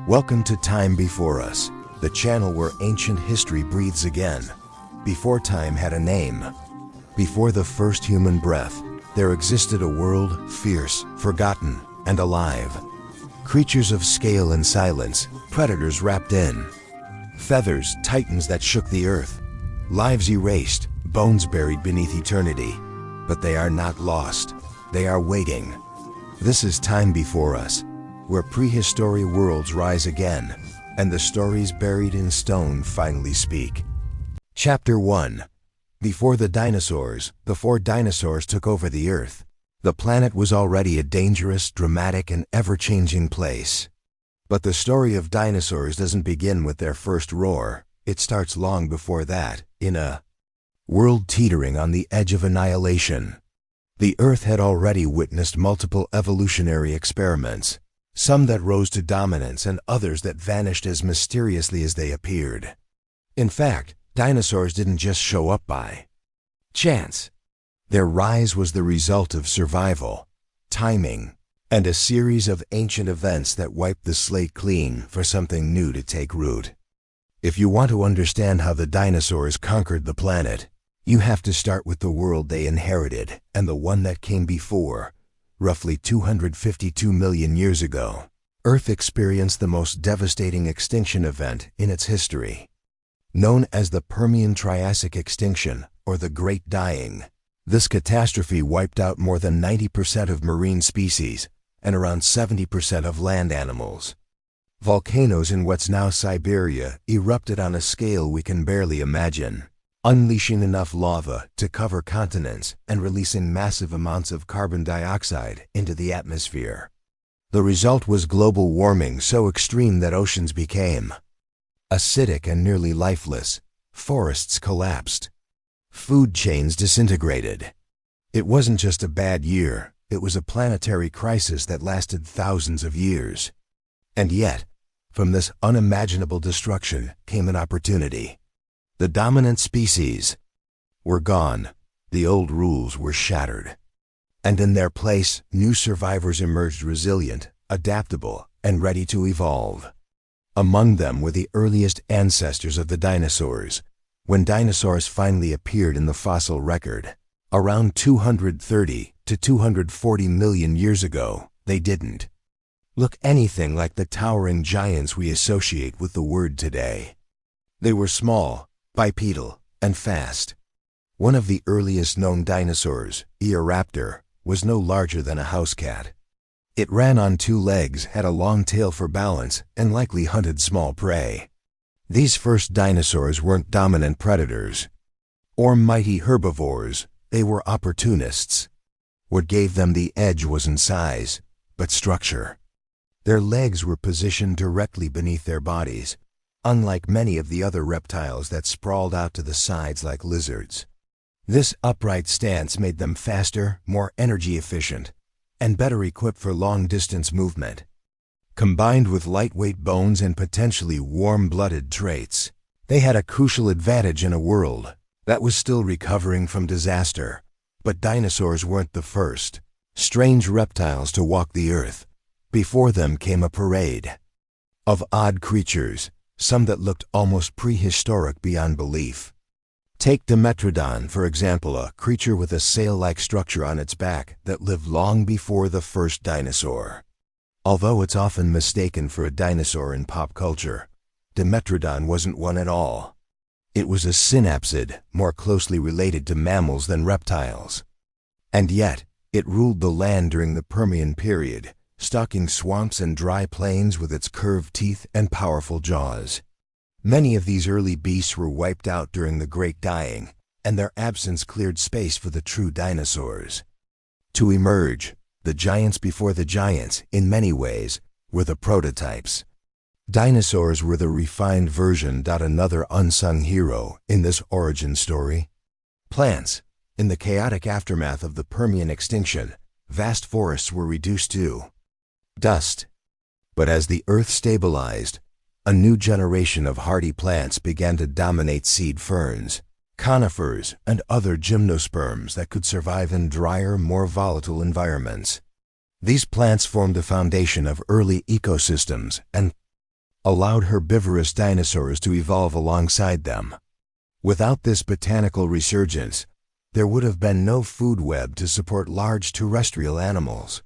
Welcome to Time Before Us, the channel where ancient history breathes again. Before time had a name, before the first human breath, there existed a world fierce, forgotten, and alive. Creatures of scale and silence, predators wrapped in feathers, titans that shook the earth, lives erased, bones buried beneath eternity. But they are not lost, they are waiting. This is Time Before Us, where prehistory worlds rise again, and the stories buried in stone finally speak. Chapter 1. Before the dinosaurs took over the Earth. The planet was already a dangerous, dramatic, and ever-changing place. But the story of dinosaurs doesn't begin with their first roar. It starts long before that, in a world teetering on the edge of annihilation. The Earth had already witnessed multiple evolutionary experiments, some that rose to dominance and others that vanished as mysteriously as they appeared. In fact, dinosaurs didn't just show up by chance. Their rise was the result of survival, timing, and a series of ancient events that wiped the slate clean for something new to take root. If you want to understand how the dinosaurs conquered the planet, you have to start with the world they inherited and the one that came before. Roughly 252 million years ago, Earth experienced the most devastating extinction event in its history. Known as the Permian-Triassic extinction, or the Great Dying, this catastrophe wiped out more than 90% of marine species and around 70% of land animals. Volcanoes in what's now Siberia erupted on a scale we can barely imagine, unleashing enough lava to cover continents and releasing massive amounts of carbon dioxide into the atmosphere. The result was global warming so extreme that oceans became acidic and nearly lifeless, forests collapsed, food chains disintegrated. It wasn't just a bad year, it was a planetary crisis that lasted thousands of years. And yet, from this unimaginable destruction came an opportunity. The dominant species were gone, the old rules were shattered. And in their place, new survivors emerged resilient, adaptable, and ready to evolve. Among them were the earliest ancestors of the dinosaurs. When dinosaurs finally appeared in the fossil record, around 230 to 240 million years ago, they didn't look anything like the towering giants we associate with the word today. They were small, bipedal, and fast. One of the earliest known dinosaurs, Eoraptor, was no larger than a house cat. It ran on two legs, had a long tail for balance, and likely hunted small prey. These first dinosaurs weren't dominant predators or mighty herbivores, they were opportunists. What gave them the edge wasn't size, but structure. Their legs were positioned directly beneath their bodies, unlike many of the other reptiles that sprawled out to the sides like lizards. This upright stance made them faster, more energy efficient, and better equipped for long-distance movement. Combined with lightweight bones and potentially warm-blooded traits, they had a crucial advantage in a world that was still recovering from disaster. But dinosaurs weren't the first strange reptiles to walk the earth. Before them came a parade of odd creatures, some that looked almost prehistoric beyond belief. Take Dimetrodon, for example, a creature with a sail-like structure on its back that lived long before the first dinosaur. Although it's often mistaken for a dinosaur in pop culture, Dimetrodon wasn't one at all. It was a synapsid, more closely related to mammals than reptiles. And yet, it ruled the land during the Permian period, stalking swamps and dry plains with its curved teeth and powerful jaws. Many of these early beasts were wiped out during the Great Dying, and their absence cleared space for the true dinosaurs to emerge. The giants before the giants, in many ways, were the prototypes. Dinosaurs were the refined version. Another unsung hero in this origin story. Plants. In the chaotic aftermath of the Permian extinction, vast forests were reduced to dust. But as the earth stabilized, a new generation of hardy plants began to dominate seed ferns, conifers, and other gymnosperms that could survive in drier, more volatile environments. These plants formed the foundation of early ecosystems and allowed herbivorous dinosaurs to evolve alongside them. Without this botanical resurgence, there would have been no food web to support large terrestrial animals.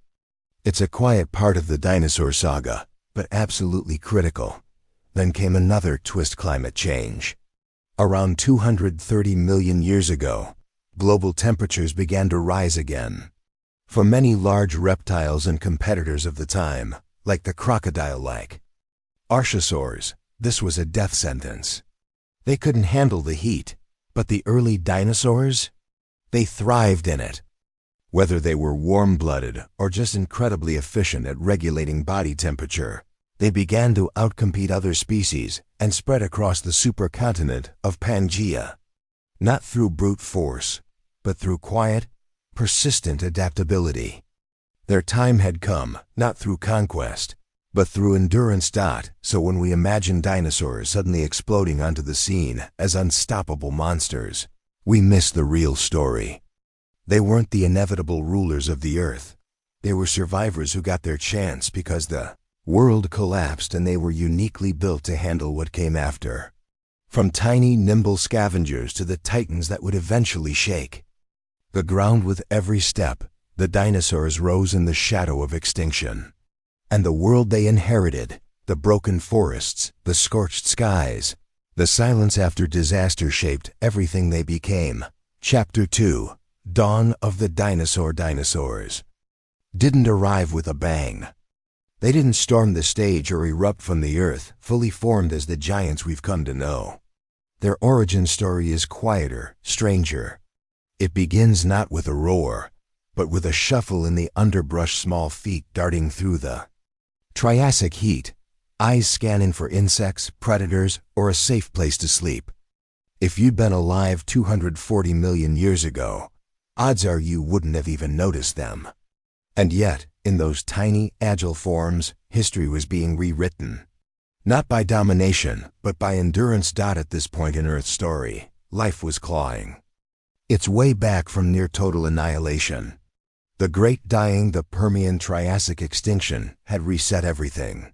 It's a quiet part of the dinosaur saga, but absolutely critical. Then came another twist: climate change. Around 230 million years ago, global temperatures began to rise again. For many large reptiles and competitors of the time, like the crocodile-like Archosaurs, this was a death sentence. They couldn't handle the heat, but the early dinosaurs? They thrived in it. Whether they were warm-blooded or just incredibly efficient at regulating body temperature, they began to outcompete other species and spread across the supercontinent of Pangaea. Not through brute force, but through quiet, persistent adaptability. Their time had come, not through conquest, but through endurance. So when we imagine dinosaurs suddenly exploding onto the scene as unstoppable monsters, we miss the real story. They weren't the inevitable rulers of the earth. They were survivors who got their chance because the world collapsed and they were uniquely built to handle what came after. From tiny, nimble scavengers to the titans that would eventually shake the ground with every step, the dinosaurs rose in the shadow of extinction. And the world they inherited, the broken forests, the scorched skies, the silence after disaster shaped everything they became. Chapter 2: Dawn of the Dinosaurs didn't arrive with a bang. They didn't storm the stage or erupt from the earth, fully formed as the giants we've come to know. Their origin story is quieter, stranger. It begins not with a roar, but with a shuffle in the underbrush, small feet darting through the Triassic heat, eyes scanning for insects, predators, or a safe place to sleep. If you'd been alive 240 million years ago, odds are you wouldn't have even noticed them. And yet, in those tiny, agile forms, history was being rewritten. Not by domination, but by endurance. At this point in Earth's story, life was clawing its way back from near-total annihilation. The Great Dying, the Permian-Triassic extinction, had reset everything.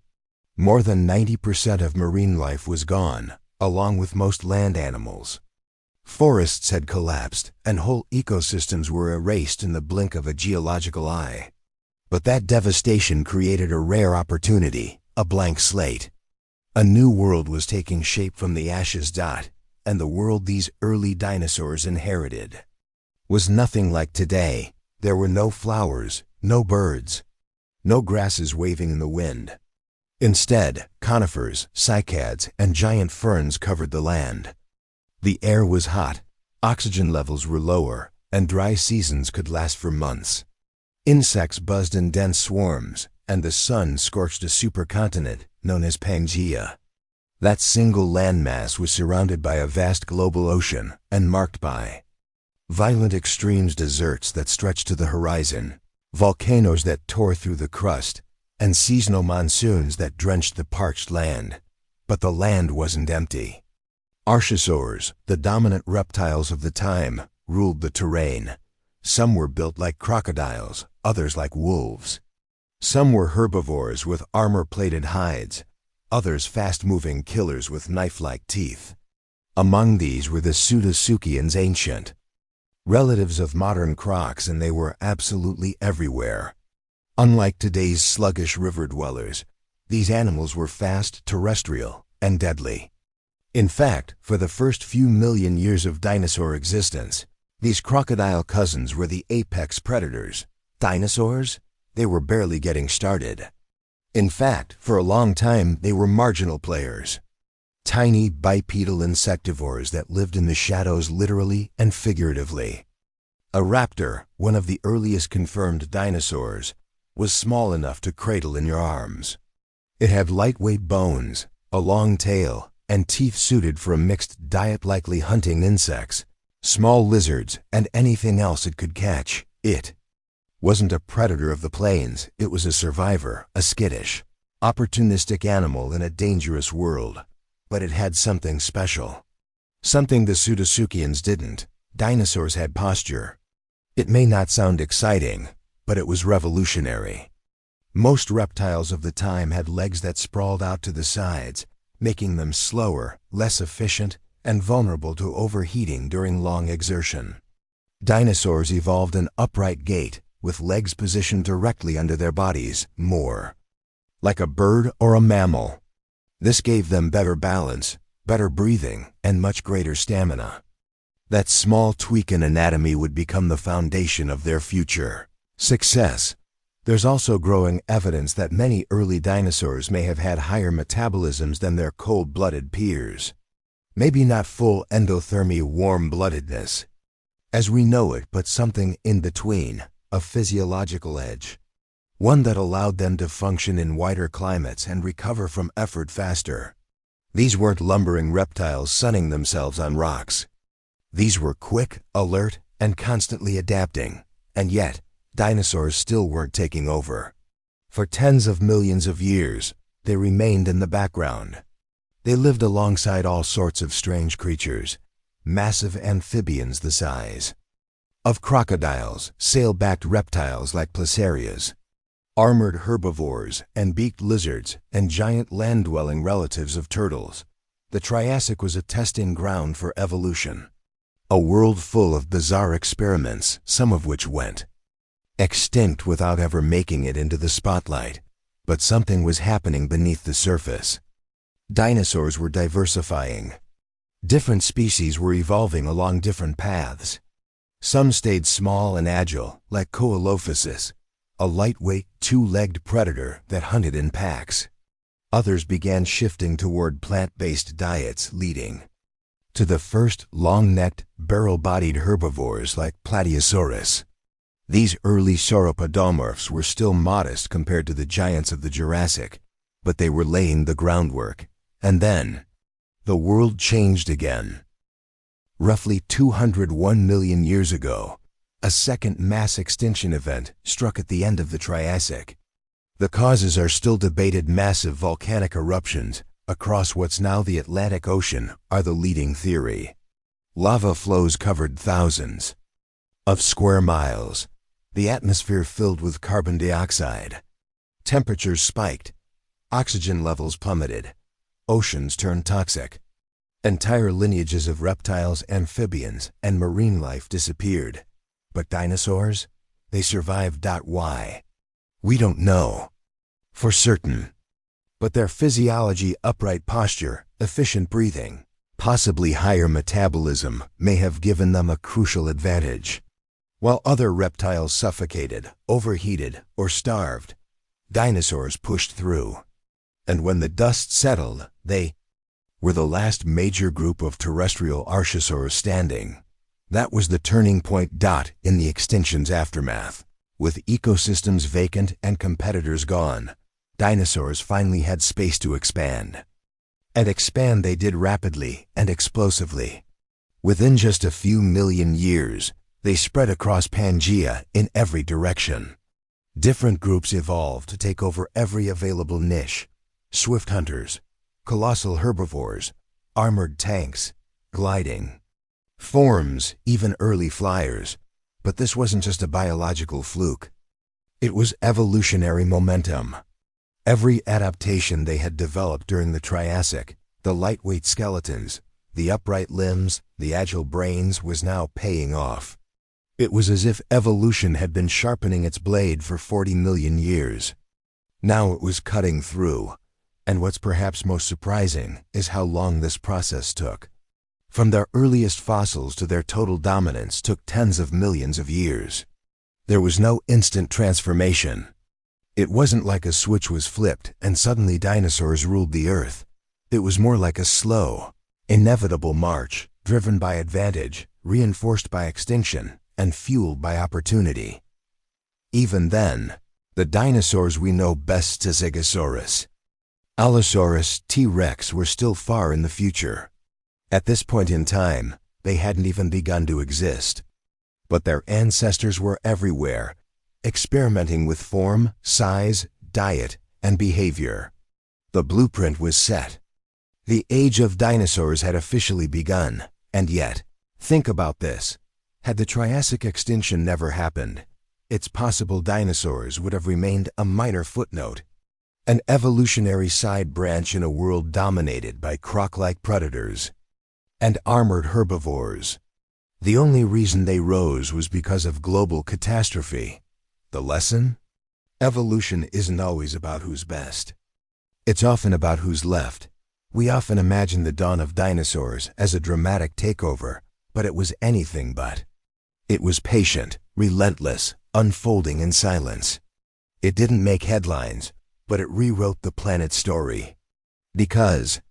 More than 90% of marine life was gone, along with most land animals. Forests had collapsed, and whole ecosystems were erased in the blink of a geological eye. But that devastation created a rare opportunity, a blank slate. A new world was taking shape from the ashes. And the world these early dinosaurs inherited was nothing like today. There were no flowers, no birds, no grasses waving in the wind. Instead, conifers, cycads, and giant ferns covered the land. The air was hot, oxygen levels were lower, and dry seasons could last for months. Insects buzzed in dense swarms, and the sun scorched a supercontinent known as Pangaea. That single landmass was surrounded by a vast global ocean and marked by violent extremes, deserts that stretched to the horizon, volcanoes that tore through the crust, and seasonal monsoons that drenched the parched land. But the land wasn't empty. Archosaurs, the dominant reptiles of the time, ruled the terrain. Some were built like crocodiles, others like wolves. Some were herbivores with armor-plated hides, others fast-moving killers with knife-like teeth. Among these were the Pseudotsuchians, ancient relatives of modern crocs, and they were absolutely everywhere. Unlike today's sluggish river dwellers, these animals were fast, terrestrial, and deadly. In fact, for the first few million years of dinosaur existence, these crocodile cousins were the apex predators. Dinosaurs? They were barely getting started. In fact, for a long time, they were marginal players. Tiny bipedal insectivores that lived in the shadows literally and figuratively. A raptor, one of the earliest confirmed dinosaurs, was small enough to cradle in your arms. It had lightweight bones, a long tail, and teeth suited for a mixed diet, likely hunting insects, small lizards, and anything else it could catch. It wasn't a predator of the plains, it was a survivor, a skittish, opportunistic animal in a dangerous world. But it had something special. Something the Pseudotsuchians didn't. Dinosaurs had posture. It may not sound exciting, but it was revolutionary. Most reptiles of the time had legs that sprawled out to the sides, making them slower, less efficient, and vulnerable to overheating during long exertion. Dinosaurs evolved an upright gait, with legs positioned directly under their bodies, more like a bird or a mammal. This gave them better balance, better breathing, and much greater stamina. That small tweak in anatomy would become the foundation of their future success. There's also growing evidence that many early dinosaurs may have had higher metabolisms than their cold-blooded peers. Maybe not full endothermy warm-bloodedness as we know it, but something in between, a physiological edge. One that allowed them to function in wider climates and recover from effort faster. These weren't lumbering reptiles sunning themselves on rocks. These were quick, alert, and constantly adapting, and yet, dinosaurs still weren't taking over. For tens of millions of years, they remained in the background. They lived alongside all sorts of strange creatures, massive amphibians the size of crocodiles, sail-backed reptiles like placerias, armored herbivores and beaked lizards, and giant land-dwelling relatives of turtles. The Triassic was a testing ground for evolution. A world full of bizarre experiments, some of which went extinct without ever making it into the spotlight. But something was happening beneath the surface. Dinosaurs were diversifying. Different species were evolving along different paths. Some stayed small and agile, like Coelophysis, a lightweight, two-legged predator that hunted in packs. Others began shifting toward plant-based diets, leading to the first long-necked, barrel-bodied herbivores like Plateosaurus. These early sauropodomorphs were still modest compared to the giants of the Jurassic, but they were laying the groundwork. And then, the world changed again. Roughly 201 million years ago, a second mass extinction event struck at the end of the Triassic. The causes are still debated. Massive volcanic eruptions across what's now the Atlantic Ocean are the leading theory. Lava flows covered thousands of square miles, the atmosphere filled with carbon dioxide. Temperatures spiked, oxygen levels plummeted, oceans turned toxic. Entire lineages of reptiles, amphibians, and marine life disappeared. But dinosaurs? They survived. Why? We don't know for certain. But their physiology, upright posture, efficient breathing, possibly higher metabolism, may have given them a crucial advantage. While other reptiles suffocated, overheated, or starved, dinosaurs pushed through. And when the dust settled, they were the last major group of terrestrial archosaurs standing. That was the turning point. In the extinction's aftermath, with ecosystems vacant and competitors gone, dinosaurs finally had space to expand. And expand they did rapidly and explosively. Within just a few million years, they spread across Pangaea in every direction. Different groups evolved to take over every available niche. Swift hunters, colossal herbivores, armored tanks, gliding forms, even early flyers. But this wasn't just a biological fluke. It was evolutionary momentum. Every adaptation they had developed during the Triassic, the lightweight skeletons, the upright limbs, the agile brains, was now paying off. It was as if evolution had been sharpening its blade for 40 million years. Now it was cutting through. And what's perhaps most surprising is how long this process took. From their earliest fossils to their total dominance took tens of millions of years. There was no instant transformation. It wasn't like a switch was flipped and suddenly dinosaurs ruled the earth. It was more like a slow, inevitable march, driven by advantage, reinforced by extinction, and fueled by opportunity. Even then, the dinosaurs we know best, Stegosaurus, Allosaurus, T-Rex, were still far in the future. At this point in time, they hadn't even begun to exist. But their ancestors were everywhere, experimenting with form, size, diet, and behavior. The blueprint was set. The age of dinosaurs had officially begun, and yet, think about this. Had the Triassic extinction never happened, it's possible dinosaurs would have remained a minor footnote, an evolutionary side branch in a world dominated by croc-like predators and armored herbivores. The only reason they rose was because of global catastrophe. The lesson? Evolution isn't always about who's best. It's often about who's left. We often imagine the dawn of dinosaurs as a dramatic takeover, but it was anything but. It was patient, relentless, unfolding in silence. It didn't make headlines, but it rewrote the planet's story. Because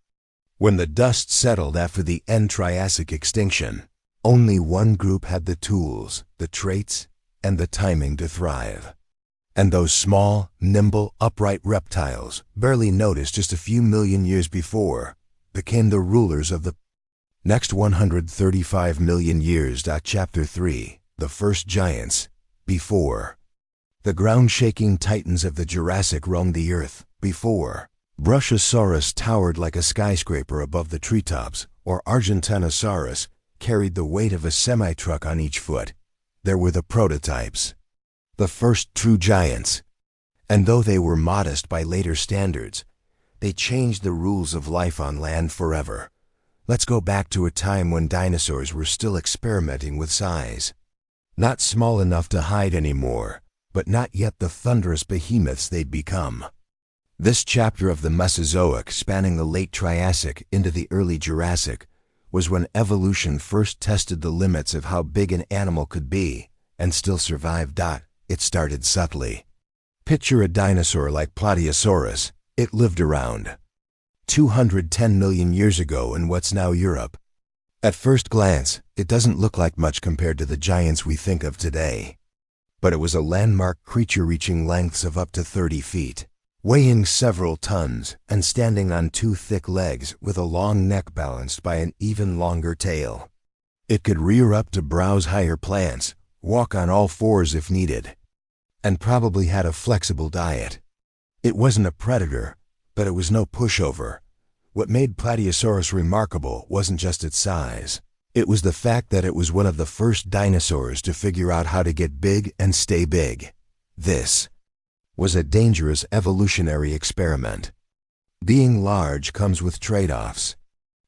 when the dust settled after the end Triassic extinction, only one group had the tools, the traits, and the timing to thrive. And those small, nimble, upright reptiles, barely noticed just a few million years before, became the rulers of the next 135 million years. Chapter 3, The First Giants. Before. The ground-shaking titans of the Jurassic roamed the earth. Before. Brachiosaurus towered like a skyscraper above the treetops, or Argentinosaurus carried the weight of a semi-truck on each foot. There were the prototypes. The first true giants. And though they were modest by later standards, they changed the rules of life on land forever. Let's go back to a time when dinosaurs were still experimenting with size. Not small enough to hide anymore, but not yet the thunderous behemoths they'd become. This chapter of the Mesozoic, spanning the late Triassic into the early Jurassic, was when evolution first tested the limits of how big an animal could be and still survive. It started subtly. Picture a dinosaur like Plateosaurus. It lived around 210 million years ago in what's now Europe. At first glance, it doesn't look like much compared to the giants we think of today. But it was a landmark creature reaching lengths of up to 30 feet, weighing several tons and standing on two thick legs with a long neck balanced by an even longer tail. It could rear up to browse higher plants, walk on all fours if needed, and probably had a flexible diet. It wasn't a predator, but it was no pushover. What made Plateosaurus remarkable wasn't just its size. It was the fact that it was one of the first dinosaurs to figure out how to get big and stay big. This was a dangerous evolutionary experiment. Being large comes with trade-offs.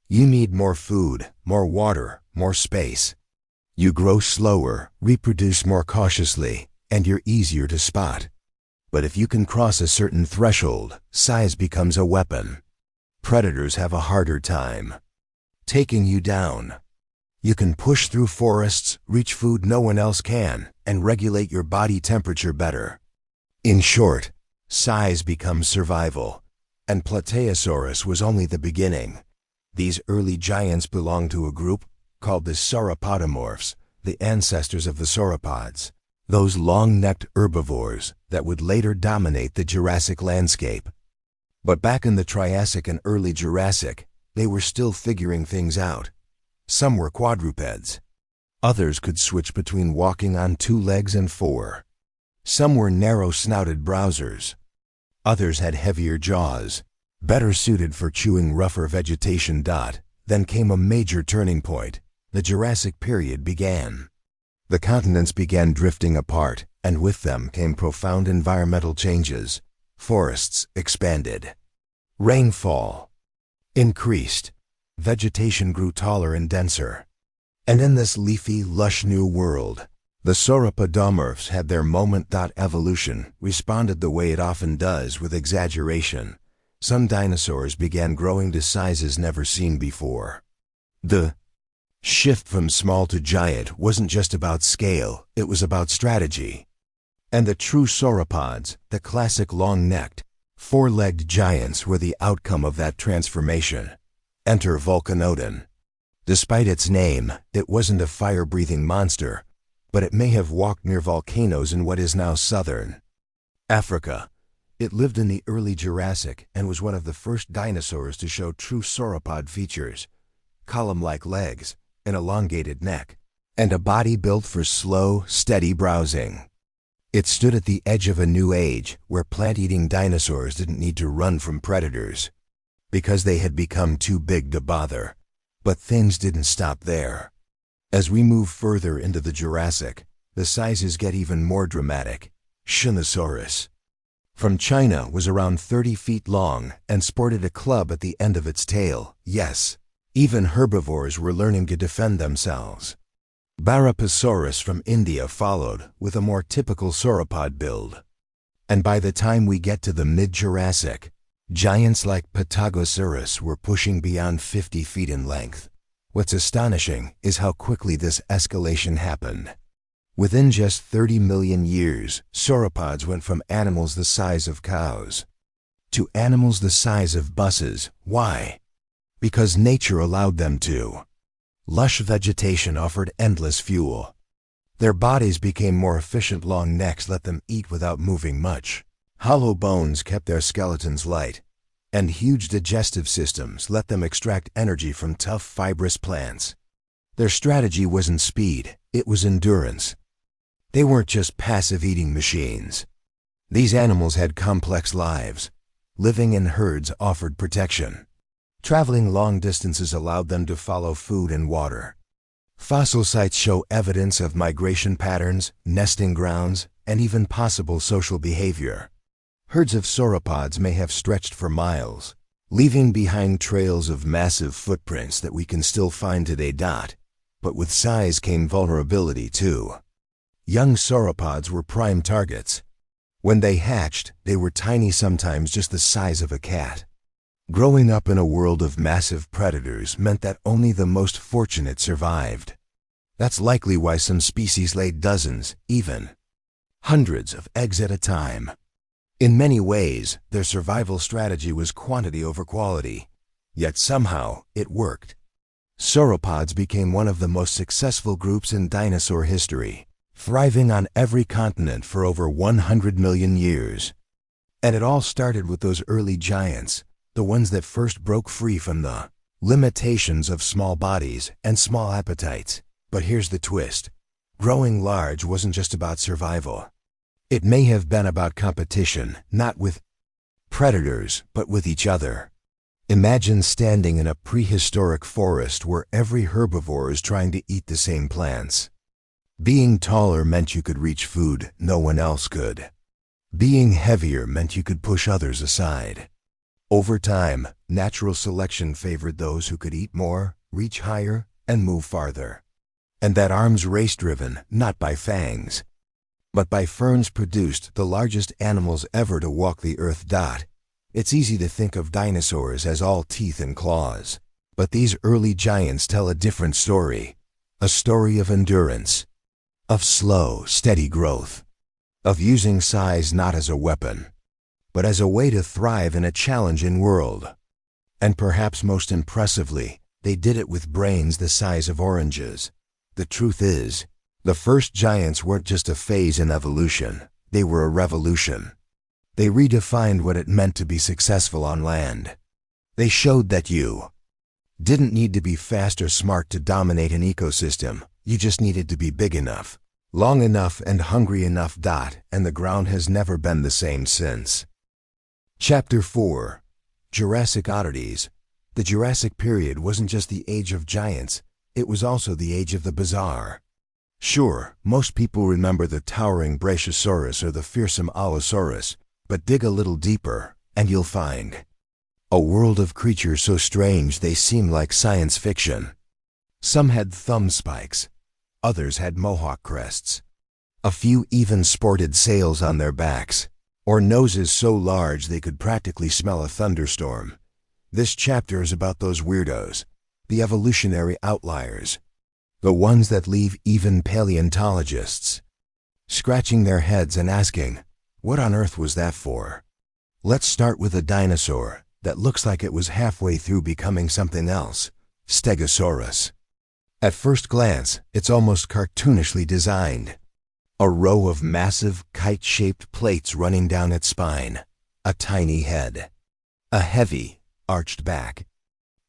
You need more food, more water, more space. You grow slower, reproduce more cautiously, and you're easier to spot. But if you can cross a certain threshold, size becomes a weapon. Predators have a harder time taking you down. You can push through forests, reach food no one else can, and regulate your body temperature better. In short, size becomes survival. And Plateosaurus was only the beginning. These early giants belonged to a group called the sauropodomorphs, the ancestors of the sauropods, those long-necked herbivores that would later dominate the Jurassic landscape. But back in the Triassic and early Jurassic, they were still figuring things out. Some were quadrupeds. Others could switch between walking on 2 legs and 4. Some were narrow-snouted browsers. Others had heavier jaws, better suited for chewing rougher vegetation. Then came a major turning point. The Jurassic period began. The continents began drifting apart, and with them came profound environmental changes. Forests expanded. Rainfall increased. Vegetation grew taller and denser. And in this leafy, lush new world, the sauropodomorphs had their moment. Evolution responded the way it often does, with exaggeration. Some dinosaurs began growing to sizes never seen before. The shift from small to giant wasn't just about scale, it was about strategy. And the true sauropods, the classic long-necked, 4-legged giants, were the outcome of that transformation. Enter Volcanodon. Despite its name, it wasn't a fire-breathing monster, but it may have walked near volcanoes in what is now southern Africa. It lived in the early Jurassic and was one of the first dinosaurs to show true sauropod features: column-like legs, an elongated neck, and a body built for slow, steady browsing. It stood at the edge of a new age where plant-eating dinosaurs didn't need to run from predators because they had become too big to bother. But things didn't stop there. As we move further into the Jurassic, the sizes get even more dramatic. Dinosaurus from China was around 30 feet long and sported a club at the end of its tail. Yes, even herbivores were learning to defend themselves. Barapasaurus from India followed with a more typical sauropod build. And by the time we get to the mid-Jurassic, giants like Patagosaurus were pushing beyond 50 feet in length. What's astonishing is how quickly this escalation happened. Within just 30 million years, sauropods went from animals the size of cows to animals the size of buses. Why? Because nature allowed them to. Lush vegetation offered endless fuel. Their bodies became more efficient. Long necks let them eat without moving much. Hollow bones kept their skeletons light, and huge digestive systems let them extract energy from tough, fibrous plants. Their strategy wasn't speed, it was endurance. They weren't just passive eating machines. These animals had complex lives. Living in herds offered protection. Traveling long distances allowed them to follow food and water. Fossil sites show evidence of migration patterns, nesting grounds, and even possible social behavior. Herds of sauropods may have stretched for miles, leaving behind trails of massive footprints that we can still find today. But with size came vulnerability too. Young sauropods were prime targets. When they hatched, they were tiny, sometimes just the size of a cat. Growing up in a world of massive predators meant that only the most fortunate survived. That's likely why some species laid dozens, even hundreds of eggs at a time. In many ways, their survival strategy was quantity over quality. Yet somehow, it worked. Sauropods became one of the most successful groups in dinosaur history, thriving on every continent for over 100 million years. And it all started with those early giants, the ones that first broke free from the limitations of small bodies and small appetites. But here's the twist. Growing large wasn't just about survival. It may have been about competition, not with predators, but with each other. Imagine standing in a prehistoric forest where every herbivore is trying to eat the same plants. Being taller meant you could reach food no one else could. Being heavier meant you could push others aside. Over time, natural selection favored those who could eat more, reach higher, and move farther. And that arms race driven, not by fangs, but by ferns, produced the largest animals ever to walk the earth. It's easy to think of dinosaurs as all teeth and claws, but these early giants tell a different story. A story of endurance, of slow, steady growth, of using size not as a weapon, but as a way to thrive in a challenging world. And perhaps most impressively, they did it with brains the size of oranges. The truth is, the first giants weren't just a phase in evolution, they were a revolution. They redefined what it meant to be successful on land. They showed that you didn't need to be fast or smart to dominate an ecosystem, you just needed to be big enough, long enough, and hungry enough. And the ground has never been the same since. Chapter 4. Jurassic Oddities. The Jurassic period wasn't just the age of giants, it was also the age of the bizarre. Sure, most people remember the towering Brachiosaurus or the fearsome Allosaurus, but dig a little deeper, and you'll find a world of creatures so strange they seem like science fiction. Some had thumb spikes, others had mohawk crests. A few even sported sails on their backs, or noses so large they could practically smell a thunderstorm. This chapter is about those weirdos, the evolutionary outliers, the ones that leave even paleontologists scratching their heads and asking, what on earth was that for? Let's start with a dinosaur that looks like it was halfway through becoming something else, Stegosaurus. At first glance, it's almost cartoonishly designed. A row of massive, kite-shaped plates running down its spine, a tiny head, a heavy, arched back,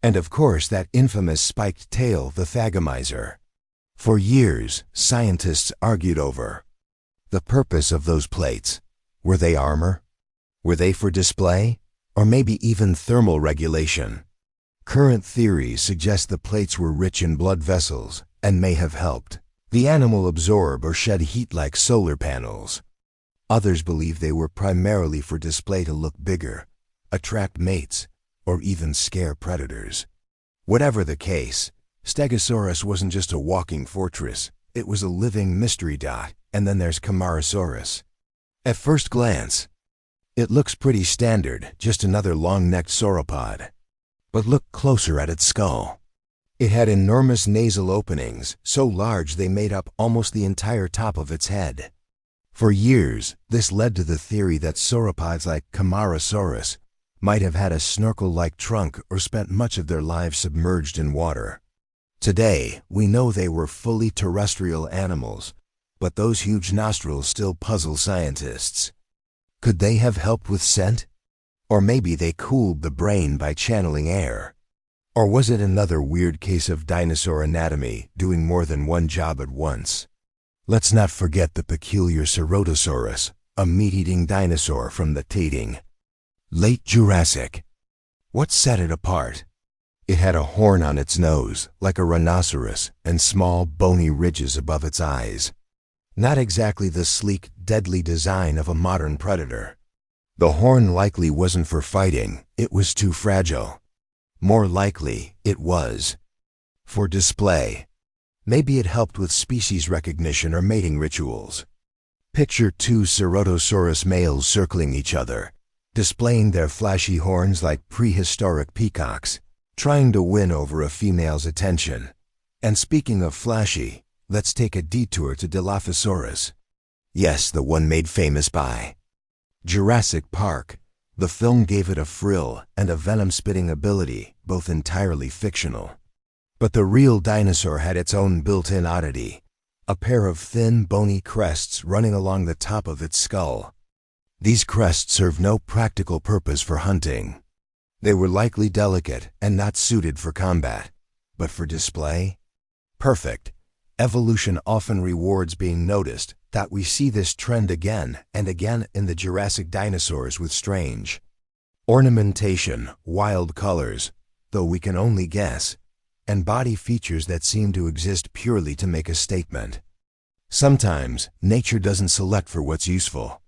and of course that infamous spiked tail, the thagomizer. For years, scientists argued over the purpose of those plates. Were they armor? Were they for display? Or maybe even thermal regulation? Current theories suggest the plates were rich in blood vessels and may have helped The animal absorb or shed heat like solar panels. Others believe they were primarily for display to look bigger, attract mates, or even scare predators. Whatever the case, Stegosaurus wasn't just a walking fortress, it was a living mystery dot. And then there's Camarasaurus. At first glance, it looks pretty standard, just another long-necked sauropod. But look closer at its skull. It had enormous nasal openings, so large they made up almost the entire top of its head. For years, this led to the theory that sauropods like Camarasaurus might have had a snorkel-like trunk or spent much of their lives submerged in water. Today, we know they were fully terrestrial animals, but those huge nostrils still puzzle scientists. Could they have helped with scent? Or maybe they cooled the brain by channeling air. Or was it another weird case of dinosaur anatomy doing more than one job at once? Let's not forget the peculiar Ceratosaurus, a meat-eating dinosaur from the Tating Late Jurassic. What set it apart? It had a horn on its nose, like a rhinoceros, and small, bony ridges above its eyes. Not exactly the sleek, deadly design of a modern predator. The horn likely wasn't for fighting, it was too fragile. More likely, it was for display. Maybe it helped with species recognition or mating rituals. Picture two Ceratosaurus males circling each other, displaying their flashy horns like prehistoric peacocks, trying to win over a female's attention. And speaking of flashy, let's take a detour to Dilophosaurus. Yes, the one made famous by Jurassic Park. The film gave it a frill and a venom-spitting ability, both entirely fictional. But the real dinosaur had its own built-in oddity, a pair of thin, bony crests running along the top of its skull. These crests served no practical purpose for hunting. They were likely delicate and not suited for combat. But for display? Perfect. Evolution often rewards being noticed, that we see this trend again and again in the Jurassic dinosaurs with strange ornamentation, wild colors, though we can only guess, and body features that seem to exist purely to make a statement. Sometimes, nature doesn't select for what's useful.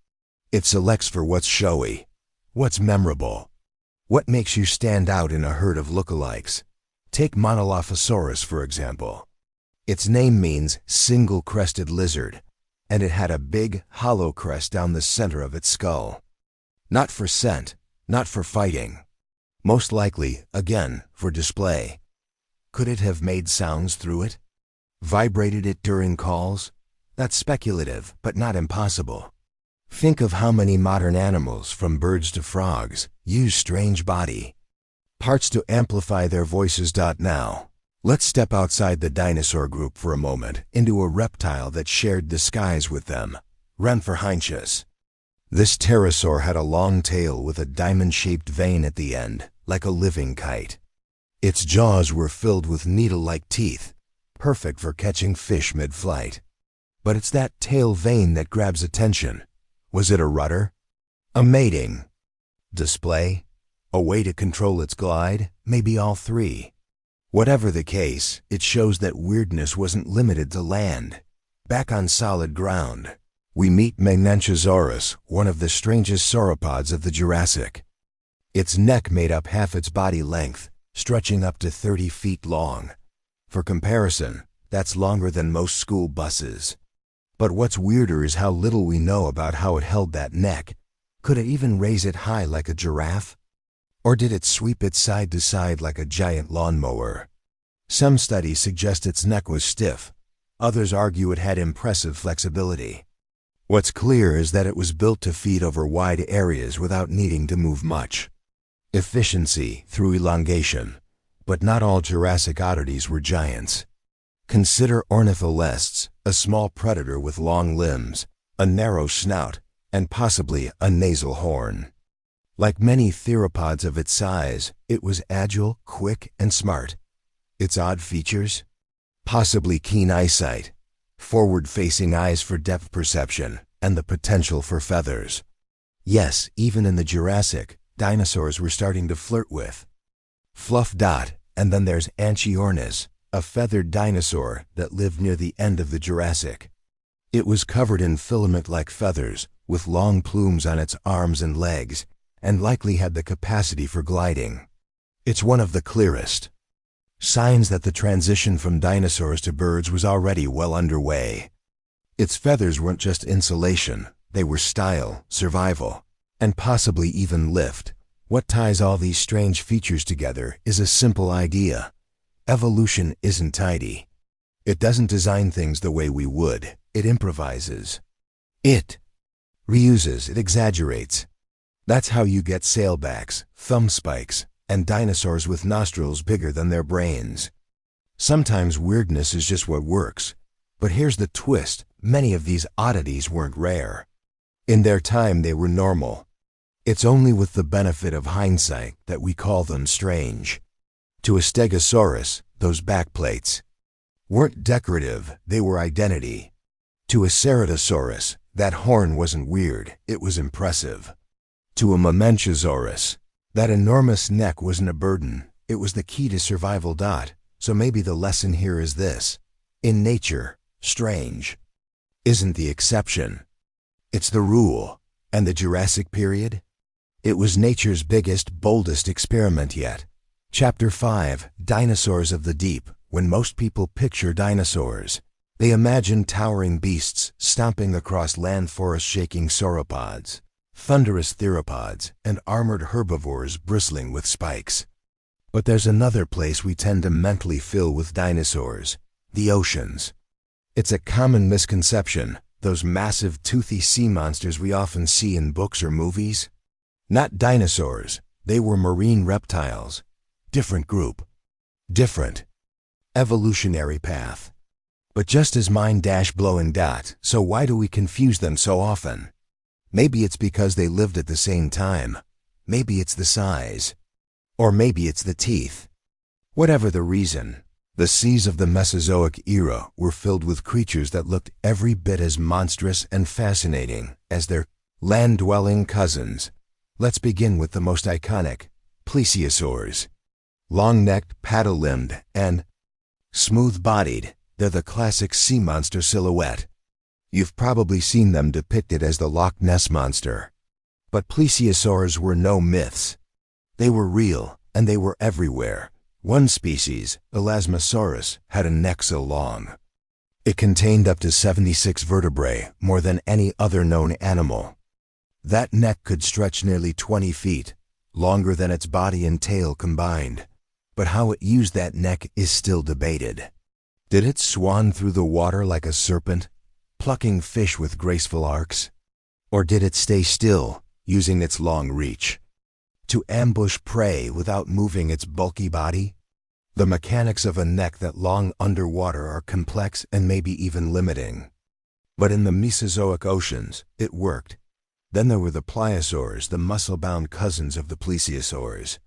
It selects for what's showy, what's memorable, what makes you stand out in a herd of lookalikes. Take Monolophosaurus, for example. Its name means single-crested lizard, and it had a big, hollow crest down the center of its skull. Not for scent, not for fighting. Most likely, again, for display. Could it have made sounds through it? Vibrated it during calls? That's speculative, but not impossible. Think of how many modern animals, from birds to frogs, use strange body parts to amplify their voices. Now, let's step outside the dinosaur group for a moment into a reptile that shared the skies with them, Rhenforhynchus. This pterosaur had a long tail with a diamond-shaped vein at the end, like a living kite. Its jaws were filled with needle-like teeth, perfect for catching fish mid-flight. But it's that tail vein that grabs attention. Was it a rudder? A mating? Display? A way to control its glide? Maybe all three. Whatever the case, it shows that weirdness wasn't limited to land. Back on solid ground, we meet Meganchosaurus, one of the strangest sauropods of the Jurassic. Its neck made up half its body length, stretching up to 30 feet long. For comparison, that's longer than most school buses. But what's weirder is how little we know about how it held that neck. Could it even raise it high like a giraffe? Or did it sweep it side to side like a giant lawnmower? Some studies suggest its neck was stiff. Others argue it had impressive flexibility. What's clear is that it was built to feed over wide areas without needing to move much. Efficiency through elongation. But not all Jurassic oddities were giants. Consider Ornitholestes, a small predator with long limbs, a narrow snout, and possibly a nasal horn. Like many theropods of its size, it was agile, quick, and smart. Its odd features? Possibly keen eyesight, forward-facing eyes for depth perception, and the potential for feathers. Yes, even in the Jurassic, dinosaurs were starting to flirt with fluff. And then there's Anchiornis, a feathered dinosaur that lived near the end of the Jurassic. It was covered in filament-like feathers, with long plumes on its arms and legs, and likely had the capacity for gliding. It's one of the clearest signs that the transition from dinosaurs to birds was already well underway. Its feathers weren't just insulation, they were style, survival, and possibly even lift. What ties all these strange features together is a simple idea. Evolution isn't tidy. It doesn't design things the way we would. It improvises. It reuses, it exaggerates. That's how you get sailbacks, thumb spikes, and dinosaurs with nostrils bigger than their brains. Sometimes weirdness is just what works. But here's the twist. Many of these oddities weren't rare. In their time, they were normal. It's only with the benefit of hindsight that we call them strange. To a stegosaurus, those backplates weren't decorative, they were identity. To a ceratosaurus, that horn wasn't weird, it was impressive. To a mamenchosaurus, that enormous neck wasn't a burden, it was the key to survival. So maybe the lesson here is this. In nature, strange isn't the exception. It's the rule. And the Jurassic period? It was nature's biggest, boldest experiment yet. Chapter 5, Dinosaurs of the Deep. When most people picture dinosaurs, they imagine towering beasts stomping across land forests, shaking sauropods, thunderous theropods, and armored herbivores bristling with spikes. But there's another place we tend to mentally fill with dinosaurs: the oceans. It's a common misconception, those massive, toothy sea monsters we often see in books or movies. Not dinosaurs, they were marine reptiles. Different group. Different evolutionary path. But just as mind-blowing. So why do we confuse them so often? Maybe it's because they lived at the same time. Maybe it's the size. Or maybe it's the teeth. Whatever the reason, the seas of the Mesozoic era were filled with creatures that looked every bit as monstrous and fascinating as their land-dwelling cousins. Let's begin with the most iconic, plesiosaurs. Long-necked, paddle-limbed, and smooth-bodied, they're the classic sea monster silhouette. You've probably seen them depicted as the Loch Ness Monster. But plesiosaurs were no myths. They were real, and they were everywhere. One species, Elasmosaurus, had a neck so long it contained up to 76 vertebrae, more than any other known animal. That neck could stretch nearly 20 feet, longer than its body and tail combined. But how it used that neck is still debated. Did it swan through the water like a serpent, plucking fish with graceful arcs? Or did it stay still, using its long reach to ambush prey without moving its bulky body? The mechanics of a neck that long underwater are complex and maybe even limiting. But in the Mesozoic oceans, it worked. Then there were the pliosaurs, the muscle-bound cousins of the plesiosaurs.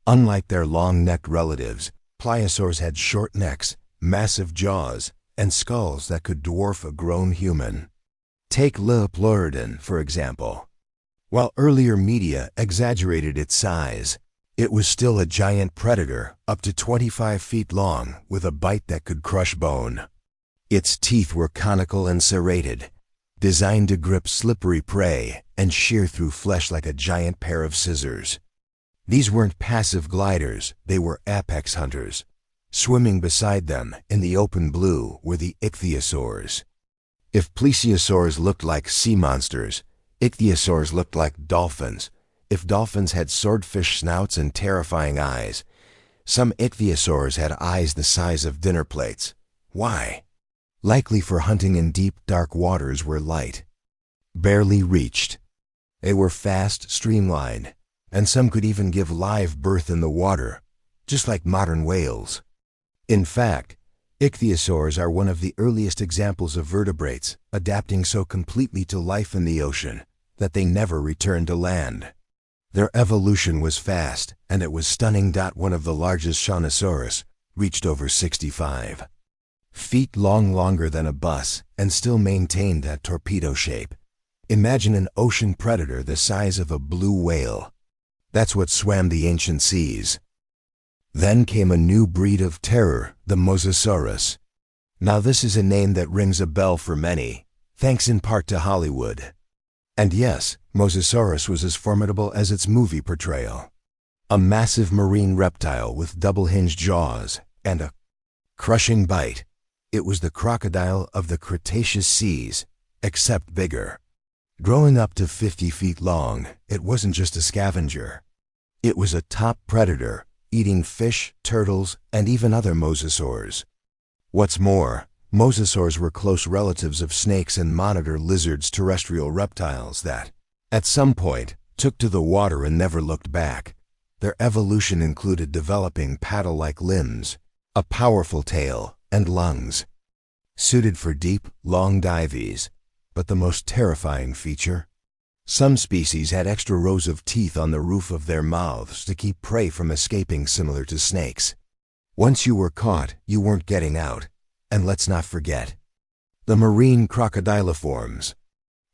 Unlike their long-necked relatives, pliosaurs had short necks, massive jaws, and skulls that could dwarf a grown human. Take Liopleurodon, for example. While earlier media exaggerated its size, it was still a giant predator, up to 25 feet long, with a bite that could crush bone. Its teeth were conical and serrated, designed to grip slippery prey and shear through flesh like a giant pair of scissors. These weren't passive gliders, they were apex hunters. Swimming beside them, in the open blue, were the ichthyosaurs. If plesiosaurs looked like sea monsters, ichthyosaurs looked like dolphins. If dolphins had swordfish snouts and terrifying eyes, some ichthyosaurs had eyes the size of dinner plates. Why? Likely for hunting in deep, dark waters where light barely reached. They were fast, streamlined, and some could even give live birth in the water, just like modern whales. In fact, ichthyosaurs are one of the earliest examples of vertebrates adapting so completely to life in the ocean that they never returned to land. Their evolution was fast, and it was stunning. One of the largest Shawnosaurus reached over 65 feet long, longer than a bus, and still maintained that torpedo shape. Imagine an ocean predator the size of a blue whale. That's what swam the ancient seas. Then came a new breed of terror, the Mosasaurus. Now this is a name that rings a bell for many, thanks in part to Hollywood. And yes, Mosasaurus was as formidable as its movie portrayal. A massive marine reptile with double-hinged jaws and a crushing bite. It was the crocodile of the Cretaceous seas, except bigger. Growing up to 50 feet long, it wasn't just a scavenger. It was a top predator, eating fish, turtles, and even other mosasaurs. What's more, mosasaurs were close relatives of snakes and monitor lizards, terrestrial reptiles that, at some point, took to the water and never looked back. Their evolution included developing paddle-like limbs, a powerful tail, and lungs, suited for deep, long dives. But the most terrifying feature? Some species had extra rows of teeth on the roof of their mouths to keep prey from escaping, similar to snakes. Once you were caught, you weren't getting out. And let's not forget the marine crocodiliforms.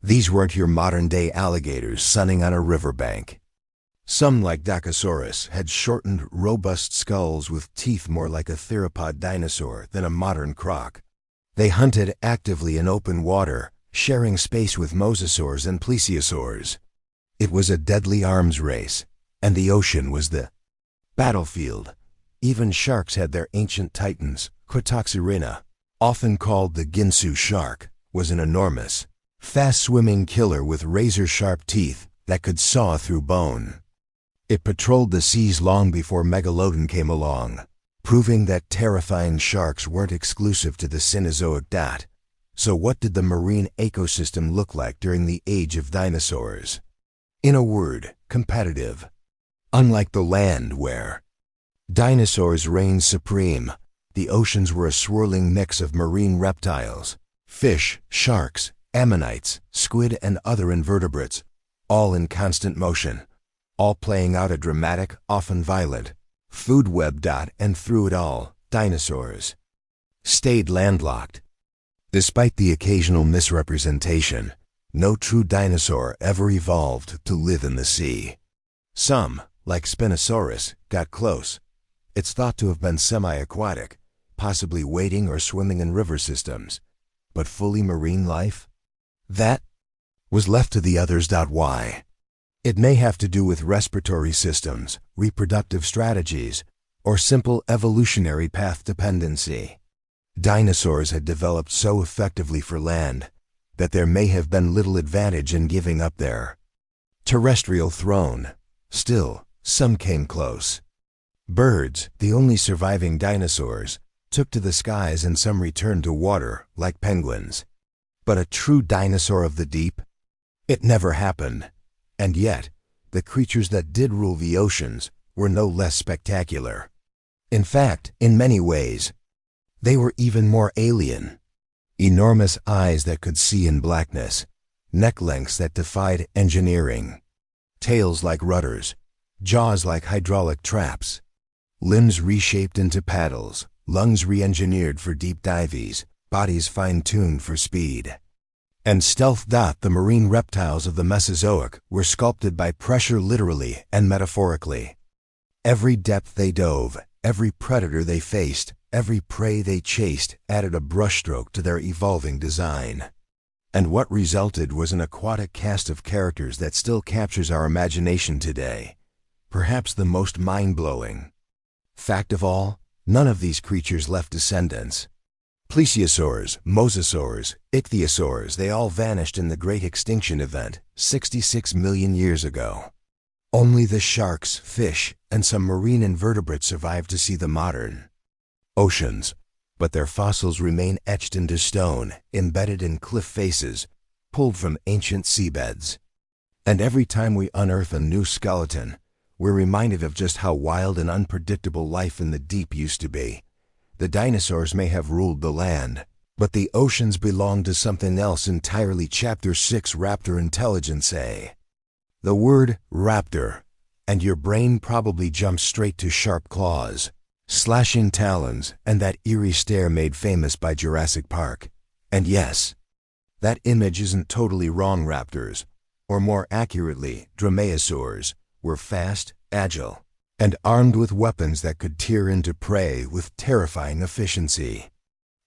These weren't your modern-day alligators sunning on a riverbank. Some, like Dinosaurs, had shortened, robust skulls with teeth more like a theropod dinosaur than a modern croc. They hunted actively in open water, sharing space with mosasaurs and plesiosaurs. It was a deadly arms race, and the ocean was the battlefield. Even sharks had their ancient titans. Cratoxyrina, often called the Ginsu shark, was an enormous, fast-swimming killer with razor-sharp teeth that could saw through bone. It patrolled the seas long before Megalodon came along, proving that terrifying sharks weren't exclusive to the Cenozoic. So what did the marine ecosystem look like during the age of dinosaurs? In a word, competitive. Unlike the land where dinosaurs reigned supreme, the oceans were a swirling mix of marine reptiles, fish, sharks, ammonites, squid, and other invertebrates, all in constant motion, all playing out a dramatic, often violent, food web. And through it all, dinosaurs stayed landlocked. Despite the occasional misrepresentation, no true dinosaur ever evolved to live in the sea. Some, like Spinosaurus, got close. It's thought to have been semi-aquatic, possibly wading or swimming in river systems. But fully marine life? That was left to the others. Why? It may have to do with respiratory systems, reproductive strategies, or simple evolutionary path dependency. Dinosaurs had developed so effectively for land that there may have been little advantage in giving up their terrestrial throne. Still, some came close. Birds, the only surviving dinosaurs, took to the skies, and some returned to water, like penguins. But a true dinosaur of the deep? It never happened. And yet, the creatures that did rule the oceans were no less spectacular. In fact, in many ways, they were even more alien. Enormous eyes that could see in blackness, neck lengths that defied engineering, tails like rudders, jaws like hydraulic traps, limbs reshaped into paddles, lungs re-engineered for deep dives, bodies fine-tuned for speed. And stealth. The marine reptiles of the Mesozoic were sculpted by pressure, literally and metaphorically. Every depth they dove, every predator they faced, every prey they chased added a brushstroke to their evolving design. And what resulted was an aquatic cast of characters that still captures our imagination today. Perhaps the most mind-blowing fact of all, none of these creatures left descendants. Plesiosaurs, mosasaurs, ichthyosaurs, they all vanished in the Great Extinction Event 66 million years ago. Only the sharks, fish, and some marine invertebrates survived to see the modern oceans, but their fossils remain etched into stone, embedded in cliff faces, pulled from ancient seabeds. And every time we unearth a new skeleton, we're reminded of just how wild and unpredictable life in the deep used to be. The dinosaurs may have ruled the land, but the oceans belonged to something else entirely. Chapter 6, Raptor Intelligence. The word raptor, and your brain probably jumps straight to sharp claws, slashing talons, and that eerie stare made famous by Jurassic Park. And yes, that image isn't totally wrong. Raptors, or more accurately, dromaeosaurs, were fast, agile, and armed with weapons that could tear into prey with terrifying efficiency.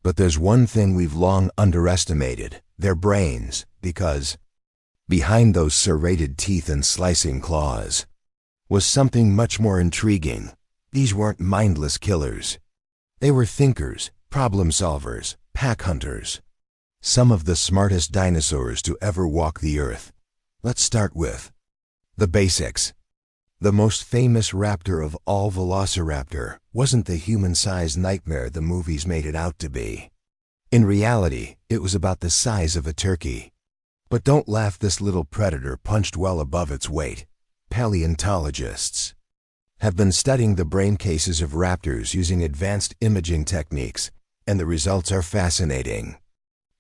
But there's one thing we've long underestimated: their brains, because behind those serrated teeth and slicing claws was something much more intriguing. These weren't mindless killers. They were thinkers, problem solvers, pack hunters. Some of the smartest dinosaurs to ever walk the earth. Let's start with the basics. The most famous raptor of all, Velociraptor, wasn't the human-sized nightmare the movies made it out to be. In reality, it was about the size of a turkey. But don't laugh, this little predator punched well above its weight. Paleontologists have been studying the brain cases of raptors using advanced imaging techniques, and the results are fascinating.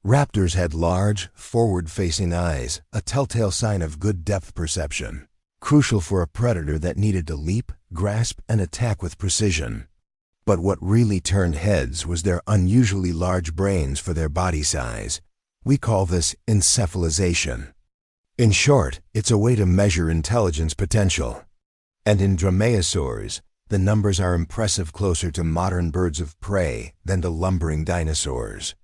Raptors had large, forward-facing eyes, a telltale sign of good depth perception, crucial for a predator that needed to leap, grasp, and attack with precision. But what really turned heads was their unusually large brains for their body size. We call this encephalization. In short, it's a way to measure intelligence potential. And in dromaeosaurs, the numbers are impressive, closer to modern birds of prey than to lumbering dinosaurs.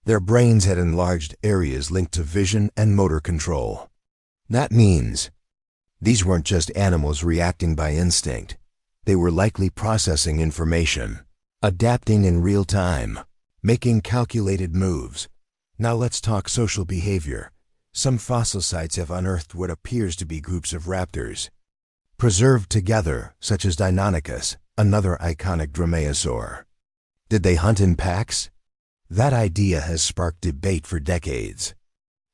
Their brains had enlarged areas linked to vision and motor control. That means these weren't just animals reacting by instinct. They were likely processing information, adapting in real time, making calculated moves. Now let's talk social behavior. Some fossil sites have unearthed what appears to be groups of raptors preserved together, such as Deinonychus, another iconic dromaeosaur. Did they hunt in packs? That idea has sparked debate for decades.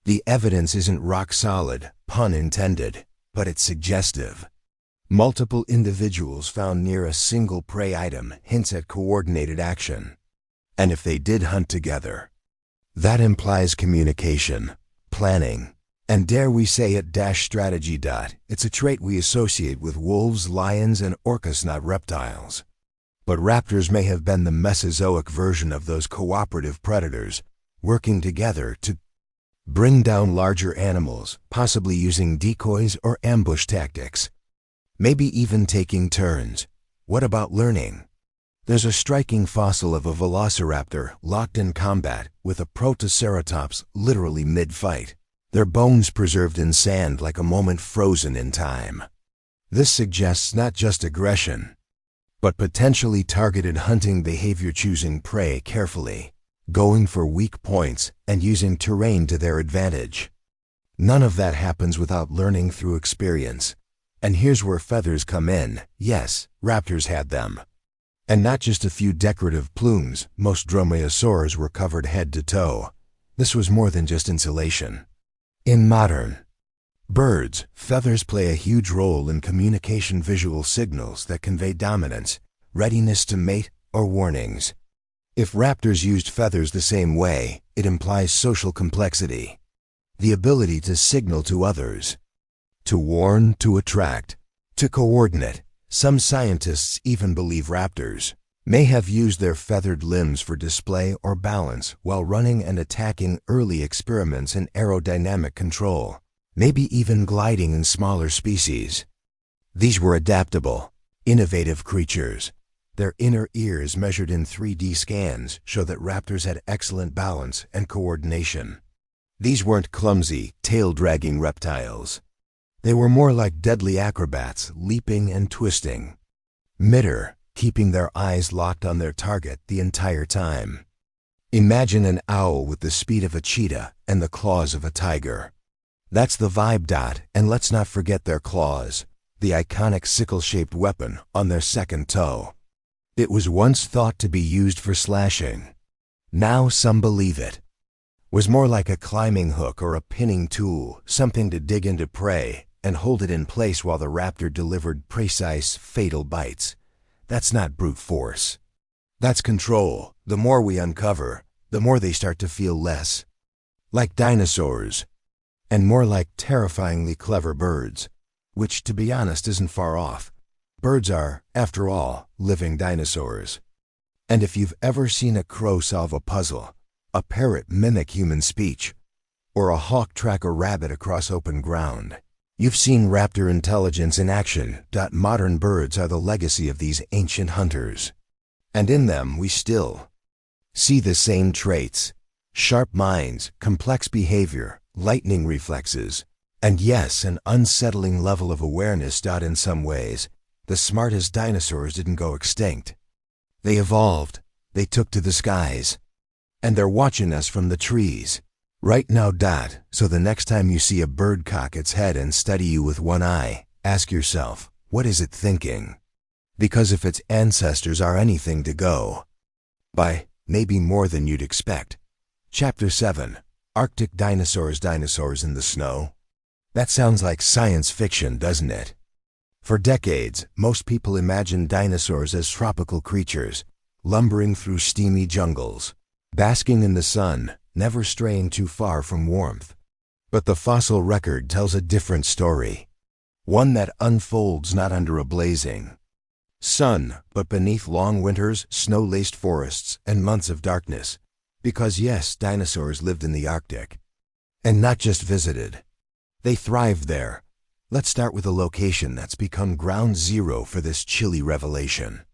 The evidence isn't rock solid, pun intended, but it's suggestive. Multiple individuals found near a single prey item hints at coordinated action. And if they did hunt together, that implies communication, planning, and dare we say it, strategy. It's a trait we associate with wolves, lions, and orcas, not reptiles. But raptors may have been the Mesozoic version of those cooperative predators, working together to bring down larger animals, possibly using decoys or ambush tactics. Maybe even taking turns. What about learning? There's a striking fossil of a velociraptor locked in combat with a protoceratops literally mid-fight, their bones preserved in sand like a moment frozen in time. This suggests not just aggression, but potentially targeted hunting behavior, choosing prey carefully, going for weak points, and using terrain to their advantage. None of that happens without learning through experience. And here's where feathers come in. Yes, raptors had them. And not just a few decorative plumes. Most dromaeosaurs were covered head to toe. This was more than just insulation. In modern birds, feathers play a huge role in communication, visual signals that convey dominance, readiness to mate, or warnings. If raptors used feathers the same way, it implies social complexity. The ability to signal to others, to warn, to attract, to coordinate. Some scientists even believe raptors may have used their feathered limbs for display or balance while running and attacking, early experiments in aerodynamic control, maybe even gliding in smaller species. These were adaptable, innovative creatures. Their inner ears, measured in 3D scans, show that raptors had excellent balance and coordination. These weren't clumsy, tail-dragging reptiles. They were more like deadly acrobats, leaping and twisting. Midair, keeping their eyes locked on their target the entire time. Imagine an owl with the speed of a cheetah and the claws of a tiger. That's the vibe. And let's not forget their claws, the iconic sickle-shaped weapon on their second toe. It was once thought to be used for slashing. Now some believe it was more like a climbing hook or a pinning tool, something to dig into prey and hold it in place while the raptor delivered precise, fatal bites. That's not brute force. That's control. The more we uncover, the more they start to feel less like dinosaurs and more like terrifyingly clever birds, which, to be honest, isn't far off. Birds are, after all, living dinosaurs. And if you've ever seen a crow solve a puzzle, a parrot mimic human speech, or a hawk track a rabbit across open ground, You've seen raptor intelligence in action. Modern birds are the legacy of these ancient hunters. And in them we still see the same traits: sharp minds, complex behavior, lightning reflexes, and yes, an unsettling level of awareness. In some ways, the smartest dinosaurs didn't go extinct. They evolved, they took to the skies, and they're watching us from the trees right now. So the next time you see a bird cock its head and study you with one eye, ask yourself, what is it thinking? Because if its ancestors are anything to go by, maybe more than you'd expect. Chapter 7. Arctic Dinosaurs. Dinosaurs in the snow. That sounds like science fiction, doesn't it? For decades, most people imagined dinosaurs as tropical creatures, lumbering through steamy jungles, basking in the sun, never straying too far from warmth. But the fossil record tells a different story. One that unfolds not under a blazing sun, but beneath long winters, snow-laced forests, and months of darkness. Because yes, dinosaurs lived in the Arctic. And not just visited. They thrived there. Let's start with a location that's become ground zero for this chilly revelation.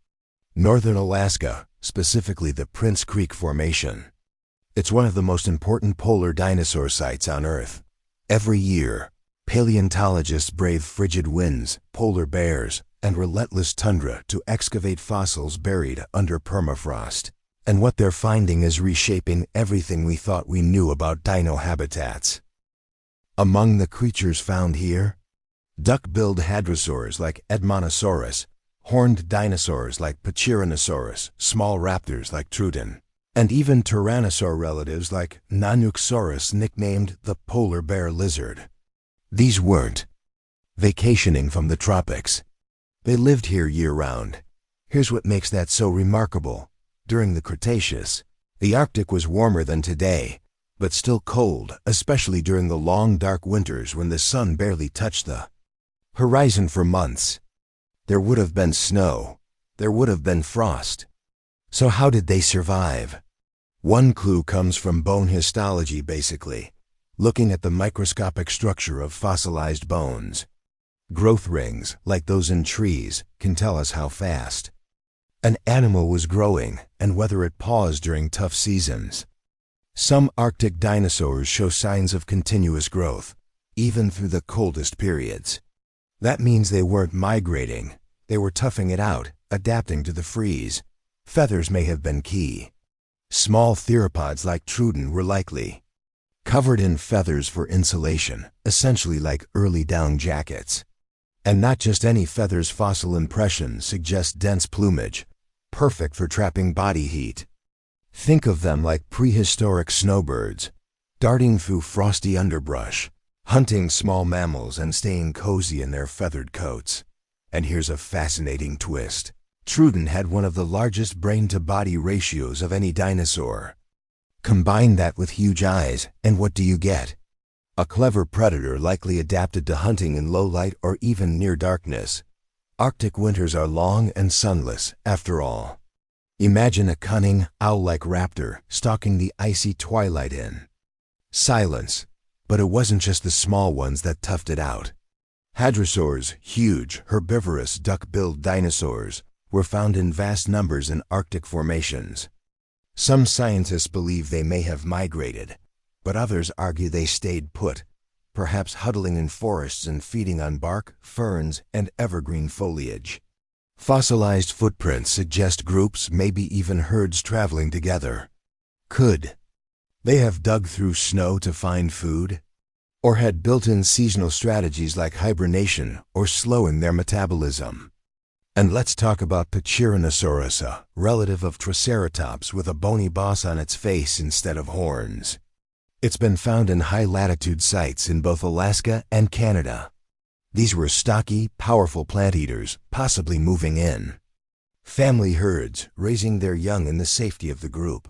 Northern Alaska, specifically the Prince Creek Formation. It's one of the most important polar dinosaur sites on Earth. Every year, paleontologists brave frigid winds, polar bears, and relentless tundra to excavate fossils buried under permafrost. And what they're finding is reshaping everything we thought we knew about dino habitats. Among the creatures found here, duck-billed hadrosaurs like Edmontosaurus, horned dinosaurs like Pachyrhinosaurus, small raptors like Trudon, and even tyrannosaur relatives like Nanuqsaurus, nicknamed the polar bear lizard. These weren't vacationing from the tropics. They lived here year-round. Here's what makes that so remarkable. During the Cretaceous, the Arctic was warmer than today, but still cold, especially during the long dark winters when the sun barely touched the horizon for months. There would have been snow. There would have been frost. So how did they survive? One clue comes from bone histology, basically, looking at the microscopic structure of fossilized bones. Growth rings, like those in trees, can tell us how fast an animal was growing and whether it paused during tough seasons. Some Arctic dinosaurs show signs of continuous growth, even through the coldest periods. That means they weren't migrating. They were toughing it out, adapting to the freeze. Feathers may have been key. Small theropods like Trudon were likely covered in feathers for insulation, essentially like early down jackets. And not just any feathers. Fossil impressions suggest dense plumage, perfect for trapping body heat. Think of them like prehistoric snowbirds, darting through frosty underbrush, hunting small mammals and staying cozy in their feathered coats. And here's a fascinating twist. Trudon had one of the largest brain-to-body ratios of any dinosaur. Combine that with huge eyes, and what do you get? A clever predator likely adapted to hunting in low light or even near darkness. Arctic winters are long and sunless, after all. Imagine a cunning, owl-like raptor stalking the icy twilight in silence. But it wasn't just the small ones that toughed it out. Hadrosaurs, huge, herbivorous, duck-billed dinosaurs, were found in vast numbers in Arctic formations. Some scientists believe they may have migrated, but others argue they stayed put, perhaps huddling in forests and feeding on bark, ferns, and evergreen foliage. Fossilized footprints suggest groups, maybe even herds traveling together. Could they have dug through snow to find food? Or had built-in seasonal strategies like hibernation or slowing their metabolism? And let's talk about Pachyrhinosaurus, a relative of Triceratops with a bony boss on its face instead of horns. It's been found in high-latitude sites in both Alaska and Canada. These were stocky, powerful plant eaters, possibly moving in family herds, raising their young in the safety of the group.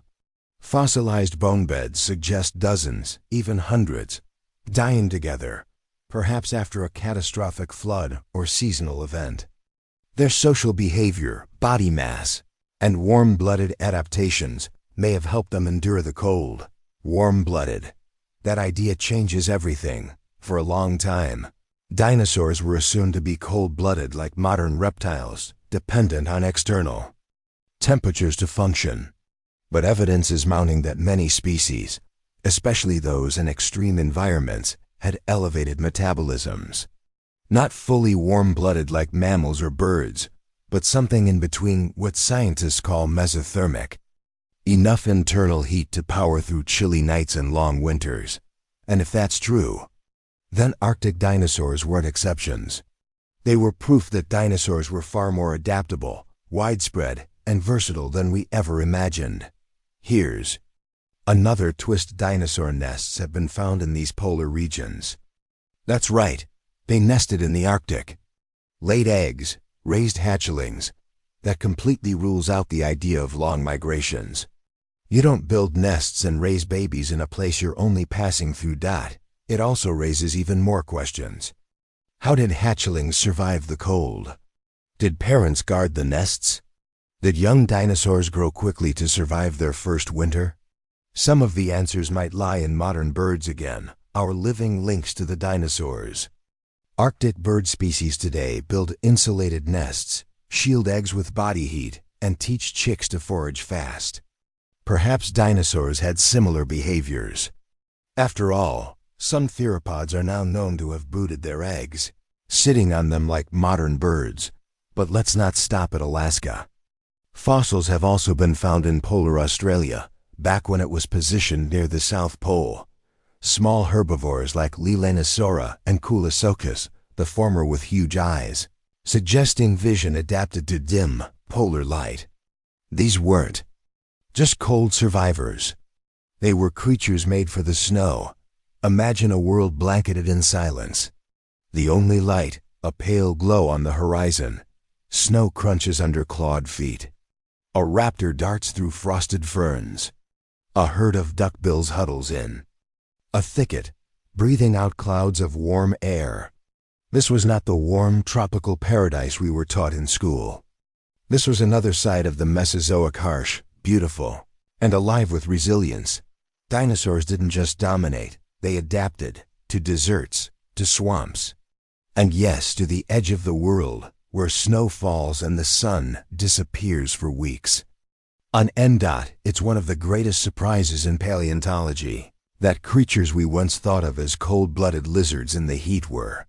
Fossilized bone beds suggest dozens, even hundreds, dying together, perhaps after a catastrophic flood or seasonal event. Their social behavior, body mass, and warm-blooded adaptations may have helped them endure the cold. Warm-blooded. That idea changes everything. For a long time, Dinosaurs were assumed to be cold-blooded like modern reptiles, dependent on external temperatures to function. But evidence is mounting that many species, especially those in extreme environments, had elevated metabolisms. Not fully warm-blooded like mammals or birds, but something in between what scientists call mesothermic. Enough internal heat to power through chilly nights and long winters. And if that's true, then Arctic dinosaurs weren't exceptions. They were proof that dinosaurs were far more adaptable, widespread, and versatile than we ever imagined. Here's another twist: dinosaur nests have been found in these polar regions. That's right, they nested in the Arctic. Laid eggs, raised hatchlings. That completely rules out the idea of long migrations. You don't build nests and raise babies in a place you're only passing through. It also raises even more questions. How did hatchlings survive the cold? Did parents guard the nests? Did young dinosaurs grow quickly to survive their first winter? Some of the answers might lie in modern birds again, our living links to the dinosaurs. Arctic bird species today build insulated nests, shield eggs with body heat, and teach chicks to forage fast. Perhaps dinosaurs had similar behaviors. After all, some theropods are now known to have brooded their eggs, sitting on them like modern birds. But let's not stop at Alaska. Fossils have also been found in polar Australia, back when it was positioned near the South Pole. Small herbivores like Leilanosaura and Coolosaurus, the former with huge eyes, suggesting vision adapted to dim, polar light. These weren't just cold survivors. They were creatures made for the snow. Imagine a world blanketed in silence. The only light, a pale glow on the horizon. Snow crunches under clawed feet. A raptor darts through frosted ferns. A herd of duckbills huddles in a thicket, breathing out clouds of warm air. This was not the warm, tropical paradise we were taught in school. This was another side of the Mesozoic, harsh, beautiful, and alive with resilience. Dinosaurs didn't just dominate, they adapted to deserts, to swamps, and yes, to the edge of the world, where snow falls and the sun disappears for weeks. On N. It's one of the greatest surprises in paleontology that creatures we once thought of as cold-blooded lizards in the heat were,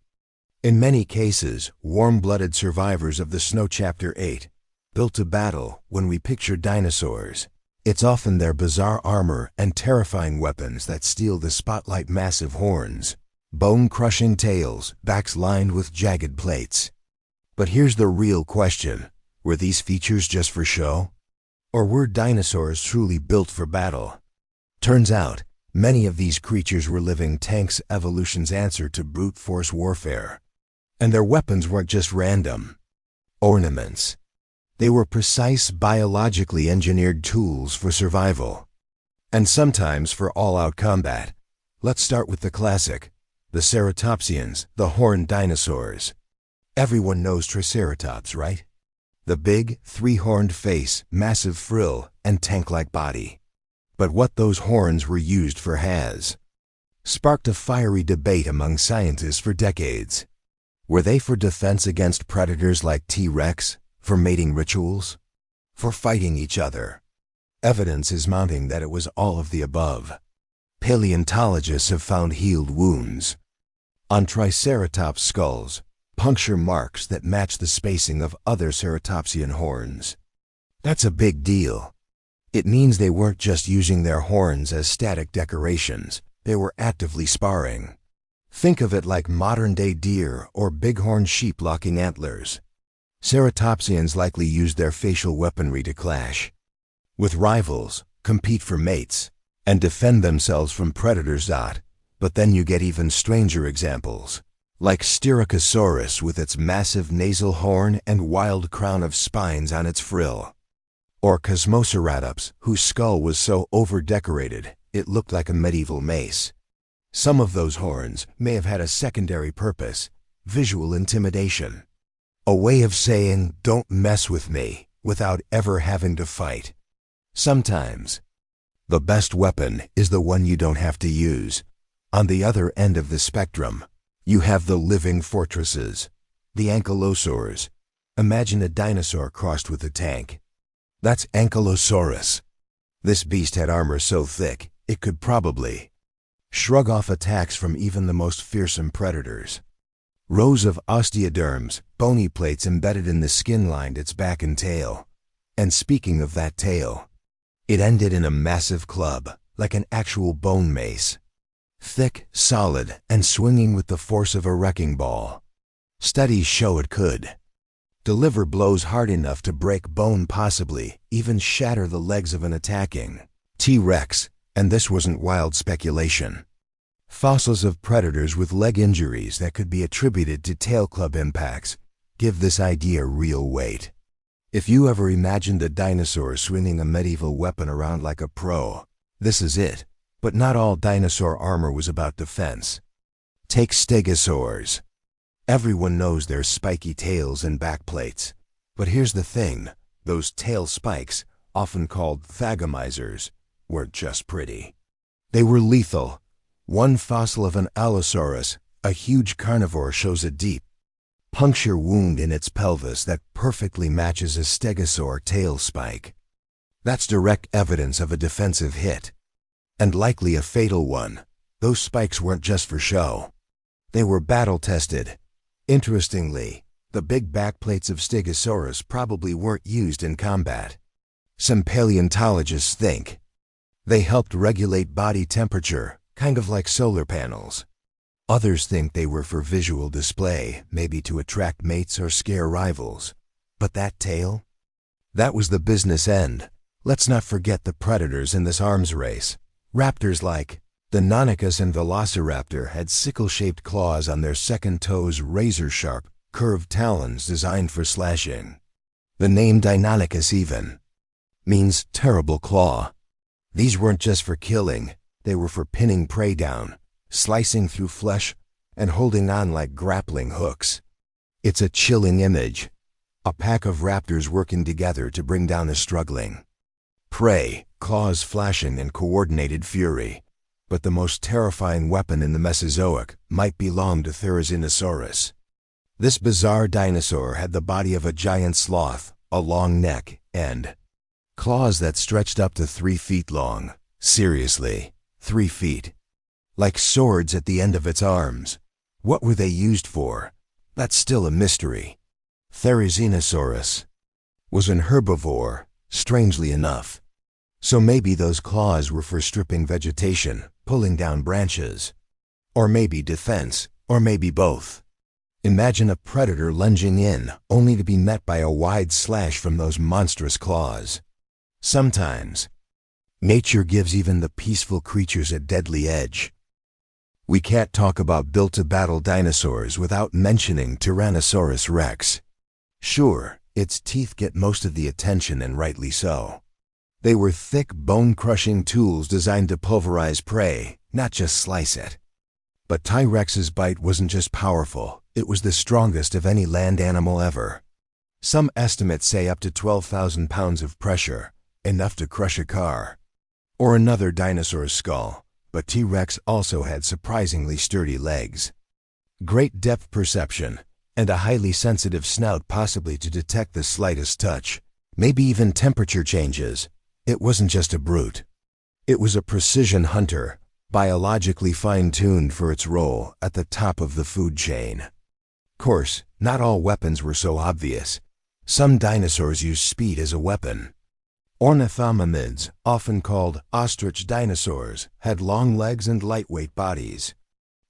in many cases, warm-blooded survivors of the Snow Chapter 8, built to battle. When we picture dinosaurs, it's often their bizarre armor and terrifying weapons that steal the spotlight: massive horns, bone-crushing tails, backs lined with jagged plates. But here's the real question: were these features just for show? Or were dinosaurs truly built for battle? Turns out, many of these creatures were living tanks, evolution's answer to brute force warfare. And their weapons weren't just random ornaments. They were precise, biologically engineered tools for survival. And sometimes for all-out combat. Let's start with the classic, the ceratopsians, the horned dinosaurs. Everyone knows Triceratops, right? The big, three-horned face, massive frill, and tank-like body. But what those horns were used for has sparked a fiery debate among scientists for decades. Were they for defense against predators like T-Rex? For mating rituals? For fighting each other? Evidence is mounting that it was all of the above. Paleontologists have found healed wounds on Triceratops skulls, puncture marks that match the spacing of other ceratopsian horns. That's a big deal. It means they weren't just using their horns as static decorations, they were actively sparring. Think of it like modern-day deer or bighorn sheep locking antlers. Ceratopsians likely used their facial weaponry to clash with rivals, compete for mates, and defend themselves from predators. But then you get even stranger examples, like Styracosaurus with its massive nasal horn and wild crown of spines on its frill. Or Cosmoceratops, whose skull was so over-decorated it looked like a medieval mace. Some of those horns may have had a secondary purpose: visual intimidation. A way of saying, "Don't mess with me," without ever having to fight. Sometimes, the best weapon is the one you don't have to use. On the other end of the spectrum, You have the living fortresses, the ankylosaurs. Imagine a dinosaur crossed with a tank. That's Ankylosaurus. This beast had armor so thick, it could probably shrug off attacks from even the most fearsome predators. Rows of osteoderms, bony plates embedded in the skin lined its back and tail. And speaking of that tail, it ended in a massive club, like an actual bone mace. Thick, solid, and swinging with the force of a wrecking ball. Studies show it could deliver blows hard enough to break bone, possibly even shatter the legs of an attacking T-Rex, and this wasn't wild speculation. Fossils of predators with leg injuries that could be attributed to tail club impacts give this idea real weight. If you ever imagined a dinosaur swinging a medieval weapon around like a pro, this is it. But not all dinosaur armor was about defense. Take stegosaurs. Everyone knows their spiky tails and backplates. But here's the thing, those tail spikes, often called thagomizers, weren't just pretty. They were lethal. One fossil of an Allosaurus, a huge carnivore, shows a deep puncture wound in its pelvis that perfectly matches a stegosaur tail spike. That's direct evidence of a defensive hit. And likely a fatal one. Those spikes weren't just for show. They were battle-tested. Interestingly, the big backplates of Stegosaurus probably weren't used in combat. Some paleontologists think they helped regulate body temperature, kind of like solar panels. Others think they were for visual display, maybe to attract mates or scare rivals. But that tail? That was the business end. Let's not forget the predators in this arms race. Raptors like the Deinonychus and Velociraptor had sickle-shaped claws on their second toes, razor-sharp, curved talons designed for slashing. The name Deinonychus even means terrible claw. These weren't just for killing, they were for pinning prey down, slicing through flesh, and holding on like grappling hooks. It's a chilling image. A pack of raptors working together to bring down a struggling prey, claws flashing in coordinated fury. But the most terrifying weapon in the Mesozoic might belong to Therizinosaurus. This bizarre dinosaur had the body of a giant sloth, a long neck, and claws that stretched up to 3 feet long. Seriously, 3 feet. Like swords at the end of its arms. What were they used for? That's still a mystery. Therizinosaurus was an herbivore, strangely enough. So maybe those claws were for stripping vegetation, pulling down branches. Or maybe defense, or maybe both. Imagine a predator lunging in, only to be met by a wide slash from those monstrous claws. Sometimes, nature gives even the peaceful creatures a deadly edge. We can't talk about built-to-battle dinosaurs without mentioning Tyrannosaurus rex. Sure, its teeth get most of the attention, and rightly so. They were thick, bone-crushing tools designed to pulverize prey, not just slice it. But T-Rex's bite wasn't just powerful, it was the strongest of any land animal ever. Some estimates say up to 12,000 pounds of pressure, enough to crush a car. Or another dinosaur's skull, but T-Rex also had surprisingly sturdy legs. Great depth perception, and a highly sensitive snout, possibly to detect the slightest touch, maybe even temperature changes. It wasn't just a brute. It was a precision hunter, biologically fine-tuned for its role at the top of the food chain. Of course, not all weapons were so obvious. Some dinosaurs used speed as a weapon. Ornithomimids, often called ostrich dinosaurs, had long legs and lightweight bodies.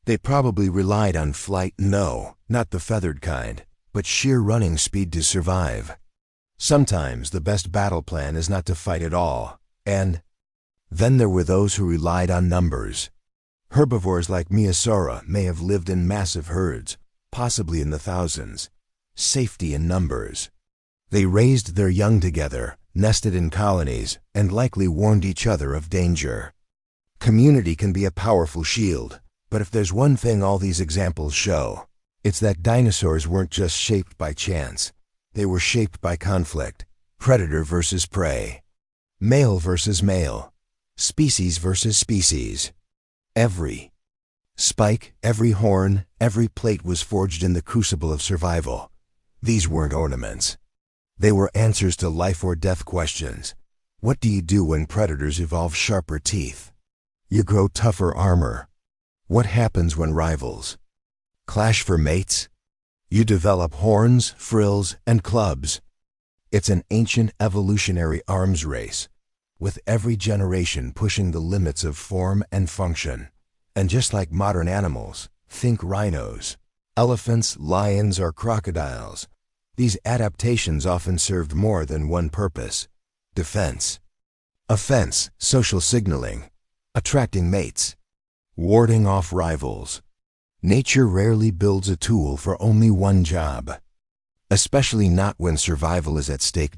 They probably relied on flight, no, not the feathered kind, but sheer running speed to survive. Sometimes the best battle plan is not to fight at all, and then there were those who relied on numbers. Herbivores like Maiasaura may have lived in massive herds, possibly in the thousands. Safety in numbers. They raised their young together, nested in colonies, and likely warned each other of danger. Community can be a powerful shield, but if there's one thing all these examples show, it's that dinosaurs weren't just shaped by chance. They were shaped by conflict, predator versus prey, male versus male, species versus species. Every spike, every horn, every plate was forged in the crucible of survival. These weren't ornaments. They were answers to life or death questions. What do you do when predators evolve sharper teeth? You grow tougher armor. What happens when rivals clash for mates? You develop horns, frills, and clubs. It's an ancient evolutionary arms race, with every generation pushing the limits of form and function. And just like modern animals, think rhinos, elephants, lions, or crocodiles, these adaptations often served more than one purpose: defense, offense, social signaling, attracting mates, warding off rivals. Nature rarely builds a tool for only one job, especially not when survival is at stake.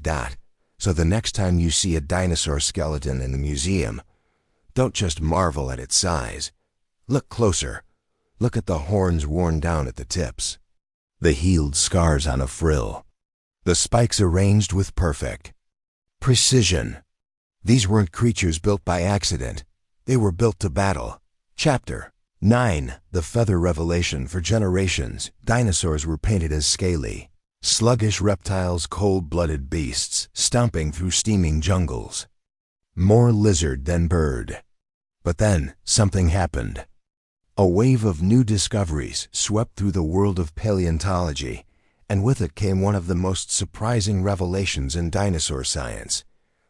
So the next time you see a dinosaur skeleton in the museum, don't just marvel at its size. Look closer. Look at the horns worn down at the tips, the healed scars on a frill, the spikes arranged with perfect precision. These weren't creatures built by accident. They were built to battle. Chapter 9. The Feather Revelation. For generations, dinosaurs were painted as scaly, sluggish reptiles, cold-blooded beasts, stomping through steaming jungles. More lizard than bird. But then, something happened. A wave of new discoveries swept through the world of paleontology, and with it came one of the most surprising revelations in dinosaur science.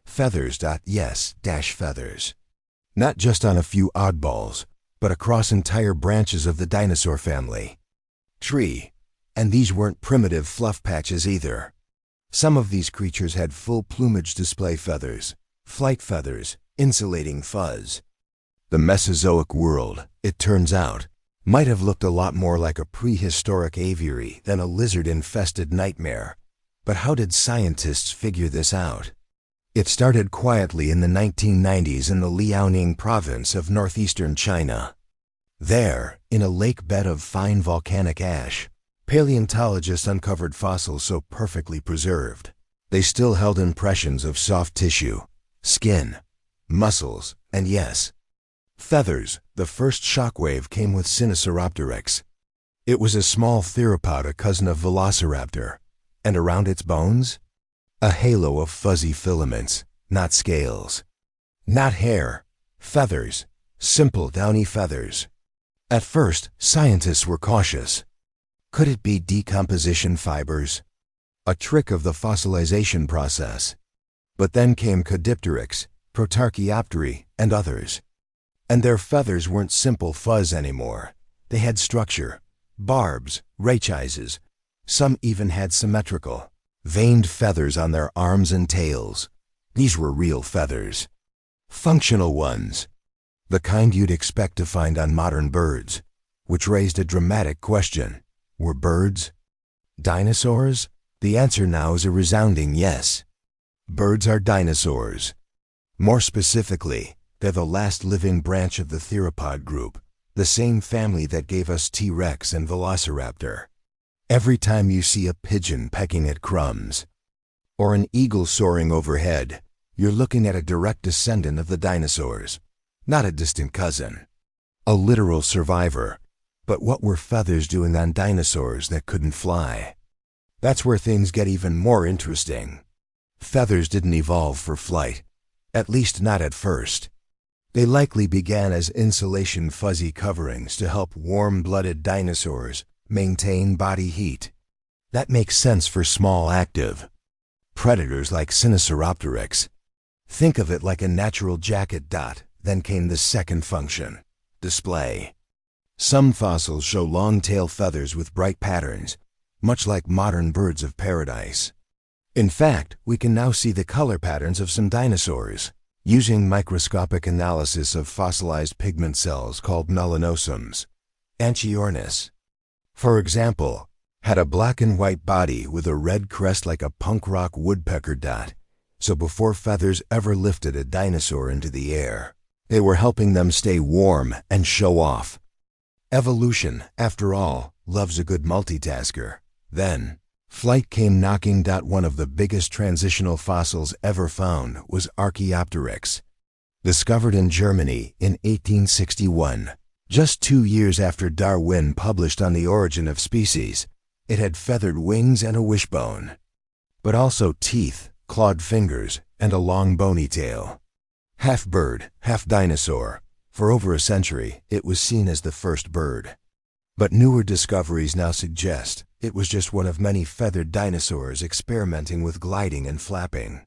Feathers. Yes, feathers. Not just on a few oddballs, but across entire branches of the dinosaur family tree. And these weren't primitive fluff patches either. Some of these creatures had full plumage display feathers, flight feathers, insulating fuzz. The Mesozoic world, it turns out, might have looked a lot more like a prehistoric aviary than a lizard-infested nightmare. But how did scientists figure this out? It started quietly in the 1990s in the Liaoning province of northeastern China. There, in a lake bed of fine volcanic ash, paleontologists uncovered fossils so perfectly preserved, they still held impressions of soft tissue, skin, muscles, and yes, feathers. The first shockwave came with Sinosauropteryx. It was a small theropod, a cousin of Velociraptor, and around its bones, a halo of fuzzy filaments, not scales, not hair, feathers, simple downy feathers. At first, scientists were cautious. Could it be decomposition fibers? A trick of the fossilization process? But then came Caudipteryx, Protarchaeopteri, and others. And their feathers weren't simple fuzz anymore. They had structure, barbs, rachises. Some even had symmetrical, veined feathers on their arms and tails. These were real feathers. Functional ones. The kind you'd expect to find on modern birds, which raised a dramatic question. Were birds dinosaurs? The answer now is a resounding yes. Birds are dinosaurs. More specifically, they're the last living branch of the theropod group, the same family that gave us T-Rex and Velociraptor. Every time you see a pigeon pecking at crumbs, or an eagle soaring overhead, you're looking at a direct descendant of the dinosaurs, not a distant cousin. A literal survivor. But what were feathers doing on dinosaurs that couldn't fly? That's where things get even more interesting. Feathers didn't evolve for flight, at least not at first. They likely began as insulation fuzzy coverings to help warm-blooded dinosaurs maintain body heat. That makes sense for small active predators like Sinosauropteryx. Think of it like a natural jacket. Then came the second function, display. Some fossils show long tail feathers with bright patterns, much like modern birds of paradise. In fact, we can now see the color patterns of some dinosaurs, using microscopic analysis of fossilized pigment cells called melanosums. Anchiornis, for example, had a black and white body with a red crest like a punk rock woodpecker. So before feathers ever lifted a dinosaur into the air, they were helping them stay warm and show off. Evolution, after all, loves a good multitasker. Then, flight came knocking. One of the biggest transitional fossils ever found was Archaeopteryx. Discovered in Germany in 1861, Just 2 years after Darwin published On the Origin of Species, it had feathered wings and a wishbone, but also teeth, clawed fingers, and a long bony tail. Half bird, half dinosaur, for over a century it was seen as the first bird. But newer discoveries now suggest it was just one of many feathered dinosaurs experimenting with gliding and flapping.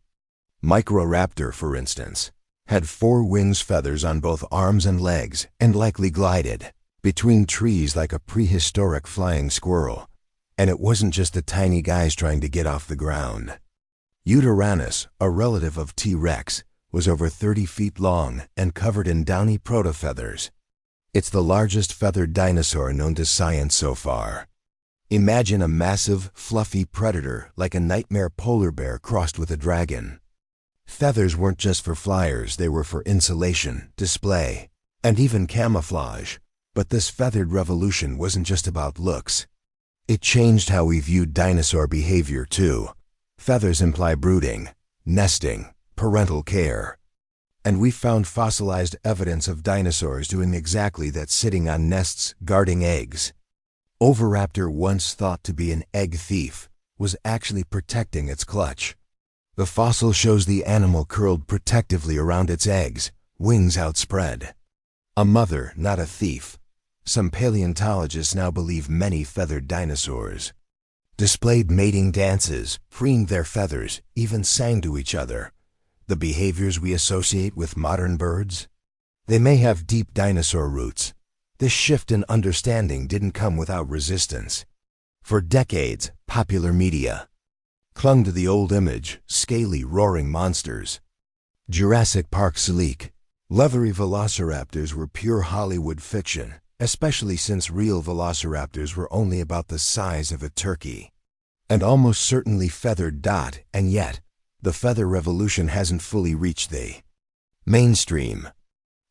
Microraptor, for instance, had 4 wings feathers on both arms and legs and likely glided between trees like a prehistoric flying squirrel. And it wasn't just the tiny guys trying to get off the ground. Utaranus, a relative of T-Rex, was over 30 feet long and covered in downy protofeathers. It's the largest feathered dinosaur known to science so far. Imagine a massive, fluffy predator like a nightmare polar bear crossed with a dragon. Feathers weren't just for flyers, they were for insulation, display, and even camouflage. But this feathered revolution wasn't just about looks. It changed how we viewed dinosaur behavior too. Feathers imply brooding, nesting, parental care. And we found fossilized evidence of dinosaurs doing exactly that, sitting on nests, guarding eggs. Oviraptor, once thought to be an egg thief, was actually protecting its clutch. The fossil shows the animal curled protectively around its eggs, wings outspread. A mother, not a thief. Some paleontologists now believe many feathered dinosaurs displayed mating dances, preened their feathers, even sang to each other. The behaviors we associate with modern birds? They may have deep dinosaur roots. This shift in understanding didn't come without resistance. For decades, popular media clung to the old image, scaly, roaring monsters. Jurassic Park sleek, leathery velociraptors were pure Hollywood fiction, especially since real velociraptors were only about the size of a turkey. And almost certainly feathered. And yet, the feather revolution hasn't fully reached the mainstream.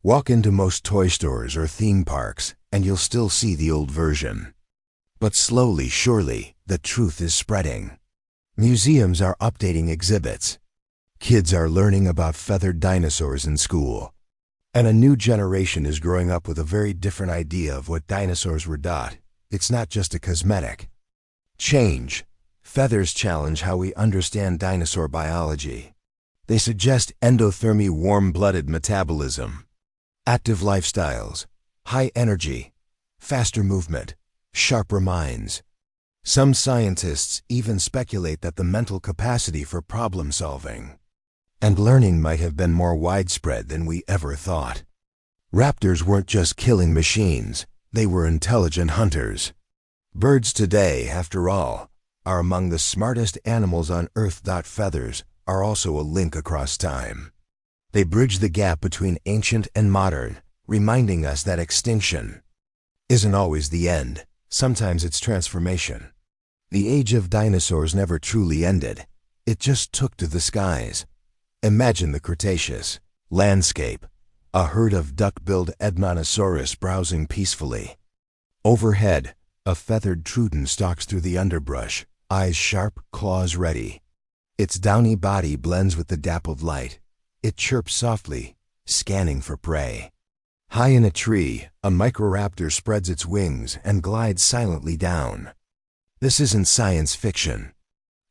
Walk into most toy stores or theme parks, and you'll still see the old version. But slowly, surely, the truth is spreading. Museums are updating exhibits. Kids are learning about feathered dinosaurs in school. And a new generation is growing up with a very different idea of what dinosaurs were. It's not just a cosmetic change. Feathers challenge how we understand dinosaur biology. They suggest endothermy, warm-blooded metabolism, active lifestyles, high energy, faster movement, sharper minds. Some scientists even speculate that the mental capacity for problem-solving and learning might have been more widespread than we ever thought. Raptors weren't just killing machines, they were intelligent hunters. Birds today, after all, are among the smartest animals on Earth. Feathers are also a link across time. They bridge the gap between ancient and modern, reminding us that extinction isn't always the end. Sometimes it's transformation. The age of dinosaurs never truly ended. It just took to the skies. Imagine the Cretaceous landscape, a herd of duck-billed Edmontosaurus browsing peacefully. Overhead, a feathered Trudon stalks through the underbrush, eyes sharp, claws ready. Its downy body blends with the dappled light. It chirps softly, scanning for prey. High in a tree, a Microraptor spreads its wings and glides silently down. This isn't science fiction.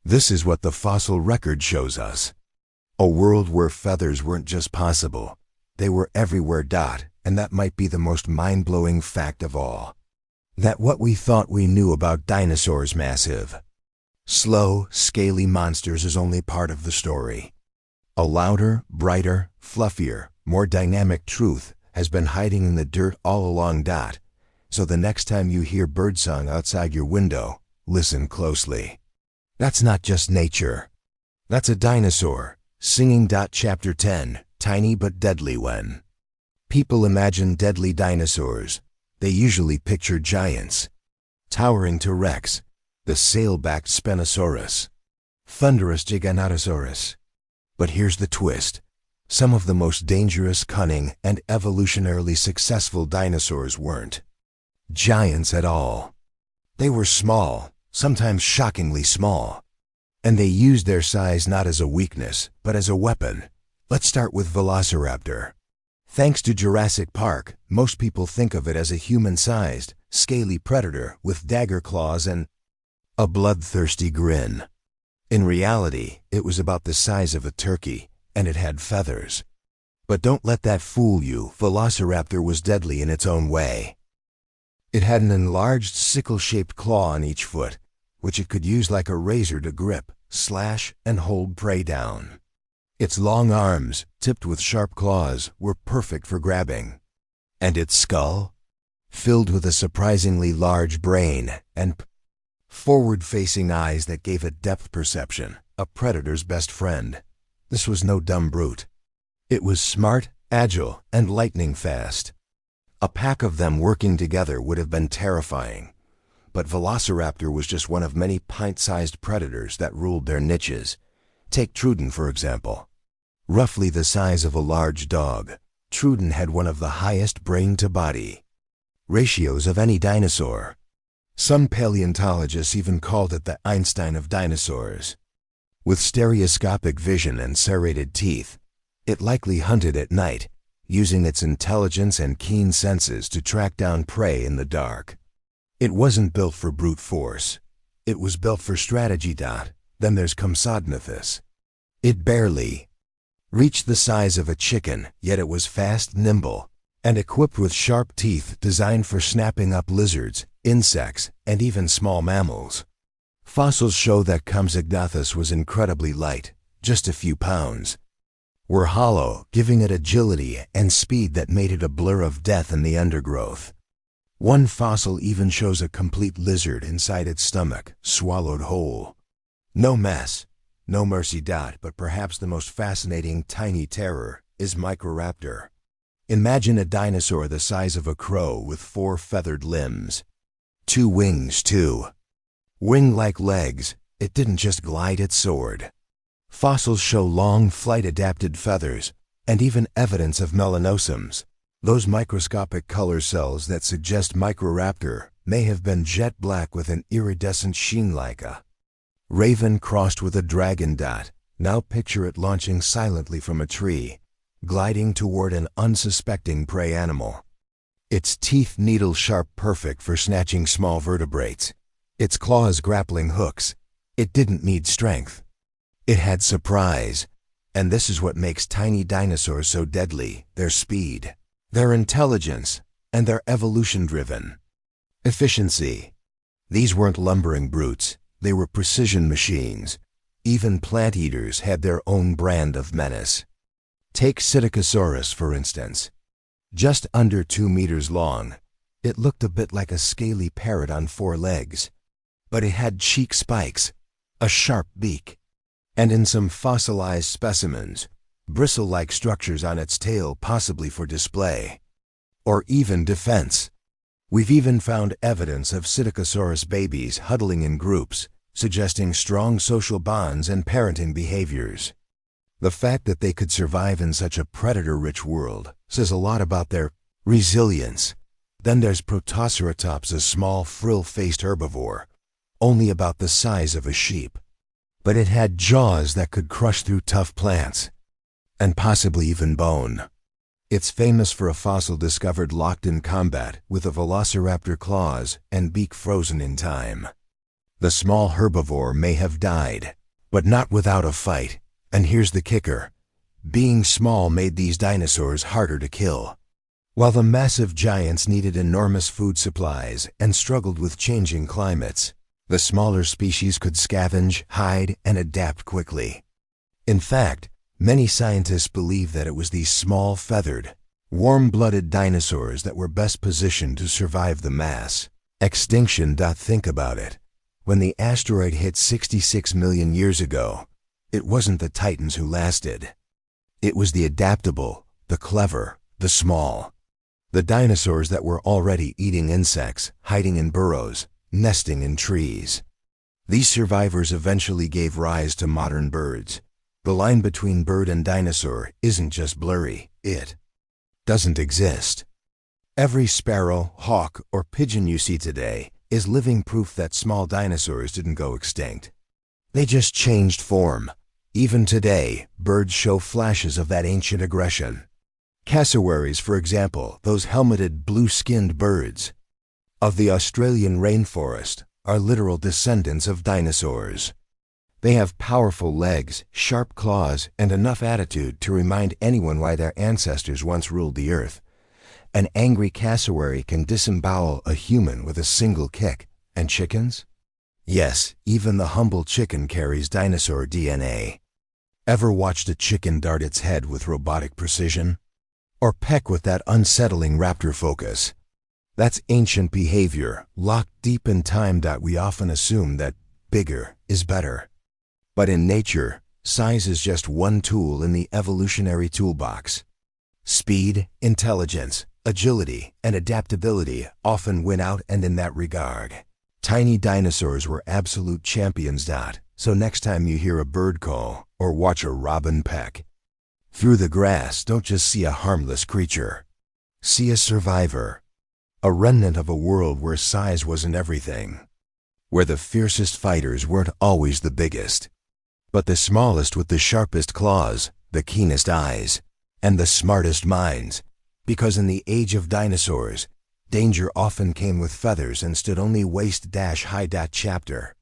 This is what the fossil record shows us. A world where feathers weren't just possible, they were everywhere. And that might be the most mind-blowing fact of all. That what we thought we knew about dinosaurs, massive, slow, scaly monsters, is only part of the story. A louder, brighter, fluffier, more dynamic truth has been hiding in the dirt all along. So the next time you hear birdsong outside your window, listen closely. That's not just nature. That's a dinosaur singing. Chapter 10, Tiny but Deadly. When people imagine deadly dinosaurs, they usually picture giants, towering T-Rex, the sail-backed Spinosaurus, thunderous Giganotosaurus. But here's the twist. Some of the most dangerous, cunning, and evolutionarily successful dinosaurs weren't giants at all. They were small, sometimes shockingly small. And they used their size not as a weakness, but as a weapon. Let's start with Velociraptor. Thanks to Jurassic Park, most people think of it as a human-sized, scaly predator with dagger claws and a bloodthirsty grin. In reality, it was about the size of a turkey, and it had feathers. But don't let that fool you. Velociraptor was deadly in its own way. It had an enlarged sickle-shaped claw on each foot, which it could use like a razor to grip, slash, and hold prey down. Its long arms, tipped with sharp claws, were perfect for grabbing. And its skull? Filled with a surprisingly large brain and forward-facing eyes that gave it depth perception, a predator's best friend. This was no dumb brute. It was smart, agile, and lightning fast. A pack of them working together would have been terrifying. But Velociraptor was just one of many pint-sized predators that ruled their niches. Take Truden, for example. Roughly the size of a large dog, Truden had one of the highest brain-to-body ratios of any dinosaur. Some paleontologists even called it the Einstein of dinosaurs. With stereoscopic vision and serrated teeth, it likely hunted at night, using its intelligence and keen senses to track down prey in the dark. It wasn't built for brute force. It was built for strategy. Then there's Compsognathus. It barely reached the size of a chicken, yet it was fast, nimble, and equipped with sharp teeth designed for snapping up lizards, insects, and even small mammals. Fossils show that Compsognathus was incredibly light, just a few pounds. Were hollow, giving it agility and speed that made it a blur of death in the undergrowth. One fossil even shows a complete lizard inside its stomach, swallowed whole. No mess, no mercy. But perhaps the most fascinating tiny terror is Microraptor. Imagine a dinosaur the size of a crow with 4 feathered limbs. 2 wings, too. Wing-like legs. It didn't just glide, it soared. Fossils show long flight-adapted feathers, and even evidence of melanosums. Those microscopic color cells that suggest Microraptor may have been jet black with an iridescent sheen like a raven crossed with a dragon. Now picture it launching silently from a tree, gliding toward an unsuspecting prey animal. Its teeth needle-sharp, perfect for snatching small vertebrates. Its claws grappling hooks. It didn't need strength. It had surprise. And this is what makes tiny dinosaurs so deadly: their speed, their intelligence, and their evolution-driven efficiency. These weren't lumbering brutes. They were precision machines. Even plant eaters had their own brand of menace. Take Psittacosaurus, for instance. Just under 2 meters long, it looked a bit like a scaly parrot on 4 legs. But it had cheek spikes, a sharp beak, and in some fossilized specimens, bristle-like structures on its tail, possibly for display or even defense. We've even found evidence of Psittacosaurus babies huddling in groups, suggesting strong social bonds and parenting behaviors. The fact that they could survive in such a predator-rich world says a lot about their resilience. Then there's Protoceratops, a small, frill-faced herbivore, only about the size of a sheep. But it had jaws that could crush through tough plants, and possibly even bone. It's famous for a fossil discovered locked in combat with a velociraptor claws and beak frozen in time. The small herbivore may have died, but not without a fight. And here's the kicker: being small made these dinosaurs harder to kill. While the massive giants needed enormous food supplies and struggled with changing climates, the smaller species could scavenge, hide, and adapt quickly. In fact, many scientists believe that it was these small, feathered, warm-blooded dinosaurs that were best positioned to survive the mass extinction. Think about it. When the asteroid hit 66 million years ago, it wasn't the titans who lasted. It was the adaptable, the clever, the small. The dinosaurs that were already eating insects, hiding in burrows, nesting in trees. These survivors eventually gave rise to modern birds. The line between bird and dinosaur isn't just blurry, it doesn't exist. Every sparrow, hawk, or pigeon you see today is living proof that small dinosaurs didn't go extinct. They just changed form. Even today, birds show flashes of that ancient aggression. Cassowaries, for example, those helmeted blue-skinned birds of the Australian rainforest, are literal descendants of dinosaurs. They have powerful legs, sharp claws, and enough attitude to remind anyone why their ancestors once ruled the earth. An angry cassowary can disembowel a human with a single kick. And chickens? Yes, even the humble chicken carries dinosaur DNA. Ever watched a chicken dart its head with robotic precision? Or peck with that unsettling raptor focus? That's ancient behavior, locked deep in time. We often assume that bigger is better. But in nature, size is just one tool in the evolutionary toolbox. Speed, intelligence, agility, and adaptability often win out, and in that regard, tiny dinosaurs were absolute champions. So next time you hear a bird call or watch a robin peck through the grass, don't just see a harmless creature. See a survivor. A remnant of a world where size wasn't everything. Where the fiercest fighters weren't always the biggest, but the smallest with the sharpest claws, the keenest eyes, and the smartest minds. Because in the age of dinosaurs, danger often came with feathers and stood only waist-high. Chapter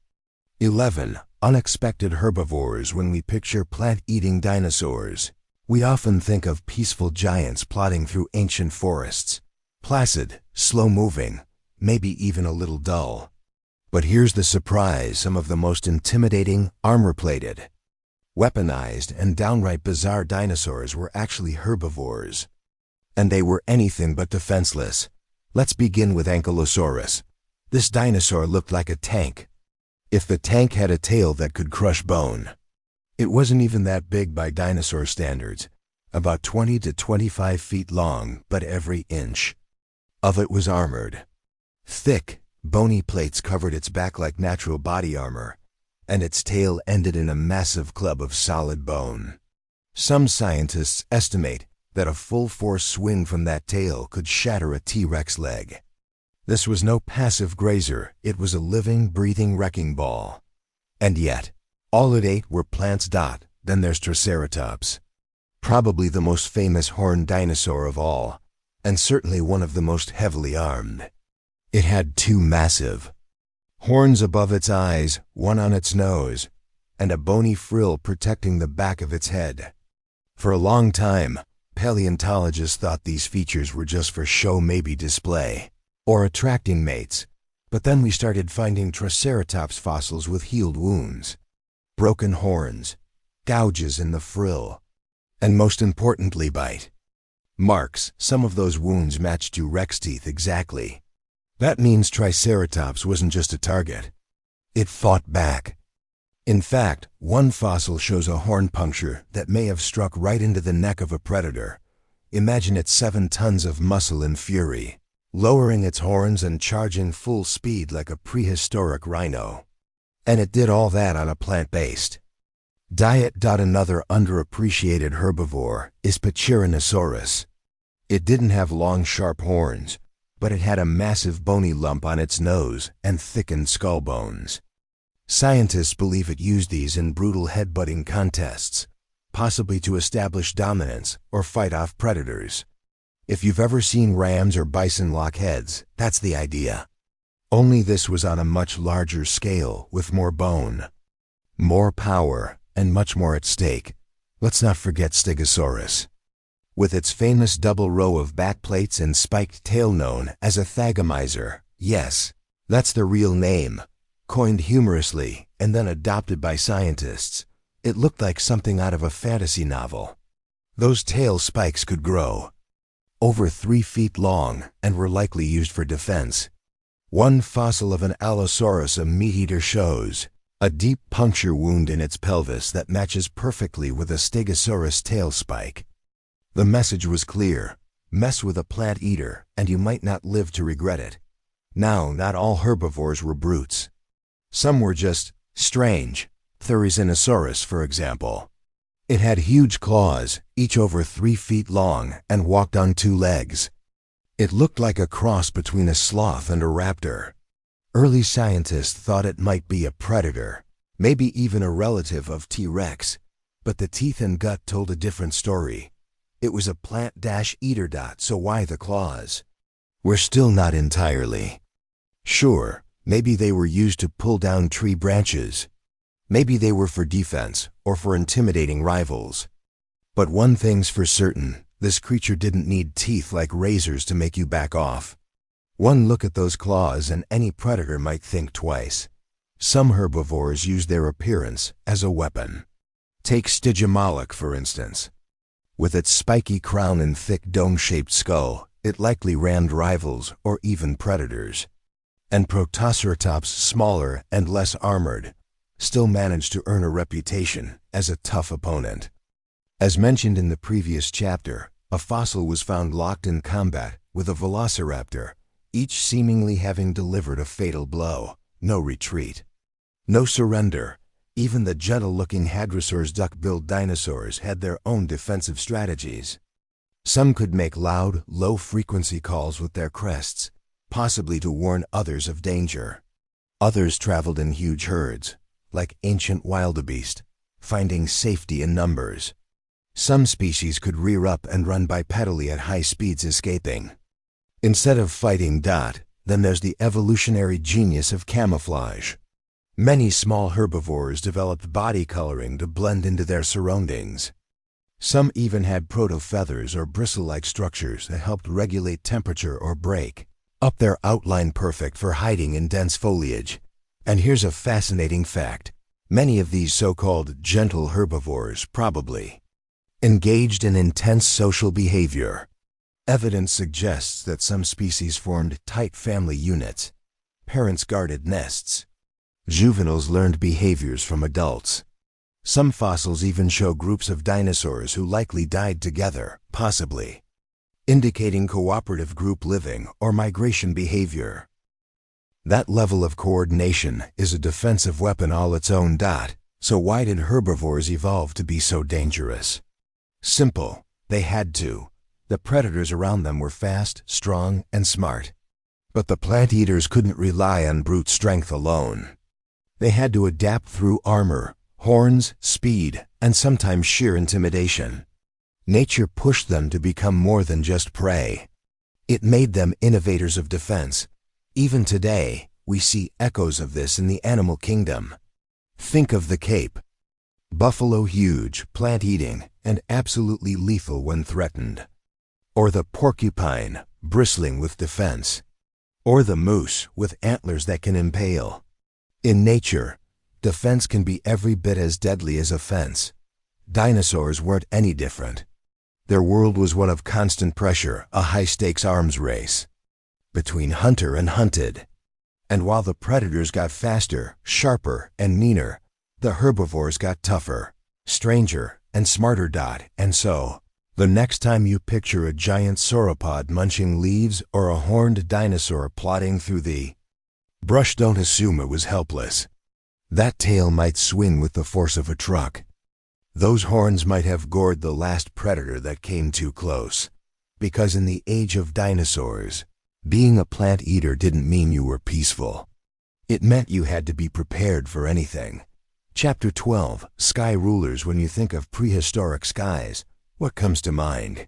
11. Unexpected herbivores. When we picture plant-eating dinosaurs, we often think of peaceful giants plodding through ancient forests. Placid, slow-moving, maybe even a little dull. But here's the surprise: some of the most intimidating, armor-plated, weaponized, and downright bizarre dinosaurs were actually herbivores. And they were anything but defenseless. Let's begin with Ankylosaurus. This dinosaur looked like a tank. If the tank had a tail that could crush bone. It wasn't even that big by dinosaur standards, about 20 to 25 feet long, but every inch of it was armored. Thick, bony plates covered its back like natural body armor, and its tail ended in a massive club of solid bone. Some scientists estimate that a full-force swing from that tail could shatter a T-Rex leg. This was no passive grazer, it was a living, breathing wrecking ball. And yet, all it ate were plants. Then there's Triceratops. Probably the most famous horned dinosaur of all, and certainly one of the most heavily armed. It had two massive horns above its eyes, one on its nose, and a bony frill protecting the back of its head. For a long time, paleontologists thought these features were just for show, maybe display, or attracting mates. But then we started finding Triceratops fossils with healed wounds, broken horns, gouges in the frill, and most importantly, bite marks. Some of those wounds matched T-Rex teeth exactly. That means Triceratops wasn't just a target. It fought back. In fact, one fossil shows a horn puncture that may have struck right into the neck of a predator. Imagine it 7 tons of muscle in fury, lowering its horns and charging full speed like a prehistoric rhino. And it did all that on a plant-based diet. Another underappreciated herbivore is Pachyrhinosaurus. It didn't have long, sharp horns, but it had a massive bony lump on its nose and thickened skull bones. Scientists believe it used these in brutal headbutting contests, possibly to establish dominance or fight off predators. If you've ever seen rams or bison lock heads, that's the idea. Only this was on a much larger scale, with more bone, more power, and much more at stake. Let's not forget Stegosaurus, with its famous double row of backplates and spiked tail known as a thagomizer. Yes, that's the real name, coined humorously and then adopted by scientists. It looked like something out of a fantasy novel. Those tail spikes could grow over 3 feet long and were likely used for defense. One fossil of an Allosaurus, a meat-eater, shows a deep puncture wound in its pelvis that matches perfectly with a Stegosaurus tail spike. The message was clear: mess with a plant eater and you might not live to regret it. Now, not all herbivores were brutes. Some were just strange. Therizinosaurus, for example. It had huge claws, each over 3 feet long, and walked on 2 legs. It looked like a cross between a sloth and a raptor. Early scientists thought it might be a predator, maybe even a relative of T-Rex, but the teeth and gut told a different story. It was a plant-eater. So why the claws? We're still not entirely sure. Maybe they were used to pull down tree branches. Maybe they were for defense or for intimidating rivals. But one thing's for certain, this creature didn't need teeth like razors to make you back off. One look at those claws and any predator might think twice. Some herbivores use their appearance as a weapon. Take Stygimoloch, for instance. With its spiky crown and thick dome-shaped skull, it likely rammed rivals or even predators. And Protoceratops, smaller and less armored, still managed to earn a reputation as a tough opponent. As mentioned in the previous chapter, a fossil was found locked in combat with a velociraptor, each seemingly having delivered a fatal blow. No retreat. No surrender. Even the gentle-looking hadrosaurs, duck-billed dinosaurs, had their own defensive strategies. Some could make loud, low-frequency calls with their crests, possibly to warn others of danger. Others traveled in huge herds, like ancient wildebeest, finding safety in numbers. Some species could rear up and run bipedally at high speeds, escaping. Instead of fighting, then there's the evolutionary genius of camouflage. Many small herbivores developed body coloring to blend into their surroundings. Some even had protofeathers or bristle-like structures that helped regulate temperature or break up their outline, perfect for hiding in dense foliage. And here's a fascinating fact. Many of these so-called gentle herbivores probably engaged in intense social behavior. Evidence suggests that some species formed tight family units. Parents guarded nests. Juveniles learned behaviors from adults. Some fossils even show groups of dinosaurs who likely died together, possibly indicating cooperative group living or migration behavior. That level of coordination is a defensive weapon all its own. So why did herbivores evolve to be so dangerous? Simple. They had to. The predators around them were fast, strong, and smart. But the plant eaters couldn't rely on brute strength alone. They had to adapt through armor, horns, speed, and sometimes sheer intimidation. Nature pushed them to become more than just prey. It made them innovators of defense. Even today, we see echoes of this in the animal kingdom. Think of the Cape. Buffalo, huge, plant-eating, and absolutely lethal when threatened. Or the porcupine, bristling with defense. Or the moose, with antlers that can impale. In nature, defense can be every bit as deadly as offense. Dinosaurs weren't any different. Their world was one of constant pressure, a high-stakes arms race between hunter and hunted. And while the predators got faster, sharper, and meaner, the herbivores got tougher, stranger, and smarter. And so, the next time you picture a giant sauropod munching leaves or a horned dinosaur plodding through the brush, don't assume it was helpless. That tail might swing with the force of a truck. Those horns might have gored the last predator that came too close. Because in the age of dinosaurs, being a plant eater didn't mean you were peaceful. It meant you had to be prepared for anything. Chapter 12, Sky Rulers. When you think of prehistoric skies, what comes to mind?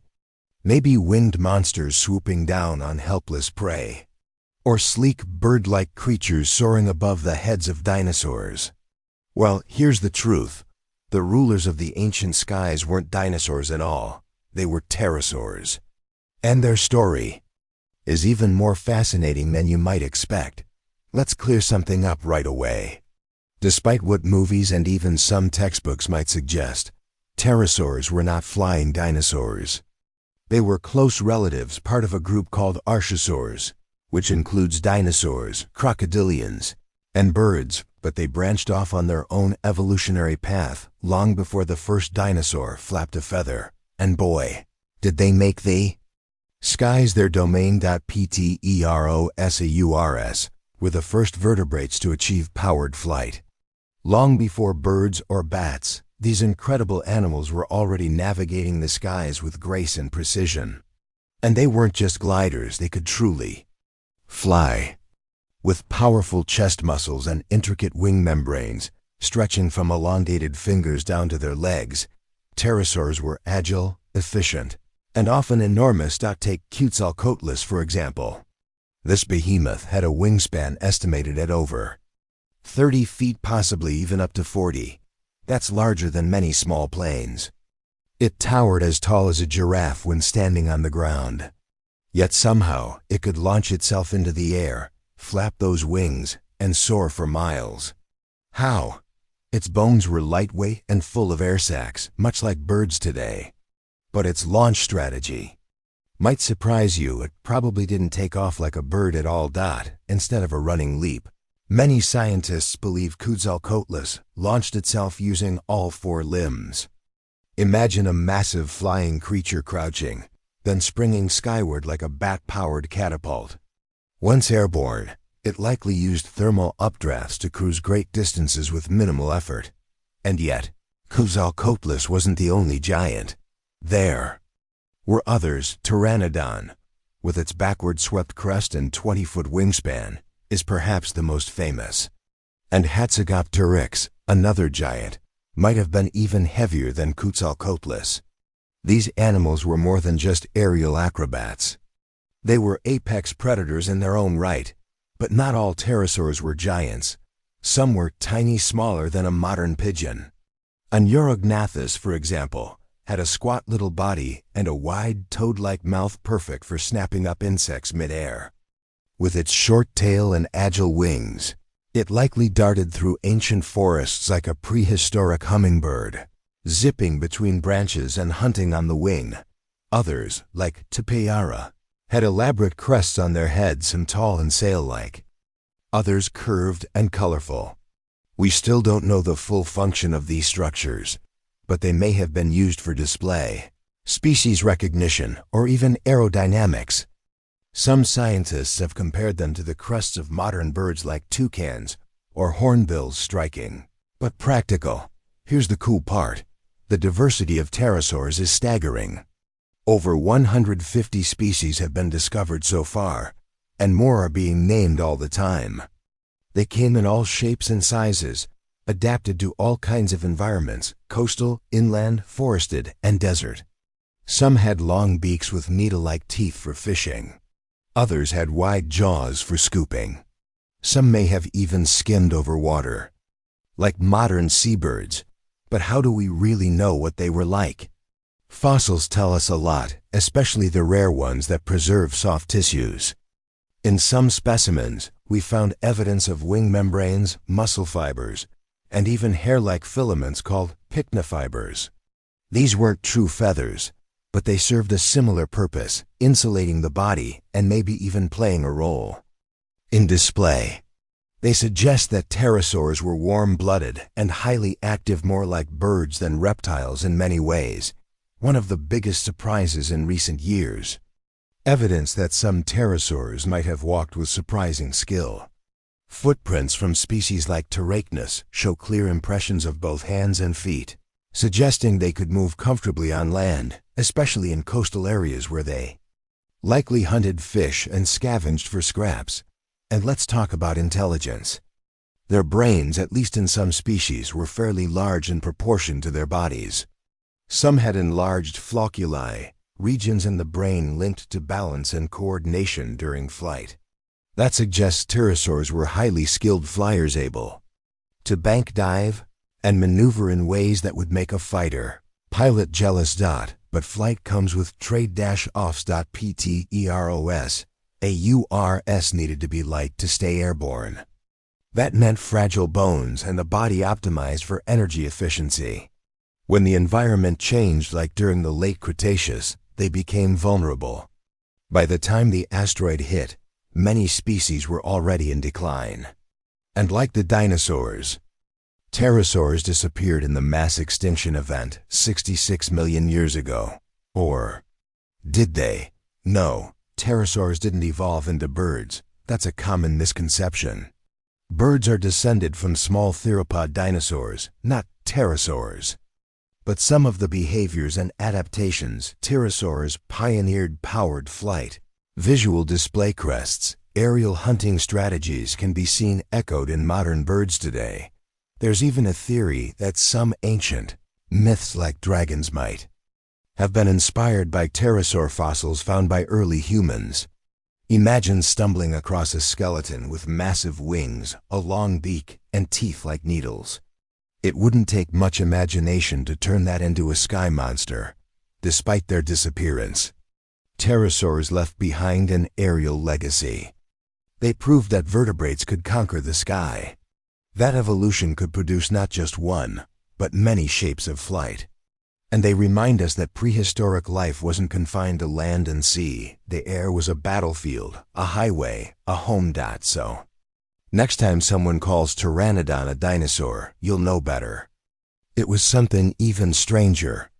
Maybe winged monsters swooping down on helpless prey. Or sleek bird-like creatures soaring above the heads of dinosaurs. Well, here's the truth. The rulers of the ancient skies weren't dinosaurs at all. They were pterosaurs. And their story is even more fascinating than you might expect. Let's clear something up right away. Despite what movies and even some textbooks might suggest, pterosaurs were not flying dinosaurs. They were close relatives, part of a group called archosaurs, which includes dinosaurs, crocodilians, and birds, but they branched off on their own evolutionary path long before the first dinosaur flapped a feather. And boy, did they make the skies their domain. Pterosaurs were the first vertebrates to achieve powered flight. Long before birds or bats, these incredible animals were already navigating the skies with grace and precision. And they weren't just gliders, they could truly fly. With powerful chest muscles and intricate wing membranes stretching from elongated fingers down to their legs, pterosaurs were agile, efficient, and often enormous. Take Quetzalcoatlus, for example. This behemoth had a wingspan estimated at over 30 feet, possibly even up to 40. That's larger than many small planes. It towered as tall as a giraffe when standing on the ground. Yet somehow it could launch itself into the air, flap those wings, and soar for miles. How? Its bones were lightweight and full of air sacs, much like birds today. But its launch strategy might surprise you. It probably didn't take off like a bird at all. Instead of a running leap, many scientists believe Quetzalcoatlus launched itself using all 4 limbs. Imagine a massive flying creature crouching, then springing skyward like a bat-powered catapult. Once airborne, it likely used thermal updrafts to cruise great distances with minimal effort. And yet, Quetzalcoatlus wasn't the only giant. There were others. Pteranodon, with its backward-swept crest and 20-foot wingspan, is perhaps the most famous. And Hatzegopteryx, another giant, might have been even heavier than Quetzalcoatlus. These animals were more than just aerial acrobats. They were apex predators in their own right. But not all pterosaurs were giants. Some were tiny, smaller than a modern pigeon. An Urognathus, for example, had a squat little body and a wide, toad-like mouth perfect for snapping up insects mid-air. With its short tail and agile wings, it likely darted through ancient forests like a prehistoric hummingbird, zipping between branches and hunting on the wing. Others, like Tepeara, had elaborate crests on their heads, some tall and sail-like. Others curved and colorful. We still don't know the full function of these structures, but they may have been used for display, species recognition, or even aerodynamics. Some scientists have compared them to the crests of modern birds like toucans or hornbills. Striking, but practical. Here's the cool part. The diversity of pterosaurs is staggering. Over 150 species have been discovered so far, and more are being named all the time. They came in all shapes and sizes, adapted to all kinds of environments: coastal, inland, forested, and desert. Some had long beaks with needle-like teeth for fishing. Others had wide jaws for scooping. Some may have even skimmed over water, like modern seabirds. But how do we really know what they were like? Fossils tell us a lot, especially the rare ones that preserve soft tissues. In some specimens, we found evidence of wing membranes, muscle fibers, and even hair-like filaments called pycnofibers. These weren't true feathers, but they served a similar purpose, insulating the body and maybe even playing a role in display. They suggest that pterosaurs were warm-blooded and highly active, more like birds than reptiles in many ways. One of the biggest surprises in recent years. Evidence that some pterosaurs might have walked with surprising skill. Footprints from species like Pteracnus show clear impressions of both hands and feet, suggesting they could move comfortably on land, especially in coastal areas where they likely hunted fish and scavenged for scraps. And let's talk about intelligence. Their brains, at least in some species, were fairly large in proportion to their bodies. Some had enlarged flocculi, regions in the brain linked to balance and coordination during flight. That suggests pterosaurs were highly skilled flyers, able to bank dive and maneuver in ways that would make a fighter pilot jealous. But flight comes with trade-offs. Pteros, a URS needed to be light to stay airborne. That meant fragile bones and the body optimized for energy efficiency. When the environment changed, like during the late Cretaceous, they became vulnerable. By the time the asteroid hit, many species were already in decline. And like the dinosaurs, pterosaurs disappeared in the mass extinction event 66 million years ago. Or did they? No, pterosaurs didn't evolve into birds. That's a common misconception. Birds are descended from small theropod dinosaurs, not pterosaurs. But some of the behaviors and adaptations pterosaurs pioneered: powered flight, visual display crests, aerial hunting strategies can be seen echoed in modern birds today. There's even a theory that some ancient myths like dragons might have been inspired by pterosaur fossils found by early humans. Imagine stumbling across a skeleton with massive wings, a long beak, and teeth like needles. It wouldn't take much imagination to turn that into a sky monster. Despite their disappearance, pterosaurs left behind an aerial legacy. They proved that vertebrates could conquer the sky. That evolution could produce not just one, but many shapes of flight. And they remind us that prehistoric life wasn't confined to land and sea. The air was a battlefield, a highway, a home. So, next time someone calls Pteranodon a dinosaur, you'll know better. It was something even stranger.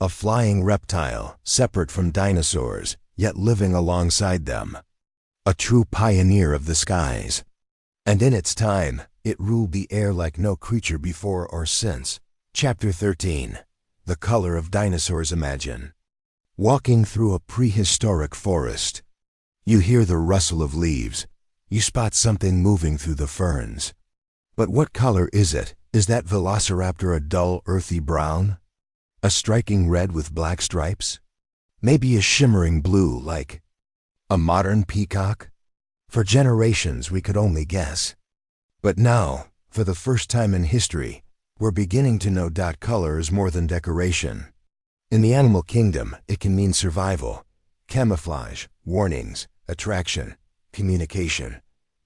A flying reptile, separate from dinosaurs, yet living alongside them. A true pioneer of the skies. And in its time, it ruled the air like no creature before or since. Chapter 13. The color of dinosaurs. Imagine walking through a prehistoric forest. You hear the rustle of leaves. You spot something moving through the ferns. But what color is it? Is that velociraptor a dull, earthy brown? A striking red with black stripes? Maybe a shimmering blue like a modern peacock? For generations we could only guess. But now, for the first time in history, we're beginning to know color is more than decoration. In the animal kingdom, it can mean survival, camouflage, warnings, attraction, communication.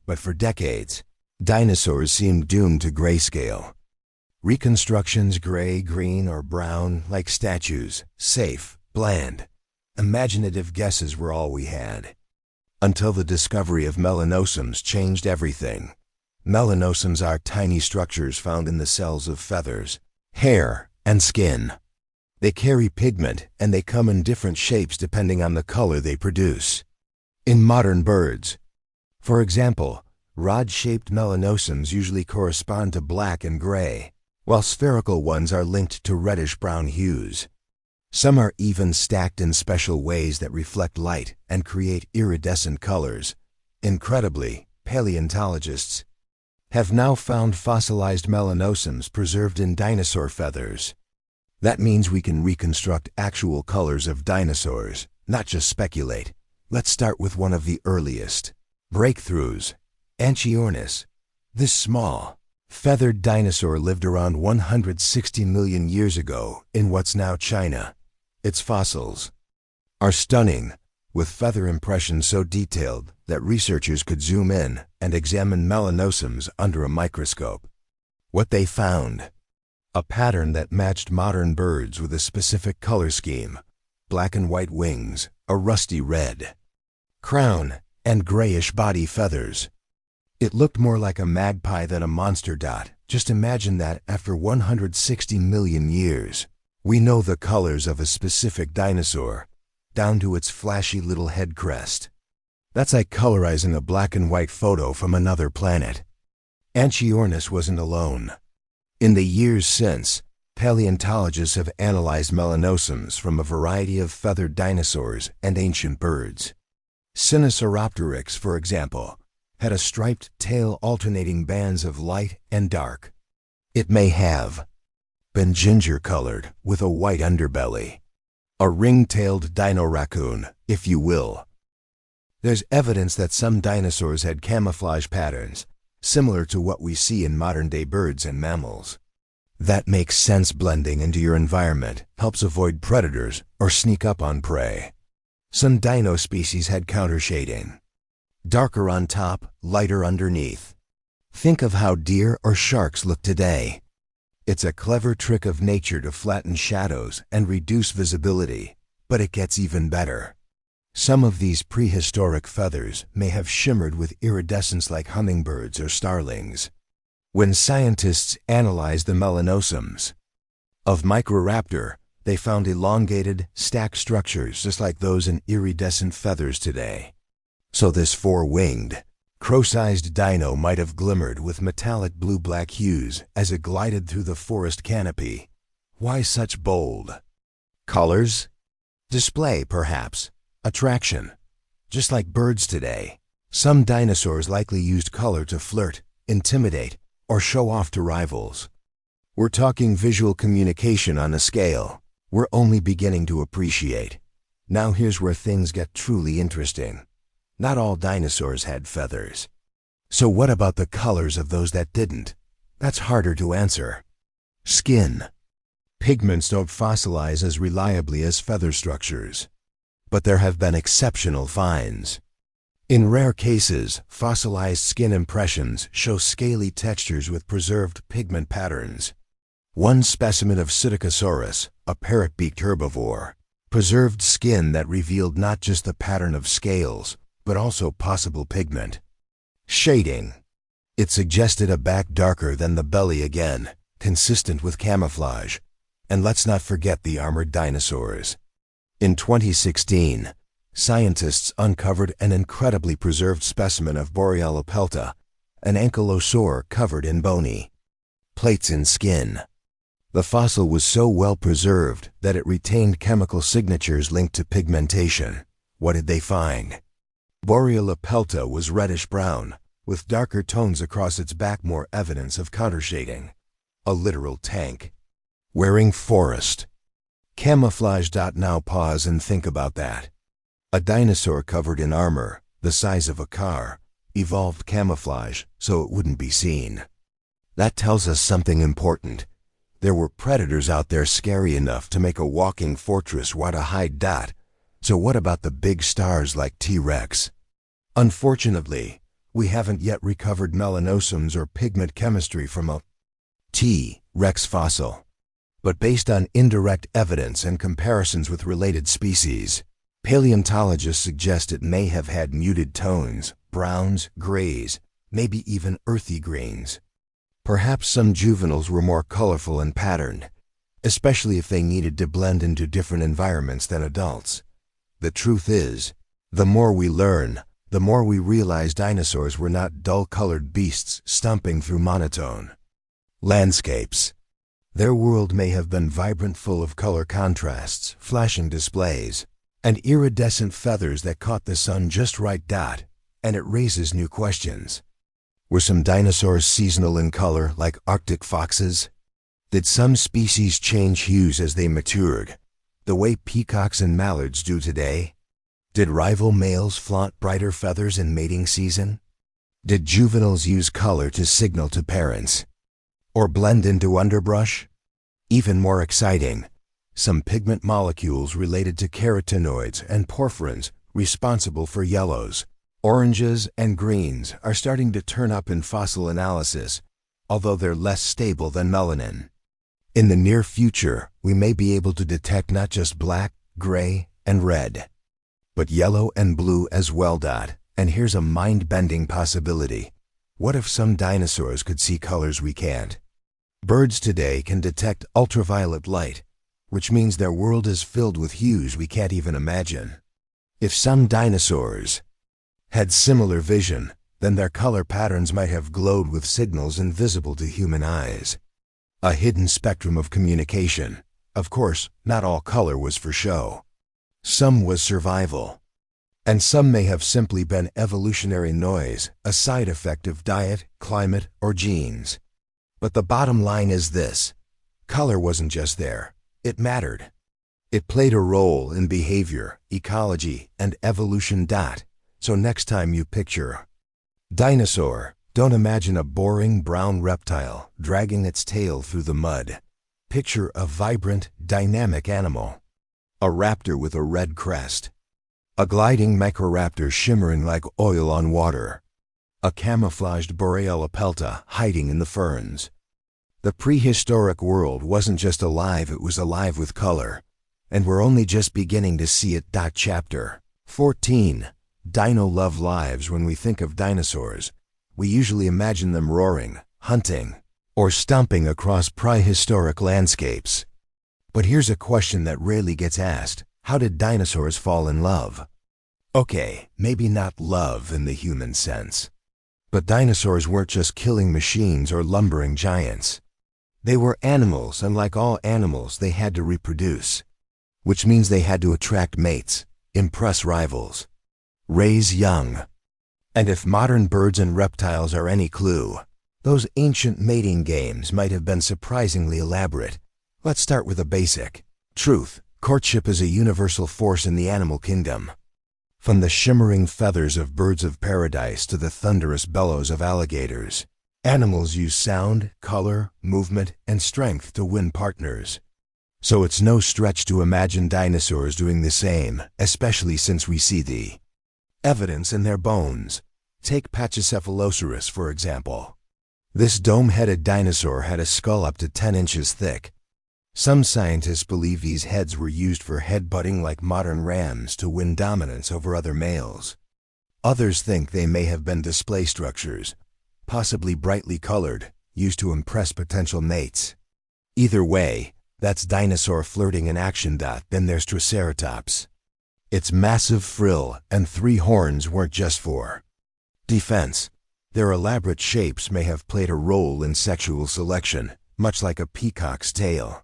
But for decades, dinosaurs seemed doomed to grayscale. Reconstructions gray, green, or brown, like statues, safe, bland. Imaginative guesses were all we had. Until the discovery of melanosums changed everything. Melanosums are tiny structures found in the cells of feathers, hair, and skin. They carry pigment, and they come in different shapes depending on the color they produce. In modern birds, for example, rod-shaped melanosums usually correspond to black and gray, while spherical ones are linked to reddish-brown hues. Some are even stacked in special ways that reflect light and create iridescent colors. Incredibly, paleontologists have now found fossilized melanosums preserved in dinosaur feathers. That means we can reconstruct actual colors of dinosaurs, not just speculate. Let's start with one of the earliest breakthroughs, Anchiornis. This small, feathered dinosaur lived around 160 million years ago in what's now China. Its fossils are stunning, with feather impressions so detailed that researchers could zoom in and examine melanosums under a microscope. What they found: a pattern that matched modern birds with a specific color scheme, black and white wings, a rusty red crown, and grayish body feathers. It looked more like a magpie than a monster. Just imagine that after 160 million years, we know the colors of a specific dinosaur, down to its flashy little head crest. That's like colorizing a black and white photo from another planet. Anchiornis wasn't alone. In the years since, paleontologists have analyzed melanosums from a variety of feathered dinosaurs and ancient birds. Sinosauropteryx, for example, had a striped tail alternating bands of light and dark. It may have been ginger-colored with a white underbelly. A ring-tailed dino raccoon, if you will. There's evidence that some dinosaurs had camouflage patterns, similar to what we see in modern-day birds and mammals. That makes sense. Blending into your environment helps avoid predators or sneak up on prey. Some dino species had countershading. Darker on top, lighter underneath. Think of how deer or sharks look today. It's a clever trick of nature to flatten shadows and reduce visibility, but it gets even better. Some of these prehistoric feathers may have shimmered with iridescence like hummingbirds or starlings. When scientists analyzed the melanosums of Microraptor, they found elongated, stacked structures just like those in iridescent feathers today. So this four-winged, crow-sized dino might have glimmered with metallic blue-black hues as it glided through the forest canopy. Why such bold colors? Display, perhaps. Attraction. Just like birds today, some dinosaurs likely used color to flirt, intimidate, or show off to rivals. We're talking visual communication on a scale we're only beginning to appreciate. Now here's where things get truly interesting. Not all dinosaurs had feathers. So what about the colors of those that didn't? That's harder to answer. Skin. Pigments don't fossilize as reliably as feather structures. But there have been exceptional finds. In rare cases, fossilized skin impressions show scaly textures with preserved pigment patterns. One specimen of Psittacosaurus, a parrot-beaked herbivore, preserved skin that revealed not just the pattern of scales, but also possible pigment. Shading. It suggested a back darker than the belly again, consistent with camouflage. And let's not forget the armored dinosaurs. In 2016, scientists uncovered an incredibly preserved specimen of Borealopelta, an ankylosaur covered in bony plates in skin. The fossil was so well preserved that it retained chemical signatures linked to pigmentation. What did they find? Borealopelta was reddish-brown, with darker tones across its back, more evidence of countershading. A literal tank. Wearing forest. Camouflage. Now pause and think about that. A dinosaur covered in armor, the size of a car, evolved camouflage so it wouldn't be seen. That tells us something important. There were predators out there scary enough to make a walking fortress where to hide. So what about the big stars like T-Rex? Unfortunately, we haven't yet recovered melanosomes or pigment chemistry from a T-Rex fossil. But based on indirect evidence and comparisons with related species, paleontologists suggest it may have had muted tones, browns, grays, maybe even earthy greens. Perhaps some juveniles were more colorful and patterned, especially if they needed to blend into different environments than adults. The truth is, the more we learn, the more we realize dinosaurs were not dull-colored beasts stomping through monotone landscapes. Their world may have been vibrant, full of color contrasts, flashing displays, and iridescent feathers that caught the sun just right. And it raises new questions. Were some dinosaurs seasonal in color, like Arctic foxes? Did some species change hues as they matured, the way peacocks and mallards do today? Did rival males flaunt brighter feathers in mating season? Did juveniles use color to signal to parents? Or blend into underbrush? Even more exciting, some pigment molecules related to carotenoids and porphyrins responsible for yellows, oranges, and greens are starting to turn up in fossil analysis, although they're less stable than melanin. In the near future, we may be able to detect not just black, gray, and red, but yellow and blue as well. And here's a mind-bending possibility. What if some dinosaurs could see colors we can't? Birds today can detect ultraviolet light, which means their world is filled with hues we can't even imagine. If some dinosaurs had similar vision, then their color patterns might have glowed with signals invisible to human eyes. A hidden spectrum of communication. Of course, not all color was for show. Some was survival. And some may have simply been evolutionary noise, a side effect of diet, climate, or genes. But the bottom line is this: color wasn't just there, it mattered. It played a role in behavior, ecology, and evolution. So next time you picture dinosaur, don't imagine a boring brown reptile dragging its tail through the mud. Picture a vibrant, dynamic animal. A raptor with a red crest. A gliding Microraptor shimmering like oil on water. A camouflaged Borealopelta hiding in the ferns. The prehistoric world wasn't just alive, it was alive with color. And we're only just beginning to see it. Chapter 14. Dino-love lives. When we think of dinosaurs, we usually imagine them roaring, hunting, or stomping across prehistoric landscapes. But here's a question that rarely gets asked. How did dinosaurs fall in love? Okay, maybe not love in the human sense. But dinosaurs weren't just killing machines or lumbering giants. They were animals, and like all animals, they had to reproduce. Which means they had to attract mates, impress rivals, raise young. And if modern birds and reptiles are any clue, those ancient mating games might have been surprisingly elaborate. Let's start with a basic. Truth: courtship is a universal force in the animal kingdom. From the shimmering feathers of birds of paradise to the thunderous bellows of alligators, animals use sound, color, movement, and strength to win partners. So it's no stretch to imagine dinosaurs doing the same, especially since we see the evidence in their bones. Take Pachycephalosaurus, for example. This dome-headed dinosaur had a skull up to 10 inches thick. Some scientists believe these heads were used for headbutting like modern rams to win dominance over other males. Others think they may have been display structures, possibly brightly colored, used to impress potential mates. Either way, that's dinosaur flirting in action. Then there's Triceratops. Its massive frill and 3 horns weren't just for defense. Their elaborate shapes may have played a role in sexual selection, much like a peacock's tail.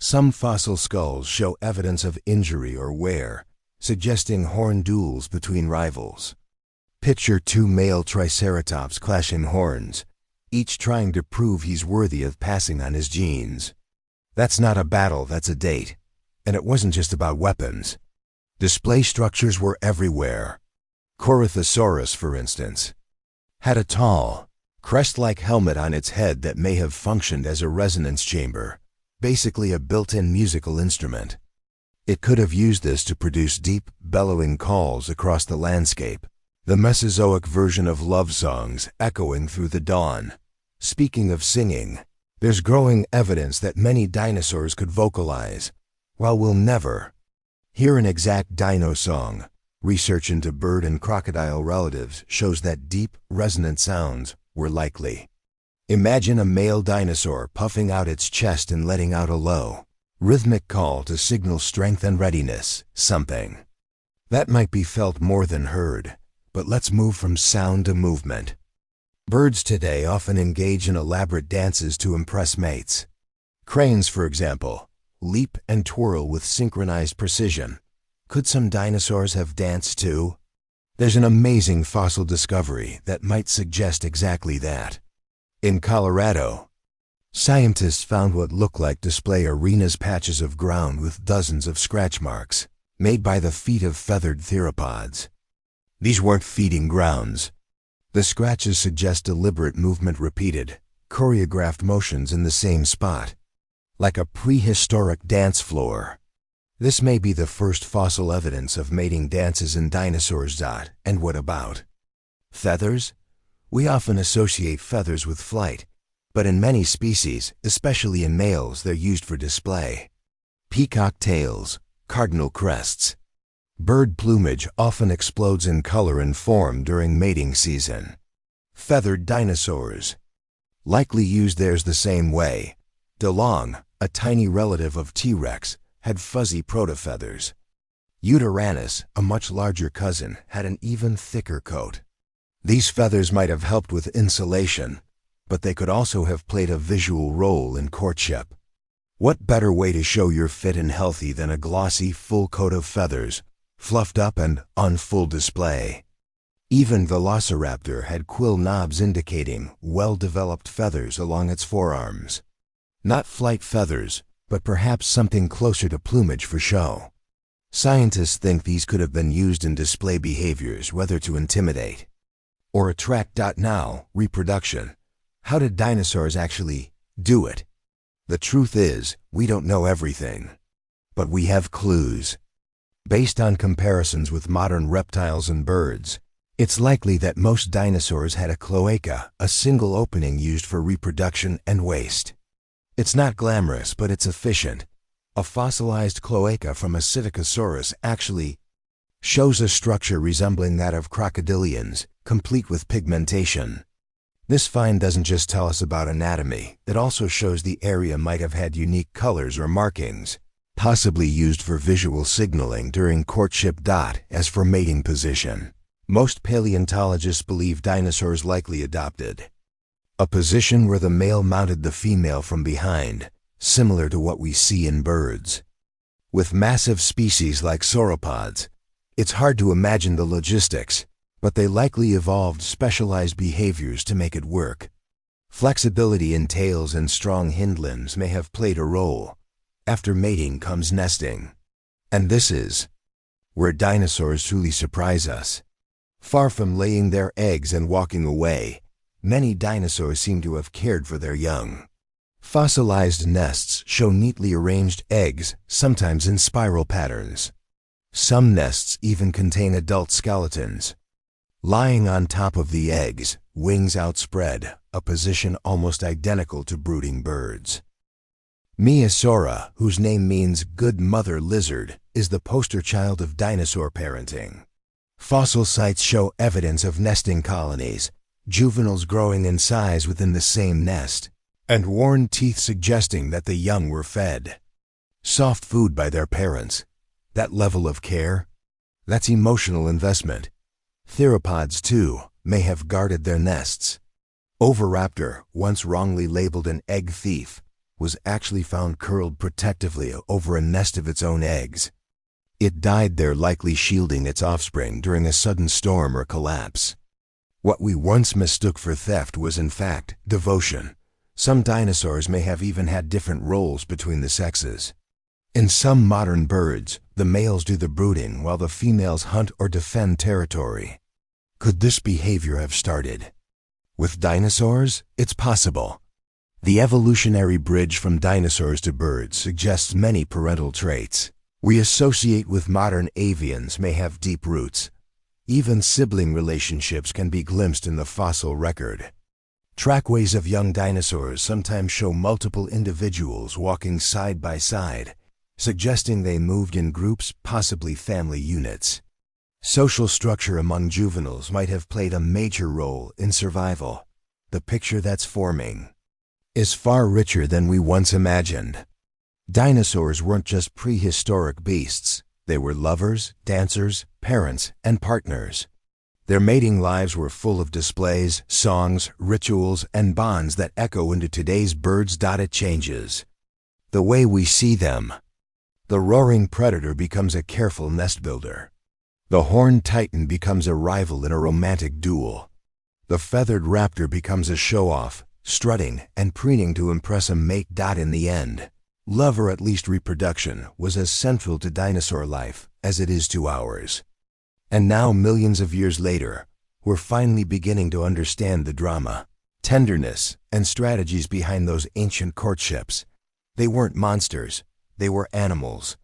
Some fossil skulls show evidence of injury or wear, suggesting horn duels between rivals. Picture 2 male Triceratops clashing horns, each trying to prove he's worthy of passing on his genes. That's not a battle, that's a date. And it wasn't just about weapons. Display structures were everywhere. Corythosaurus, for instance, had a tall, crest-like helmet on its head that may have functioned as a resonance chamber, basically a built-in musical instrument. It could have used this to produce deep, bellowing calls across the landscape, the Mesozoic version of love songs echoing through the dawn. Speaking of singing, there's growing evidence that many dinosaurs could vocalize. While we'll never hear an exact dino song, research into bird and crocodile relatives shows that deep, resonant sounds were likely. Imagine a male dinosaur puffing out its chest and letting out a low, rhythmic call to signal strength and readiness, something that might be felt more than heard. But let's move from sound to movement. Birds today often engage in elaborate dances to impress mates. Cranes, for example, leap and twirl with synchronized precision. Could some dinosaurs have danced too? There's an amazing fossil discovery that might suggest exactly that. In Colorado, scientists found what looked like display arenas, patches of ground with dozens of scratch marks, made by the feet of feathered theropods. These weren't feeding grounds. The scratches suggest deliberate movement, repeated, choreographed motions in the same spot, like a prehistoric dance floor. This may be the first fossil evidence of mating dances in dinosaurs. And what about feathers? We often associate feathers with flight, but in many species, especially in males, they're used for display. Peacock tails, cardinal crests. Bird plumage often explodes in color and form during mating season. Feathered dinosaurs likely used theirs the same way. DeLong, a tiny relative of T-Rex, had fuzzy protofeathers. Utaranus, a much larger cousin, had an even thicker coat. These feathers might have helped with insulation, but they could also have played a visual role in courtship. What better way to show you're fit and healthy than a glossy, full coat of feathers, fluffed up and on full display? Even Velociraptor had quill knobs indicating well-developed feathers along its forearms. Not flight feathers, but perhaps something closer to plumage for show. Scientists think these could have been used in display behaviors, whether to intimidate or attract. Now, reproduction. How did dinosaurs actually do it? The truth is, we don't know everything, but we have clues. Based on comparisons with modern reptiles and birds, it's likely that most dinosaurs had a cloaca, a single opening used for reproduction and waste. It's not glamorous, but it's efficient. A fossilized cloaca from a Psittacosaurus actually shows a structure resembling that of crocodilians, complete with pigmentation. This find doesn't just tell us about anatomy, it also shows the area might have had unique colors or markings, possibly used for visual signaling during courtship. As for mating position, most paleontologists believe dinosaurs likely adopted a position where the male mounted the female from behind, similar to what we see in birds. With massive species like sauropods, it's hard to imagine the logistics, but they likely evolved specialized behaviors to make it work. Flexibility in tails and strong hind limbs may have played a role. After mating comes nesting. And this is where dinosaurs truly surprise us. Far from laying their eggs and walking away, many dinosaurs seem to have cared for their young. Fossilized nests show neatly arranged eggs, sometimes in spiral patterns. Some nests even contain adult skeletons. Lying on top of the eggs, wings outspread, a position almost identical to brooding birds. Maiasaura, whose name means good mother lizard, is the poster child of dinosaur parenting. Fossil sites show evidence of nesting colonies, juveniles growing in size within the same nest, and worn teeth suggesting that the young were fed soft food by their parents. That level of care? That's emotional investment. Theropods, too, may have guarded their nests. Oviraptor, once wrongly labeled an egg thief, was actually found curled protectively over a nest of its own eggs. It died there, likely shielding its offspring during a sudden storm or collapse. What we once mistook for theft was in fact devotion. Some dinosaurs may have even had different roles between the sexes. In some modern birds, the males do the brooding while the females hunt or defend territory. Could this behavior have started with dinosaurs? It's possible. The evolutionary bridge from dinosaurs to birds suggests many parental traits we associate with modern avians may have deep roots. Even sibling relationships can be glimpsed in the fossil record. Trackways of young dinosaurs sometimes show multiple individuals walking side by side, suggesting they moved in groups, possibly family units. Social structure among juveniles might have played a major role in survival. The picture that's forming is far richer than we once imagined. Dinosaurs weren't just prehistoric beasts. They were lovers, dancers, parents, and partners. Their mating lives were full of displays, songs, rituals, and bonds that echo into today's birds. It changes the way we see them. The roaring predator becomes a careful nest builder. The horned titan becomes a rival in a romantic duel. The feathered raptor becomes a show-off, strutting and preening to impress a mate. In the end, love, or at least reproduction, was as central to dinosaur life as it is to ours. And now, millions of years later, we're finally beginning to understand the drama, tenderness, and strategies behind those ancient courtships. They weren't monsters, they were animals.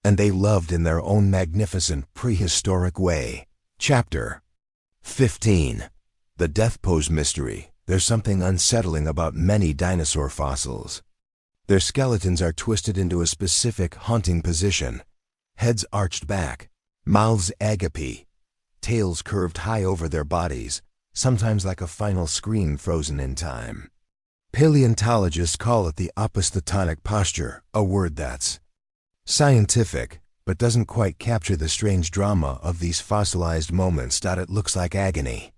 And they loved in their own magnificent prehistoric way. Chapter 15. The Death Pose Mystery. There's something unsettling about many dinosaur fossils. Their skeletons are twisted into a specific haunting position. Heads arched back, mouths agape, tails curved high over their bodies, sometimes like a final screen frozen in time. Paleontologists call it the opistotonic posture, a word that's scientific, but doesn't quite capture the strange drama of these fossilized moments. It looks like agony.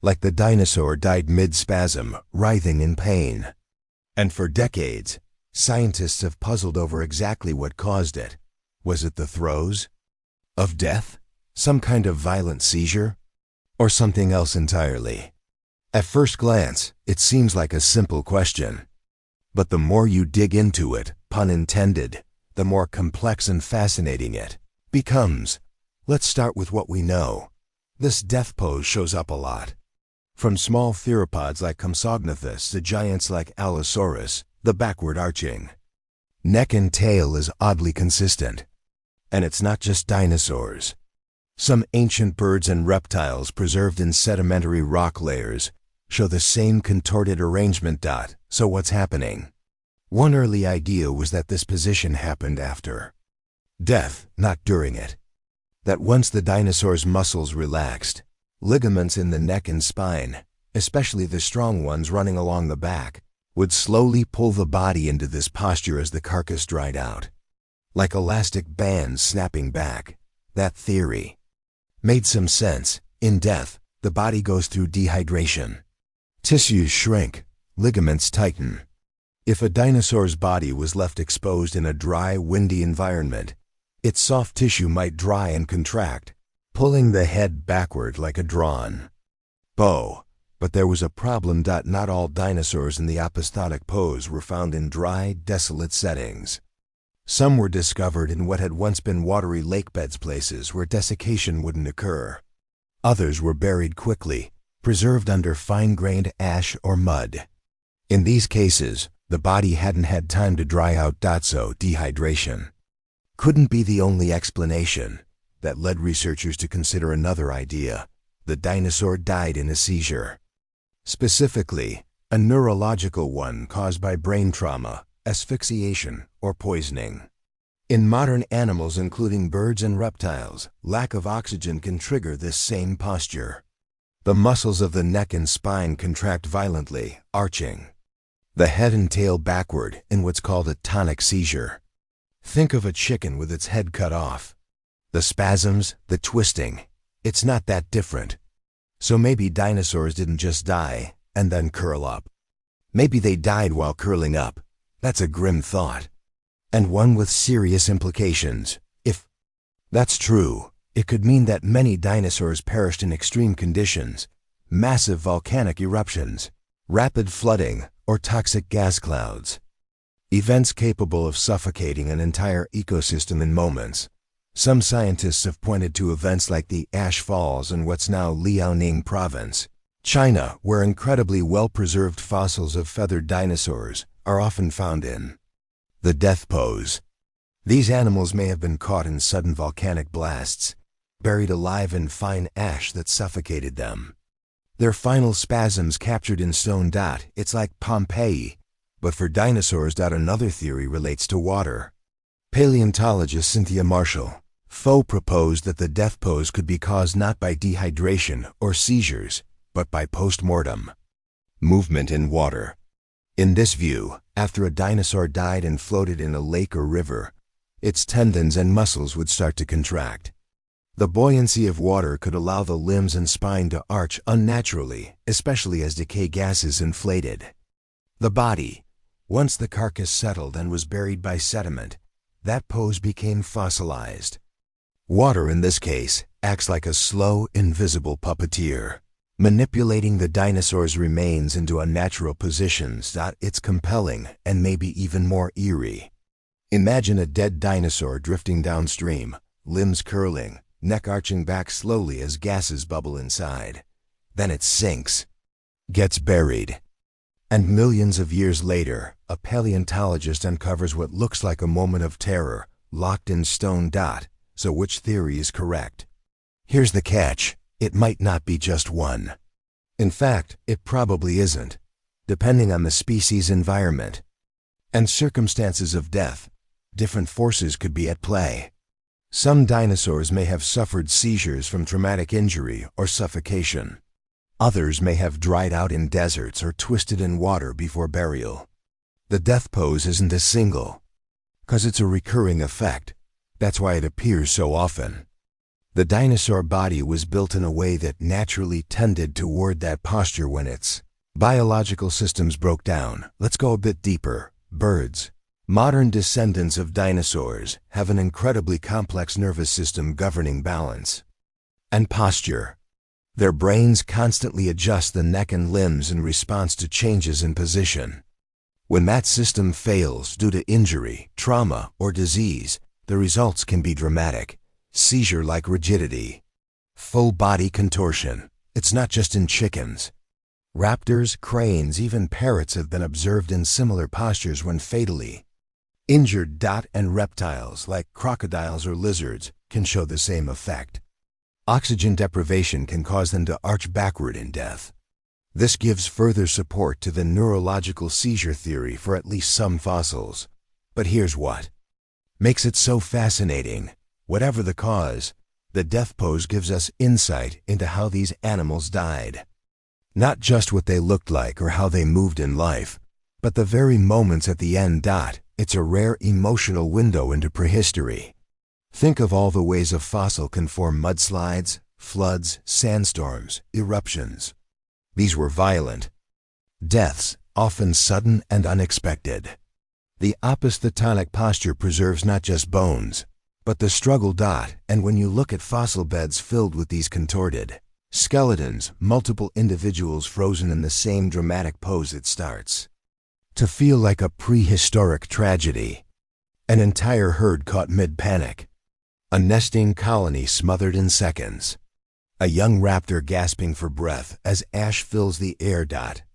Like the dinosaur died mid-spasm, writhing in pain. And for decades, scientists have puzzled over exactly what caused it. Was it the throes of death? Some kind of violent seizure? Or something else entirely? At first glance, it seems like a simple question. But the more you dig into it, pun intended, the more complex and fascinating it becomes. Let's start with what we know. This death pose shows up a lot. From small theropods like Compsognathus to giants like Allosaurus, the backward arching neck and tail is oddly consistent. And it's not just dinosaurs. Some ancient birds and reptiles preserved in sedimentary rock layers show the same contorted arrangement. So what's happening? One early idea was that this position happened after death, not during it. That once the dinosaur's muscles relaxed, ligaments in the neck and spine, especially the strong ones running along the back, would slowly pull the body into this posture as the carcass dried out. Like elastic bands snapping back. That theory made some sense. In death, the body goes through dehydration. Tissues shrink, ligaments tighten. If a dinosaur's body was left exposed in a dry, windy environment, its soft tissue might dry and contract, pulling the head backward like a drawn bow. But there was a problem. Not all dinosaurs in the opisthotic pose were found in dry, desolate settings. Some were discovered in what had once been watery lakebeds, places where desiccation wouldn't occur. Others were buried quickly, preserved under fine-grained ash or mud. In these cases, the body hadn't had time to dry out, so dehydration couldn't be the only explanation. That led researchers to consider another idea. The dinosaur died in a seizure. Specifically, a neurological one caused by brain trauma, asphyxiation, or poisoning. In modern animals, including birds and reptiles, lack of oxygen can trigger this same posture. The muscles of the neck and spine contract violently, arching the head and tail backward in what's called a tonic seizure. Think of a chicken with its head cut off. The spasms, the twisting, it's not that different. So maybe dinosaurs didn't just die and then curl up. Maybe they died while curling up. That's a grim thought, and one with serious implications. If that's true, it could mean that many dinosaurs perished in extreme conditions, massive volcanic eruptions, rapid flooding, or toxic gas clouds. Events capable of suffocating an entire ecosystem in moments. Some scientists have pointed to events like the Ash Falls in what's now Liaoning Province, China, where incredibly well-preserved fossils of feathered dinosaurs are often found in the death pose. These animals may have been caught in sudden volcanic blasts, buried alive in fine ash that suffocated them. Their final spasms captured in stone. It's like Pompeii, but for dinosaurs. Another theory relates to water. Paleontologist Cynthia Marshall-Foe proposed that the death pose could be caused not by dehydration or seizures, but by post-mortem movement in water. In this view, after a dinosaur died and floated in a lake or river, its tendons and muscles would start to contract. The buoyancy of water could allow the limbs and spine to arch unnaturally, especially as decay gases inflated the body. Once the carcass settled and was buried by sediment, that pose became fossilized. Water, in this case, acts like a slow, invisible puppeteer, manipulating the dinosaur's remains into unnatural positions. It's compelling and maybe even more eerie. Imagine a dead dinosaur drifting downstream, limbs curling, neck arching back slowly as gases bubble inside. Then it sinks, gets buried. And millions of years later, a paleontologist uncovers what looks like a moment of terror, locked in stone. So which theory is correct? Here's the catch. It might not be just one. In fact, it probably isn't. Depending on the species' environment and circumstances of death, different forces could be at play. Some dinosaurs may have suffered seizures from traumatic injury or suffocation. Others may have dried out in deserts or twisted in water before burial. The death pose isn't a single, 'cause it's a recurring effect. That's why it appears so often. The dinosaur body was built in a way that naturally tended toward that posture when its biological systems broke down. Let's go a bit deeper. Birds. Modern descendants of dinosaurs have an incredibly complex nervous system governing balance and posture. Their brains constantly adjust the neck and limbs in response to changes in position. When that system fails due to injury, trauma, or disease, the results can be dramatic. Seizure-like rigidity, full body contortion. It's not just in chickens. Raptors, cranes, even parrots have been observed in similar postures when fatally injured. And reptiles like crocodiles or lizards can show the same effect. Oxygen deprivation can cause them to arch backward in death. This gives further support to the neurological seizure theory for at least some fossils. But here's what makes it so fascinating. Whatever the cause, the death pose gives us insight into how these animals died. Not just what they looked like or how they moved in life, but the very moments at the end. It's a rare emotional window into prehistory. Think of all the ways a fossil can form: mudslides, floods, sandstorms, eruptions. These were violent deaths, often sudden and unexpected. The opisthatonic posture preserves not just bones, but the struggle. And when you look at fossil beds filled with these contorted skeletons, multiple individuals frozen in the same dramatic pose, it starts to feel like a prehistoric tragedy. An entire herd caught mid-panic. A nesting colony smothered in seconds. A young raptor gasping for breath as ash fills the air.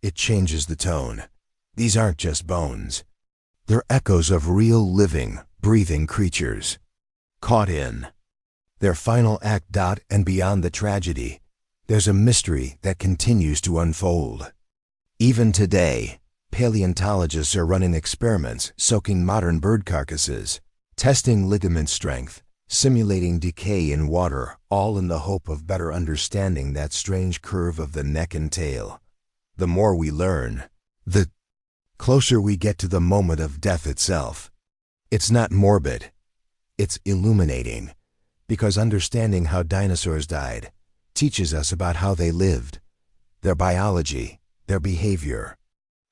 It changes the tone. These aren't just bones. They're echoes of real living, breathing creatures. Caught in their final act. And beyond the tragedy, there's a mystery that continues to unfold. Even today, paleontologists are running experiments soaking modern bird carcasses, testing ligament strength, simulating decay in water, all in the hope of better understanding that strange curve of the neck and tail. The more we learn, the closer we get to the moment of death itself. It's not morbid. It's illuminating, because understanding how dinosaurs died teaches us about how they lived, their biology, their behavior,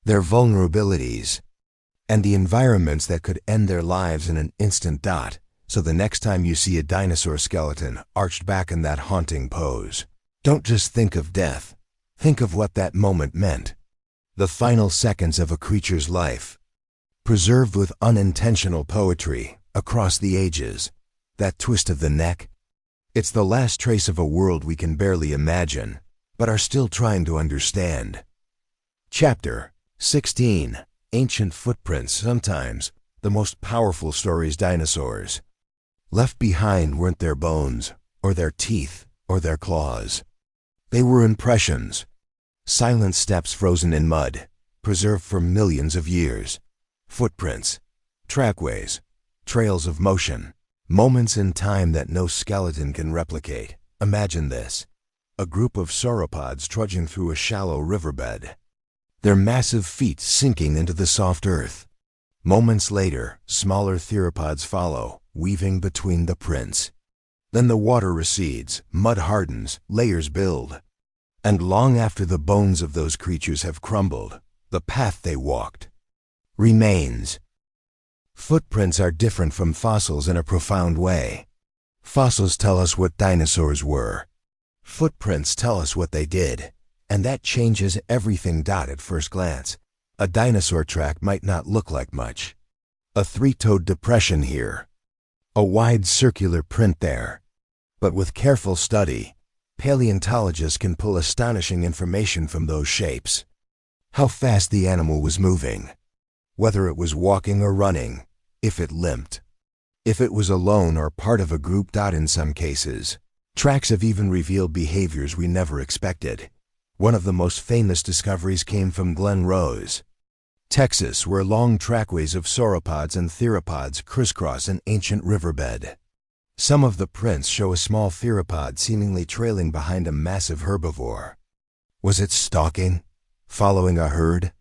their vulnerabilities, and the environments that could end their lives in an instant. So the next time you see a dinosaur skeleton arched back in that haunting pose, don't just think of death. Think of what that moment meant. The final seconds of a creature's life, preserved with unintentional poetry across the ages. That twist of the neck, it's the last trace of a world we can barely imagine, but are still trying to understand. Chapter 16. Ancient Footprints. Sometimes the most powerful stories dinosaurs left behind weren't their bones, or their teeth, or their claws. They were impressions. Silent steps frozen in mud, preserved for millions of years. Footprints, trackways, trails of motion, moments in time that no skeleton can replicate. Imagine this: a group of sauropods trudging through a shallow riverbed, their massive feet sinking into the soft earth. Moments later, smaller theropods follow, weaving between the prints. Then the water recedes, mud hardens, layers build. And long after the bones of those creatures have crumbled, the path they walked remains. Footprints are different from fossils in a profound way. Fossils tell us what dinosaurs were. Footprints tell us what they did, and that changes everything. At first glance, a dinosaur track might not look like much. A three-toed depression here, a wide circular print there. But with careful study, paleontologists can pull astonishing information from those shapes. How fast the animal was moving, whether it was walking or running, if it limped, if it was alone or part of a group. In some cases, tracks have even revealed behaviors we never expected. One of the most famous discoveries came from Glen Rose, Texas, where long trackways of sauropods and theropods crisscross an ancient riverbed. Some of the prints show a small theropod seemingly trailing behind a massive herbivore. Was it stalking? Following a herd?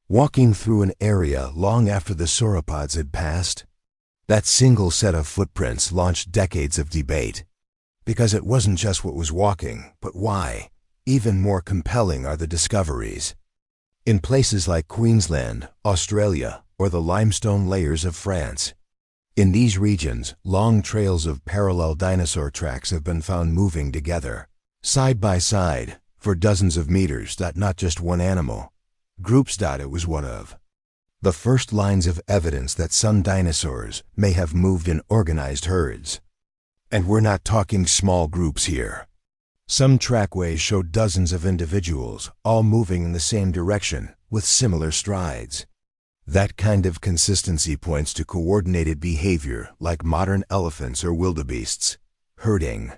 Walking through an area long after the sauropods had passed? That single set of footprints launched decades of debate, because it wasn't just what was walking, but why. Even more compelling are the discoveries. In places like Queensland, Australia, or the limestone layers of France. In these regions, long trails of parallel dinosaur tracks have been found moving together, side by side, for dozens of meters. Not just one animal. Groups. It was one of the first lines of evidence that some dinosaurs may have moved in organized herds. And we're not talking small groups here. Some trackways show dozens of individuals, all moving in the same direction, with similar strides. That kind of consistency points to coordinated behavior like modern elephants or wildebeests. Herding.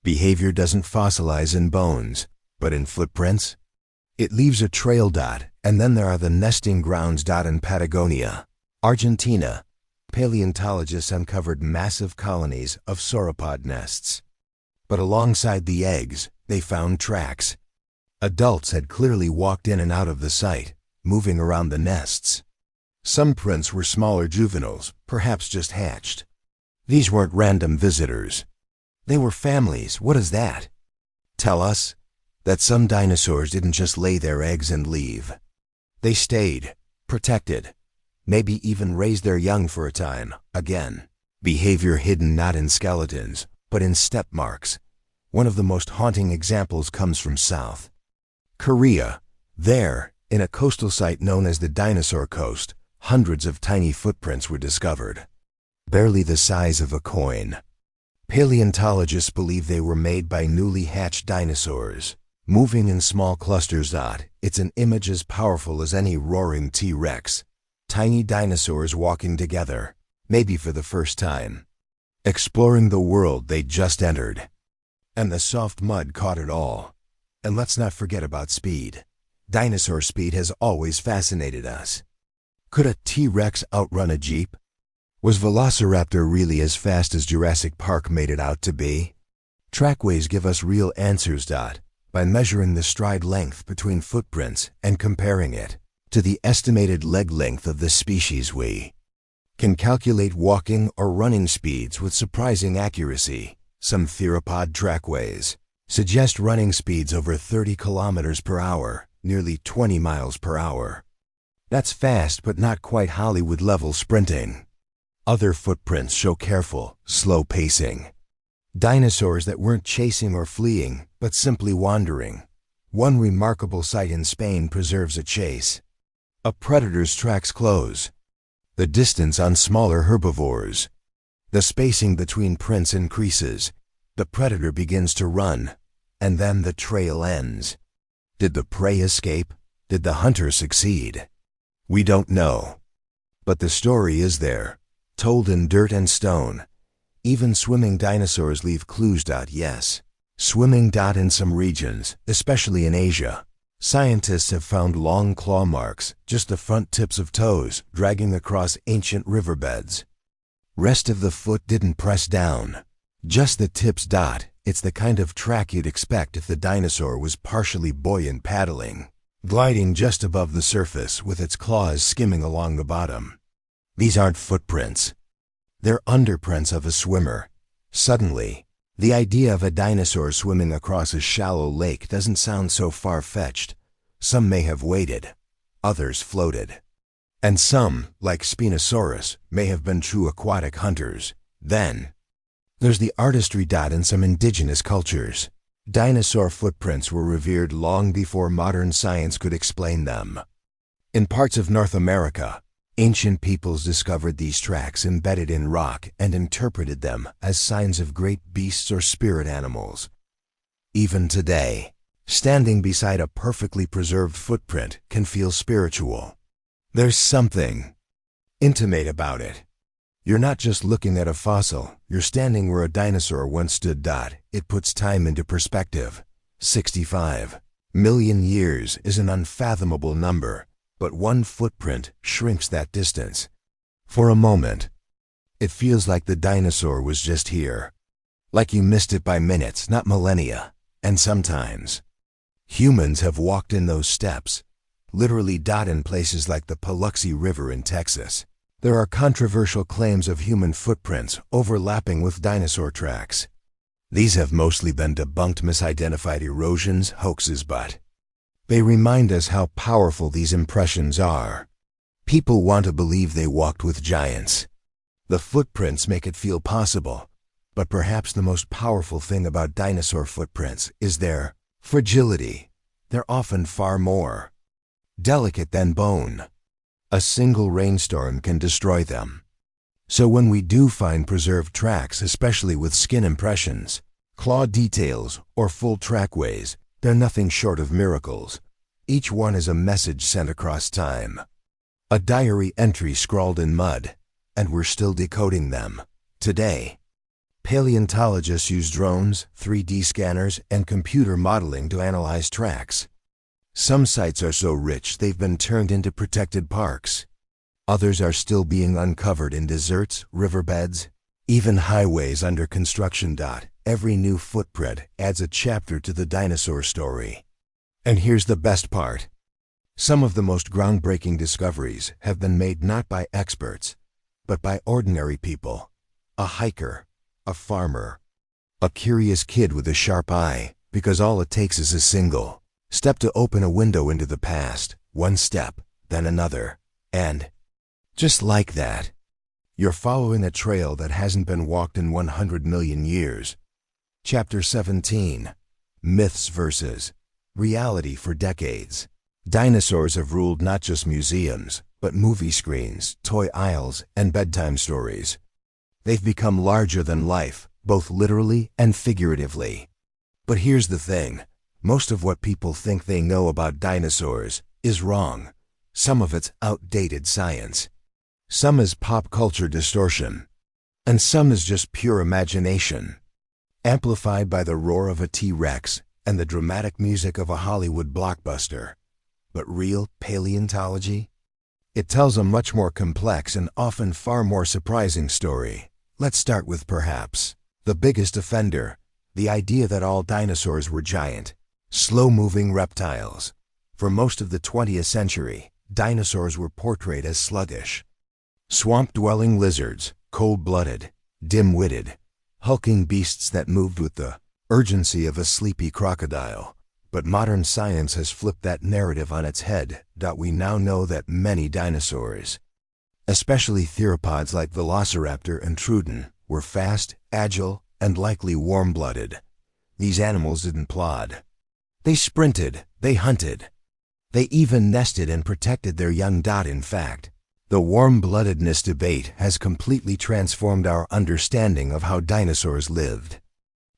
Behavior doesn't fossilize in bones, but in footprints. It leaves a trail. And then there are the nesting grounds. In Patagonia, Argentina, paleontologists uncovered massive colonies of sauropod nests. But alongside the eggs, they found tracks. Adults had clearly walked in and out of the site, moving around the nests. Some prints were smaller juveniles, perhaps just hatched. These weren't random visitors. They were families. What does that tell us? That some dinosaurs didn't just lay their eggs and leave. They stayed, protected, maybe even raised their young for a time. Again, behavior hidden not in skeletons, but in step marks. One of the most haunting examples comes from South Korea. There, in a coastal site known as the Dinosaur Coast, hundreds of tiny footprints were discovered. barely the size of a coin. Paleontologists believe they were made by newly hatched dinosaurs, moving in small clusters. It's an image as powerful as any roaring T-Rex. Tiny dinosaurs walking together, maybe for the first time, exploring the world they just entered. And the soft mud caught it all. And let's not forget about speed. Dinosaur speed has always fascinated us. Could a T-Rex outrun a Jeep? Was Velociraptor really as fast as Jurassic Park made it out to be? Trackways give us real answers. By measuring the stride length between footprints and comparing it to the estimated leg length of the species, we can calculate walking or running speeds with surprising accuracy. Some theropod trackways suggest running speeds over 30 kilometers per hour, nearly 20 miles per hour. That's fast, but not quite Hollywood-level sprinting. Other footprints show careful, slow pacing. Dinosaurs that weren't chasing or fleeing, but simply wandering. One remarkable site in Spain preserves a chase. A predator's tracks close. The distance on smaller herbivores. The spacing between prints increases. The predator begins to run, and then the trail ends. Did the prey escape? Did the hunter succeed? We don't know. But the story is there, told in dirt and stone. Even swimming dinosaurs leave clues. Yes, swimming. In some regions, especially in Asia, scientists have found long claw marks, just the front tips of toes, dragging across ancient riverbeds. Rest of the foot didn't press down, just the tips. It's the kind of track you'd expect if the dinosaur was partially buoyant, paddling, gliding just above the surface with its claws skimming along the bottom. These aren't footprints. They're underprints of a swimmer. Suddenly, the idea of a dinosaur swimming across a shallow lake doesn't sound so far-fetched. Some may have waded, others floated. And some, like Spinosaurus, may have been true aquatic hunters. Then, there's the artistry. In some indigenous cultures, dinosaur footprints were revered long before modern science could explain them. In parts of North America, ancient peoples discovered these tracks embedded in rock and interpreted them as signs of great beasts or spirit animals. Even today, standing beside a perfectly preserved footprint can feel spiritual. There's something intimate about it. You're not just looking at a fossil, you're standing where a dinosaur once stood. It puts time into perspective. 65 million years is an unfathomable number, but one footprint shrinks that distance. For a moment, it feels like the dinosaur was just here. Like you missed it by minutes, not millennia. And sometimes, humans have walked in those steps, literally. In places like the Paluxy River in Texas, there are controversial claims of human footprints overlapping with dinosaur tracks. These have mostly been debunked, misidentified erosions, hoaxes, but they remind us how powerful these impressions are. People want to believe they walked with giants. The footprints make it feel possible, but perhaps the most powerful thing about dinosaur footprints is their fragility. They're often far more delicate than bone. A single rainstorm can destroy them. So when we do find preserved tracks, especially with skin impressions, claw details, or full trackways, they're nothing short of miracles. Each one is a message sent across time. A diary entry scrawled in mud, and we're still decoding them. Today, paleontologists use drones, 3D scanners, and computer modeling to analyze tracks. Some sites are so rich they've been turned into protected parks. Others are still being uncovered in deserts, riverbeds, even highways under construction. Every new footprint adds a chapter to the dinosaur story. And here's the best part. Some of the most groundbreaking discoveries have been made not by experts, but by ordinary people. A hiker, a farmer, a curious kid with a sharp eye, because all it takes is a single step to open a window into the past. One step, then another, and just like that, you're following a trail that hasn't been walked in 100 million years. Chapter 17. Myths versus reality. For decades, dinosaurs have ruled not just museums, but movie screens, toy aisles, and bedtime stories. They've become larger than life, both literally and figuratively. But here's the thing. Most of what people think they know about dinosaurs is wrong. Some of it's outdated science. Some is pop culture distortion. And some is just pure imagination, amplified by the roar of a T-Rex and the dramatic music of a Hollywood blockbuster. But real paleontology? It tells a much more complex and often far more surprising story. Let's start with perhaps the biggest offender, the idea that all dinosaurs were giant, slow-moving reptiles. For most of the 20th century, dinosaurs were portrayed as sluggish, swamp-dwelling lizards, cold-blooded, dim-witted, hulking beasts that moved with the urgency of a sleepy crocodile. But modern science has flipped that narrative on its head. We now know that many dinosaurs, especially theropods like Velociraptor and Troodon, were fast, agile, and likely warm-blooded. These animals didn't plod. They sprinted, they hunted. They even nested and protected their young. In fact, the warm-bloodedness debate has completely transformed our understanding of how dinosaurs lived.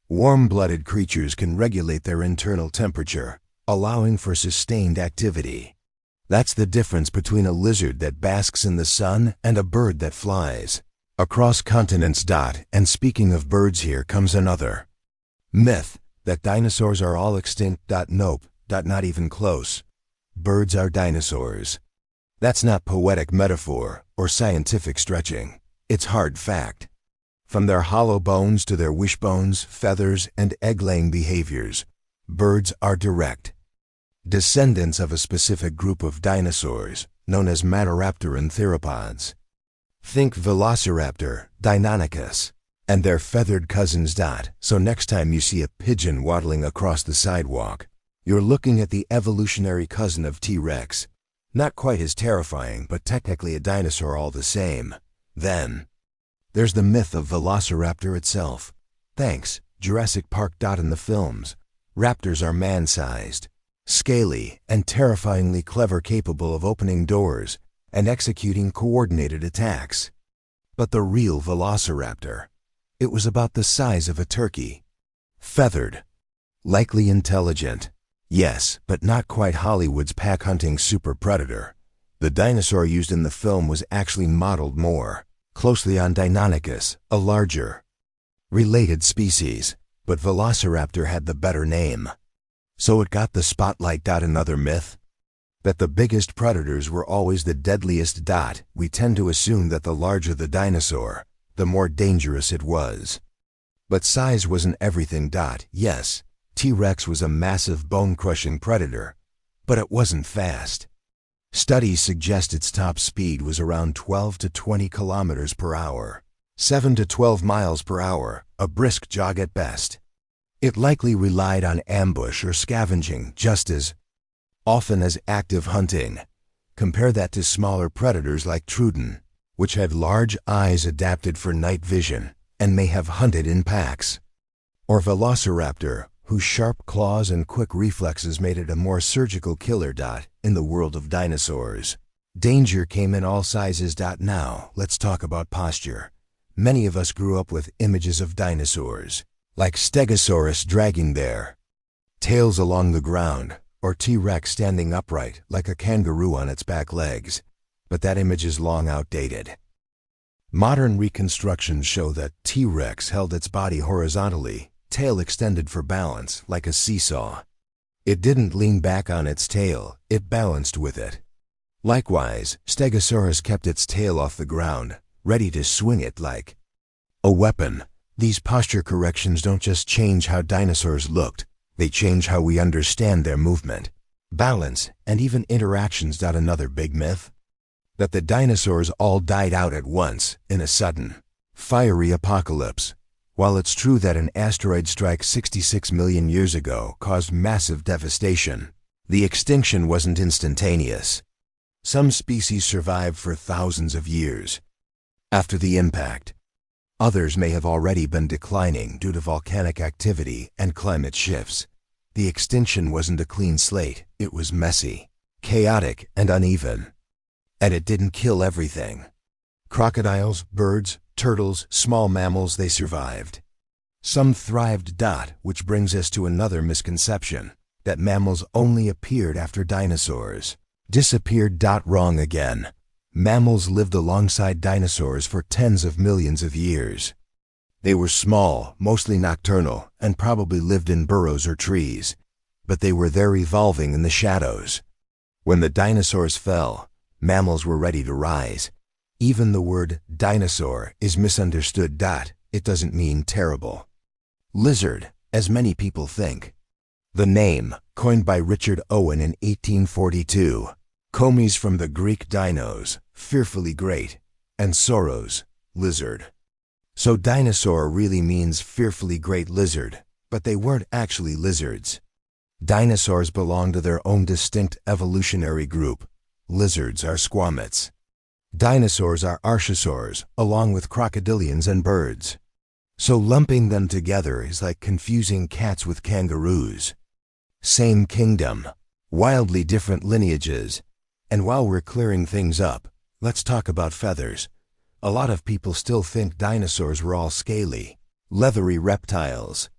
Warm-blooded creatures can regulate their internal temperature, allowing for sustained activity. That's the difference between a lizard that basks in the sun and a bird that flies across continents. And speaking of birds, here comes another myth, that dinosaurs are all extinct. Nope, not even close. Birds are dinosaurs. That's not poetic metaphor or scientific stretching. It's hard fact. From their hollow bones to their wishbones, feathers, and egg-laying behaviors, birds are direct descendants of a specific group of dinosaurs known as Maniraptoran theropods. Think Velociraptor, Deinonychus, and their feathered cousins. So next time you see a pigeon waddling across the sidewalk, you're looking at the evolutionary cousin of T-Rex. Not quite as terrifying, but technically a dinosaur all the same. Then there's the myth of Velociraptor itself. Thanks, Jurassic Park. In the films, raptors are man-sized, scaly, and terrifyingly clever, capable of opening doors and executing coordinated attacks. But the real Velociraptor, it was about the size of a turkey. Feathered, likely intelligent. Yes, but not quite Hollywood's pack-hunting super predator. The dinosaur used in the film was actually modeled more closely on Deinonychus, a larger, related species, but Velociraptor had the better name. So it got the spotlight. Another myth, that the biggest predators were always the deadliest. We tend to assume that the larger the dinosaur, the more dangerous it was. But size wasn't everything. Yes, T-Rex was a massive bone-crushing predator, but it wasn't fast. Studies suggest its top speed was around 12 to 20 kilometers per hour, 7 to 12 miles per hour, a brisk jog at best. It likely relied on ambush or scavenging just as often as active hunting. Compare that to smaller predators like Troodon, which had large eyes adapted for night vision and may have hunted in packs. Or Velociraptor, whose sharp claws and quick reflexes made it a more surgical killer. In the world of dinosaurs, danger came in all sizes. Now, let's talk about posture. Many of us grew up with images of dinosaurs, like Stegosaurus dragging their tails along the ground, or T-Rex standing upright like a kangaroo on its back legs. But that image is long outdated. Modern reconstructions show that T-Rex held its body horizontally, tail extended for balance, like a seesaw. It didn't lean back on its tail, it balanced with it. Likewise, Stegosaurus kept its tail off the ground, ready to swing it like a weapon. These posture corrections don't just change how dinosaurs looked, they change how we understand their movement, balance, and even interactions. Another big myth, that the dinosaurs all died out at once in a sudden, fiery apocalypse. While it's true that an asteroid strike 66 million years ago caused massive devastation, the extinction wasn't instantaneous. Some species survived for thousands of years after the impact. Others may have already been declining due to volcanic activity and climate shifts. The extinction wasn't a clean slate, it was messy, chaotic, and uneven. And it didn't kill everything. Crocodiles, birds, turtles, small mammals, they survived. Some thrived. Which brings us to another misconception, that mammals only appeared after dinosaurs disappeared. Wrong again. Mammals lived alongside dinosaurs for tens of millions of years. They were small, mostly nocturnal, and probably lived in burrows or trees. But they were there evolving in the shadows. When the dinosaurs fell, mammals were ready to rise. Even the word dinosaur is misunderstood. It doesn't mean terrible lizard, as many people think. The name, coined by Richard Owen in 1842, comes from the Greek dinos, fearfully great, and sauros, lizard. So dinosaur really means fearfully great lizard, but they weren't actually lizards. Dinosaurs belong to their own distinct evolutionary group. Lizards are squamates. Dinosaurs are archosaurs, along with crocodilians and birds. So lumping them together is like confusing cats with kangaroos. Same kingdom, wildly different lineages. And while we're clearing things up, let's talk about feathers. A lot of people still think dinosaurs were all scaly, leathery reptiles.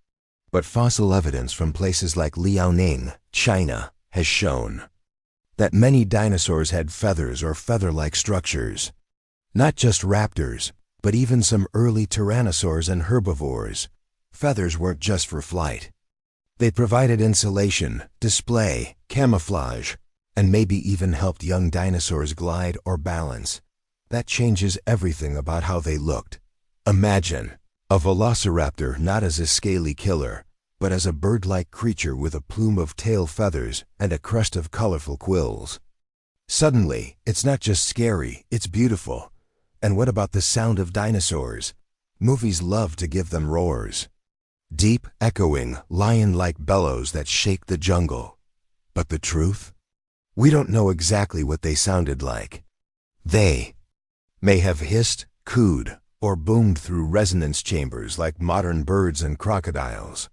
But fossil evidence from places like Liaoning, China, has shown that many dinosaurs had feathers or feather-like structures. Not just raptors, but even some early tyrannosaurs and herbivores. Feathers weren't just for flight. They provided insulation, display, camouflage, and maybe even helped young dinosaurs glide or balance. That changes everything about how they looked. Imagine a velociraptor not as a scaly killer, but as a bird-like creature with a plume of tail feathers and a crest of colorful quills. Suddenly, it's not just scary, it's beautiful. And what about the sound of dinosaurs? Movies love to give them roars. Deep, echoing, lion-like bellows that shake the jungle. But the truth? We don't know exactly what they sounded like. They may have hissed, cooed, or boomed through resonance chambers like modern birds and crocodiles.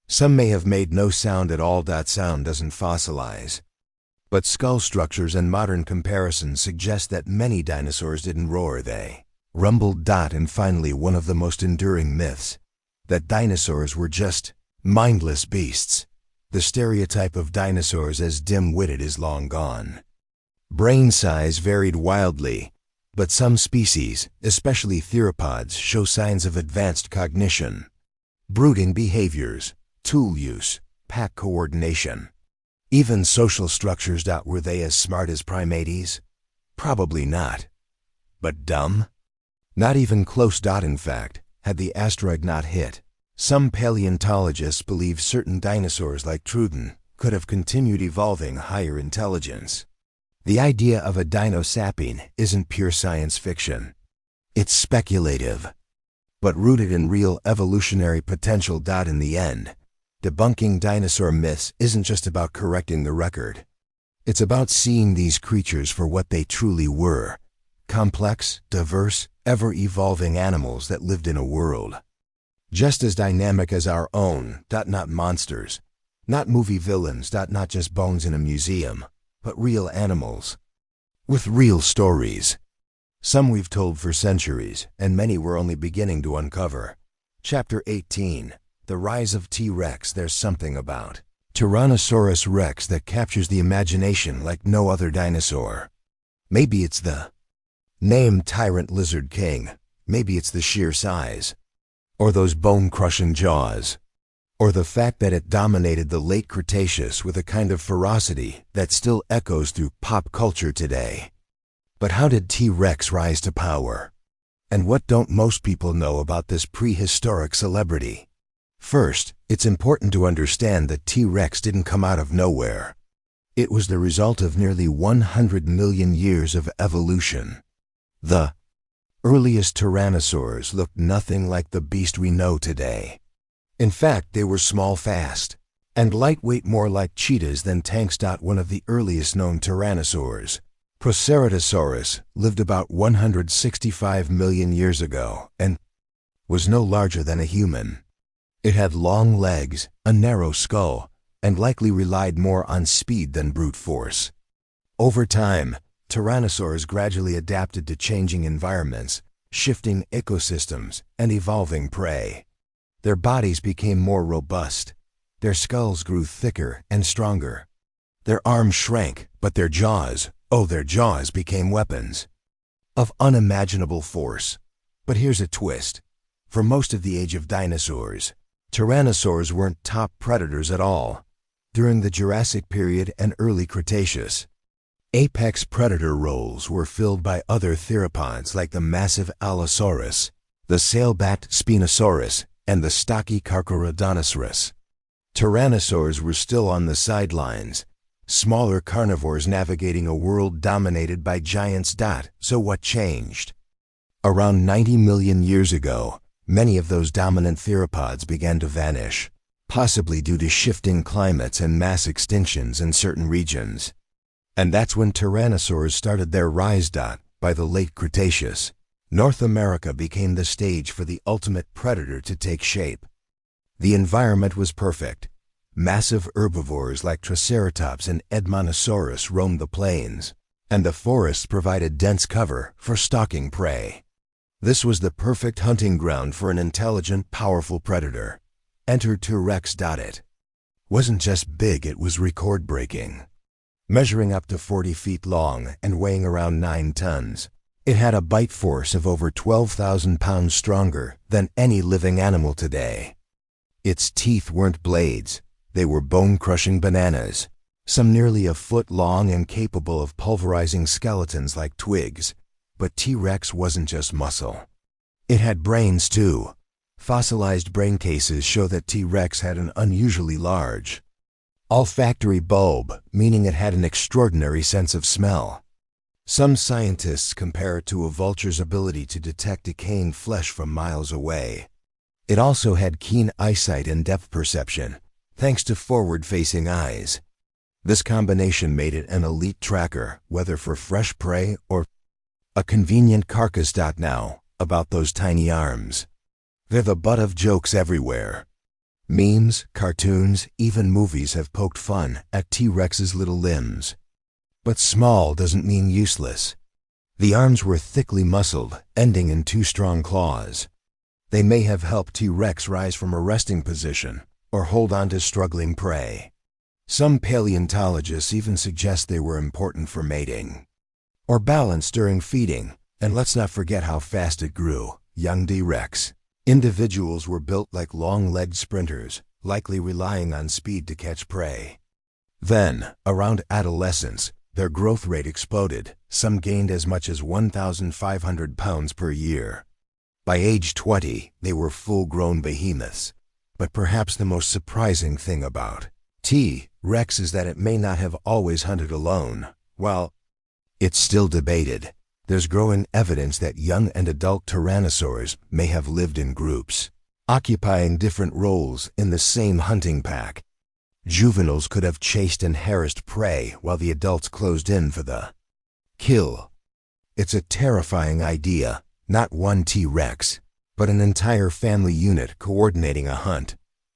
Some may have made no sound at all. Sound doesn't fossilize. But skull structures and modern comparisons suggest that many dinosaurs didn't roar, they rumbled. And finally, one of the most enduring myths, that dinosaurs were just mindless beasts. The stereotype of dinosaurs as dim-witted is long gone. Brain size varied wildly, but some species, especially theropods, show signs of advanced cognition, brooding behaviors, tool use, pack coordination, even social structures. Were they as smart as primates? Probably not. But dumb? Not even close. In fact, had the asteroid not hit, some paleontologists believe certain dinosaurs like Truden could have continued evolving higher intelligence. The idea of a dino sapping isn't pure science fiction. It's speculative, but rooted in real evolutionary potential. In the end, debunking dinosaur myths isn't just about correcting the record. It's about seeing these creatures for what they truly were: complex, diverse, ever-evolving animals that lived in a world just as dynamic as our own. Not monsters, not movie villains. Not just bones in a museum, but real animals with real stories. Some we've told for centuries, and many we're only beginning to uncover. Chapter 18. The Rise of T-Rex. There's something about Tyrannosaurus rex that captures the imagination like no other dinosaur. Maybe it's the name Tyrant Lizard King. Maybe it's the sheer size, or those bone-crushing jaws, or the fact that it dominated the late Cretaceous with a kind of ferocity that still echoes through pop culture today. But how did T-Rex rise to power? And what don't most people know about this prehistoric celebrity? First, it's important to understand that T-Rex didn't come out of nowhere. It was the result of nearly 100 million years of evolution. The earliest tyrannosaurs looked nothing like the beast we know today. In fact, they were small, fast, and lightweight, more like cheetahs than tanks. One of the earliest known tyrannosaurs, Proceratosaurus, lived about 165 million years ago and was no larger than a human. It had long legs, a narrow skull, and likely relied more on speed than brute force. Over time, Tyrannosaurs gradually adapted to changing environments, shifting ecosystems, and evolving prey. Their bodies became more robust. Their skulls grew thicker and stronger. Their arms shrank, but their jaws became weapons of unimaginable force. But here's a twist. For most of the age of dinosaurs, tyrannosaurs weren't top predators at all. During the Jurassic period and early Cretaceous, apex predator roles were filled by other theropods like the massive Allosaurus, the sail-backed Spinosaurus, and the stocky Carcharodontosaurus. Tyrannosaurs were still on the sidelines, smaller carnivores navigating a world dominated by giants. So what changed? Around 90 million years ago, many of those dominant theropods began to vanish, possibly due to shifting climates and mass extinctions in certain regions. And that's when tyrannosaurs started their rise. By the late Cretaceous, North America became the stage for the ultimate predator to take shape. The environment was perfect. Massive herbivores like Triceratops and Edmontosaurus roamed the plains, and the forests provided dense cover for stalking prey. This was the perfect hunting ground for an intelligent, powerful predator. Enter T-Rex. It wasn't just big, it was record-breaking. Measuring up to 40 feet long and weighing around 9 tons, it had a bite force of over 12,000 pounds stronger than any living animal today. Its teeth weren't blades, they were bone-crushing bananas, some nearly a foot long and capable of pulverizing skeletons like twigs. But T-Rex wasn't just muscle. It had brains too. Fossilized brain cases show that T-Rex had an unusually large olfactory bulb, meaning it had an extraordinary sense of smell. Some scientists compare it to a vulture's ability to detect decaying flesh from miles away. It also had keen eyesight and depth perception, thanks to forward-facing eyes. This combination made it an elite tracker, whether for fresh prey or a convenient carcass. Now, about those tiny arms. They're the butt of jokes everywhere. Memes, cartoons, even movies have poked fun at T-Rex's little limbs. But small doesn't mean useless. The arms were thickly muscled, ending in 2 strong claws. They may have helped T-Rex rise from a resting position or hold on to struggling prey. Some paleontologists even suggest they were important for mating or balance during feeding. And let's not forget how fast it grew. Young T-Rex individuals were built like long-legged sprinters, likely relying on speed to catch prey. Then, around adolescence, their growth rate exploded. Some gained as much as 1,500 pounds per year. By age 20, they were full-grown behemoths. But perhaps the most surprising thing about T-Rex is that it may not have always hunted alone. Well, it's still debated. There's growing evidence that young and adult tyrannosaurs may have lived in groups, occupying different roles in the same hunting pack. Juveniles could have chased and harassed prey while the adults closed in for the kill. It's a terrifying idea, not one T-Rex, but an entire family unit coordinating a hunt.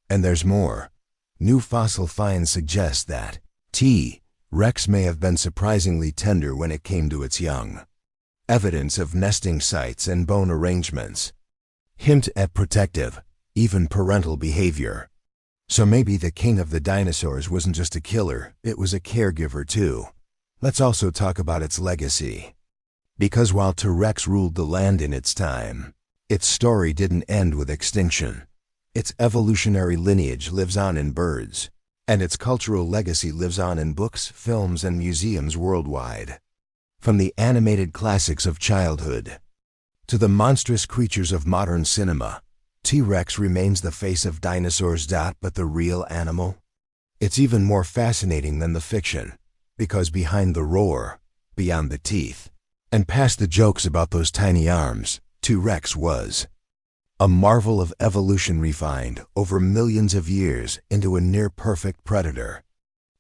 And there's more. New fossil finds suggest that T-Rex may have been surprisingly tender when it came to its young. Evidence of nesting sites and bone arrangements hint at protective, even parental behavior. So maybe the king of the dinosaurs wasn't just a killer, it was a caregiver too. Let's also talk about its legacy. Because while T-Rex ruled the land in its time, its story didn't end with extinction. Its evolutionary lineage lives on in birds, and its cultural legacy lives on in books, films, and museums worldwide. From the animated classics of childhood to the monstrous creatures of modern cinema, T-Rex remains the face of dinosaurs. But the real animal? It's even more fascinating than the fiction, because behind the roar, beyond the teeth, and past the jokes about those tiny arms, T-Rex was a marvel of evolution refined over millions of years into a near-perfect predator.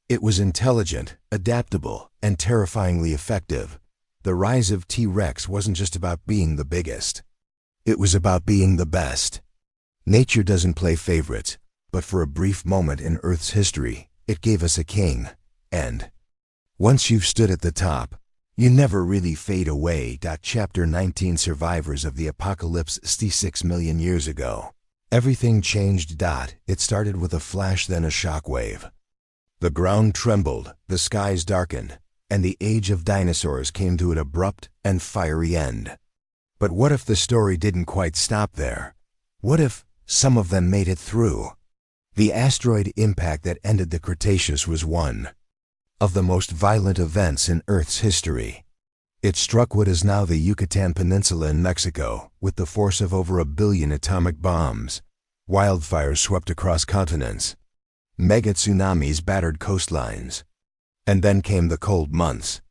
It was intelligent, adaptable, and terrifyingly effective. The rise of T-Rex wasn't just about being the biggest. It was about being the best. Nature doesn't play favorites, but for a brief moment in Earth's history, it gave us a king. And once you've stood at the top, You never really fade away. Chapter 19 Survivors of the Apocalypse 66 million years ago. Everything changed. It started with a flash, then a shockwave. The ground trembled, the skies darkened, and the age of dinosaurs came to an abrupt and fiery end. But what if the story didn't quite stop there? What if some of them made it through? The asteroid impact that ended the Cretaceous was one of the most violent events in Earth's history. It struck what is now the Yucatan Peninsula in Mexico with the force of over 1 billion atomic bombs. Wildfires swept across continents. Mega tsunamis battered coastlines. And then came the cold months.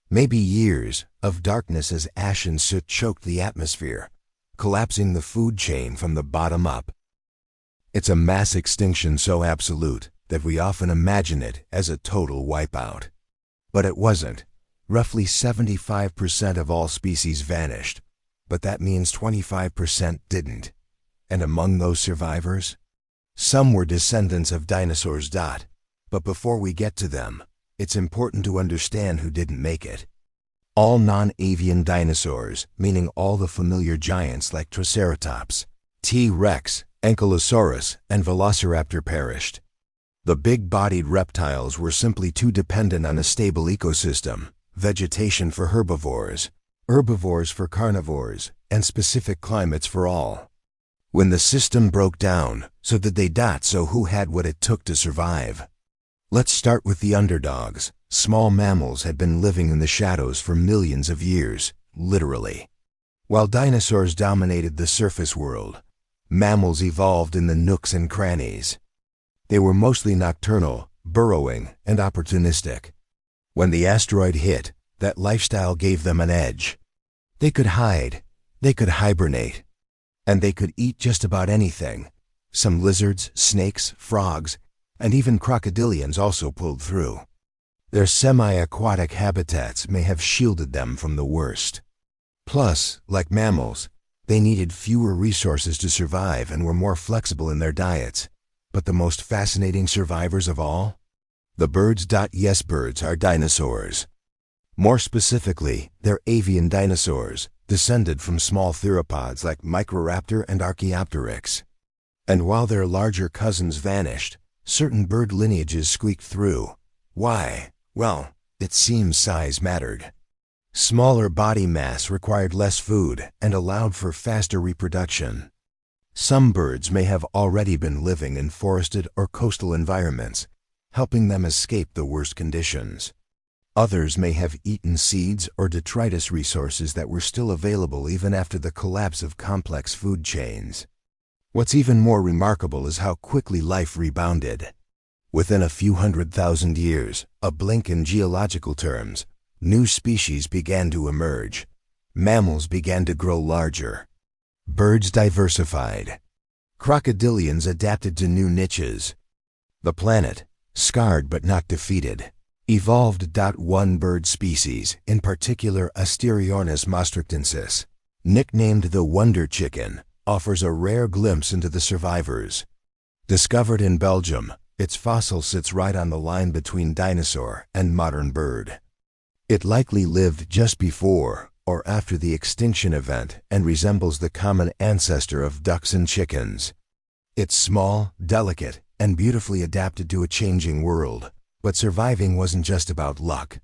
Maybe years of darkness as ash and soot choked the atmosphere, collapsing the food chain from the bottom up. It's a mass extinction so absolute that we often imagine it as a total wipeout. But it wasn't. Roughly 75% of all species vanished, but that means 25% didn't. And among those survivors, some were descendants of dinosaurs. But before we get to them, it's important to understand who didn't make it. All non-avian dinosaurs, meaning all the familiar giants like Triceratops, T-Rex, Ankylosaurus, and Velociraptor perished. The big-bodied reptiles were simply too dependent on a stable ecosystem, vegetation for herbivores, herbivores for carnivores, and specific climates for all. When the system broke down, so did they. So who had what it took to survive? Let's start with the underdogs. Small mammals had been living in the shadows for millions of years, literally. While dinosaurs dominated the surface world, mammals evolved in the nooks and crannies. They were mostly nocturnal, burrowing, and opportunistic. When the asteroid hit, that lifestyle gave them an edge. They could hide, they could hibernate, and they could eat just about anything. Some lizards, snakes, frogs, and even crocodilians also pulled through. Their semi-aquatic habitats may have shielded them from the worst. Plus, like mammals, they needed fewer resources to survive and were more flexible in their diets. But the most fascinating survivors of all? The birds. Yes, birds are dinosaurs. More specifically, they're avian dinosaurs, descended from small theropods like Microraptor and Archaeopteryx. And while their larger cousins vanished, certain bird lineages squeaked through. Why? Well, it seems size mattered. Smaller body mass required less food and allowed for faster reproduction. Some birds may have already been living in forested or coastal environments, helping them escape the worst conditions. Others may have eaten seeds or detritus resources that were still available even after the collapse of complex food chains. What's even more remarkable is how quickly life rebounded. Within a few 100,000 years, a blink in geological terms, new species began to emerge. Mammals began to grow larger. Birds diversified. Crocodilians adapted to new niches. The planet, scarred but not defeated, evolved. One bird species, in particular Asteriornis mostrictensis, nicknamed the Wonder Chicken, offers a rare glimpse into the survivors. Discovered in Belgium, its fossil sits right on the line between dinosaur and modern bird. It likely lived just before or after the extinction event and resembles the common ancestor of ducks and chickens. It's small, delicate, and beautifully adapted to a changing world. But surviving wasn't just about luck.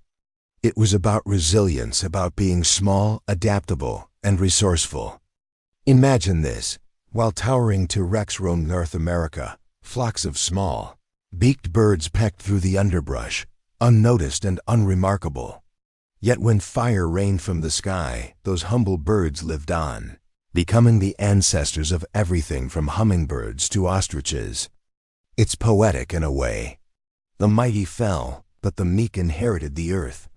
It was about resilience, about being small, adaptable, and resourceful. Imagine this. While towering T-Rex roamed North America, flocks of small, beaked birds pecked through the underbrush, unnoticed and unremarkable. Yet when fire rained from the sky, those humble birds lived on, becoming the ancestors of everything from hummingbirds to ostriches. It's poetic in a way. The mighty fell, but the meek inherited the earth,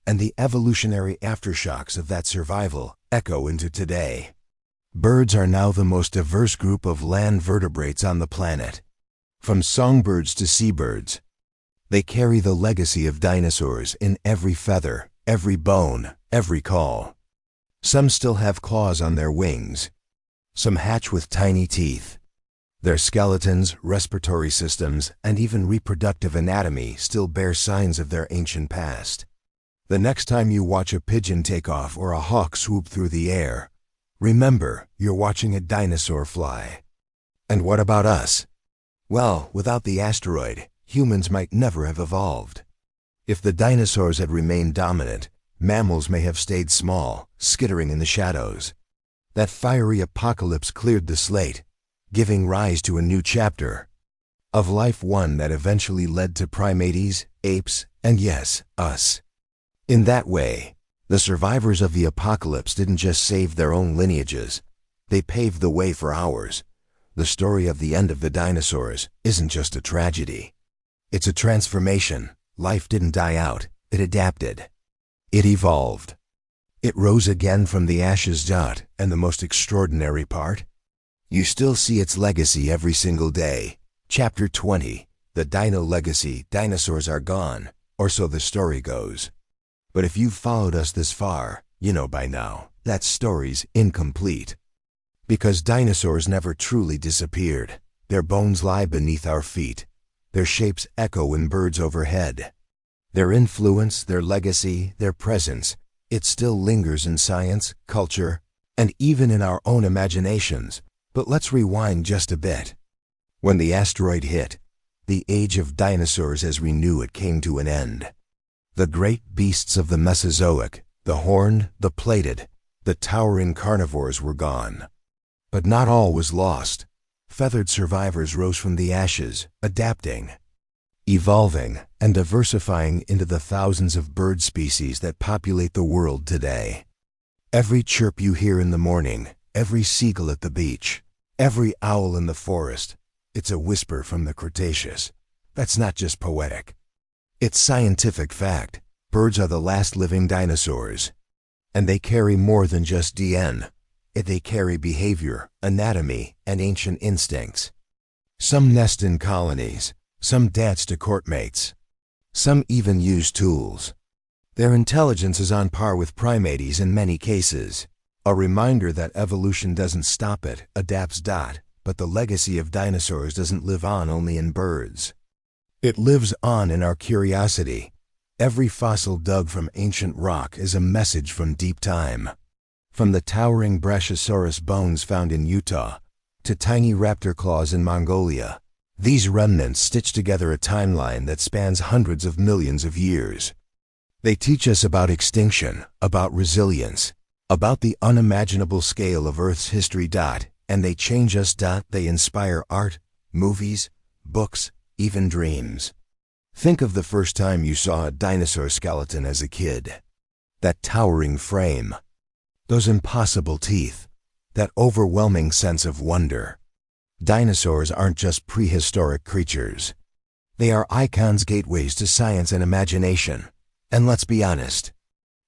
and the evolutionary aftershocks of that survival echo into today. Birds are now the most diverse group of land vertebrates on the planet. From songbirds to seabirds, they carry the legacy of dinosaurs in every feather, every bone, every call. Some still have claws on their wings. Some hatch with tiny teeth. Their skeletons, respiratory systems, and even reproductive anatomy still bear signs of their ancient past. The next time you watch a pigeon take off or a hawk swoop through the air, remember you're watching a dinosaur fly. And what about us? Well, without the asteroid, humans might never have evolved. If the dinosaurs had remained dominant, mammals may have stayed small, skittering in the shadows. That fiery apocalypse cleared the slate, giving rise to a new chapter of life, one that eventually led to primates, apes, and yes, us. In that way, the survivors of the apocalypse didn't just save their own lineages, they paved the way for ours. The story of the end of the dinosaurs isn't just a tragedy. It's a transformation. Life didn't die out, it adapted. It evolved. It rose again from the ashes. And the most extraordinary part? You still see its legacy every single day. Chapter 20, The Dino Legacy. Dinosaurs are gone, or so the story goes. But if you've followed us this far, you know by now that story's incomplete. Because dinosaurs never truly disappeared. Their bones lie beneath our feet. Their shapes echo in birds overhead. Their influence, their legacy, their presence, it still lingers in science, culture, and even in our own imaginations. But let's rewind just a bit. When the asteroid hit, the age of dinosaurs as we knew it came to an end. The great beasts of the Mesozoic, the horned, the plated, the towering carnivores were gone. But not all was lost. Feathered survivors rose from the ashes, adapting, evolving, and diversifying into the thousands of bird species that populate the world today. Every chirp you hear in the morning, every seagull at the beach, every owl in the forest, it's a whisper from the Cretaceous. That's not just poetic. It's scientific fact. Birds are the last living dinosaurs. And they carry more than just DNA. They carry behavior, anatomy, and ancient instincts. Some nest in colonies. Some dance to courtmates. Some even use tools. Their intelligence is on par with primates in many cases. A reminder that evolution doesn't stop, it adapts. But the legacy of dinosaurs doesn't live on only in birds. It lives on in our curiosity. Every fossil dug from ancient rock is a message from deep time. From the towering Brachiosaurus bones found in Utah to tiny raptor claws in Mongolia, these remnants stitch together a timeline that spans hundreds of millions of years. They teach us about extinction, about resilience, about the unimaginable scale of Earth's history. And they change us. They inspire art, movies, books, even dreams. Think of the first time you saw a dinosaur skeleton as a kid. That towering frame. Those impossible teeth. That overwhelming sense of wonder. Dinosaurs aren't just prehistoric creatures. They are icons, gateways to science and imagination. And let's be honest,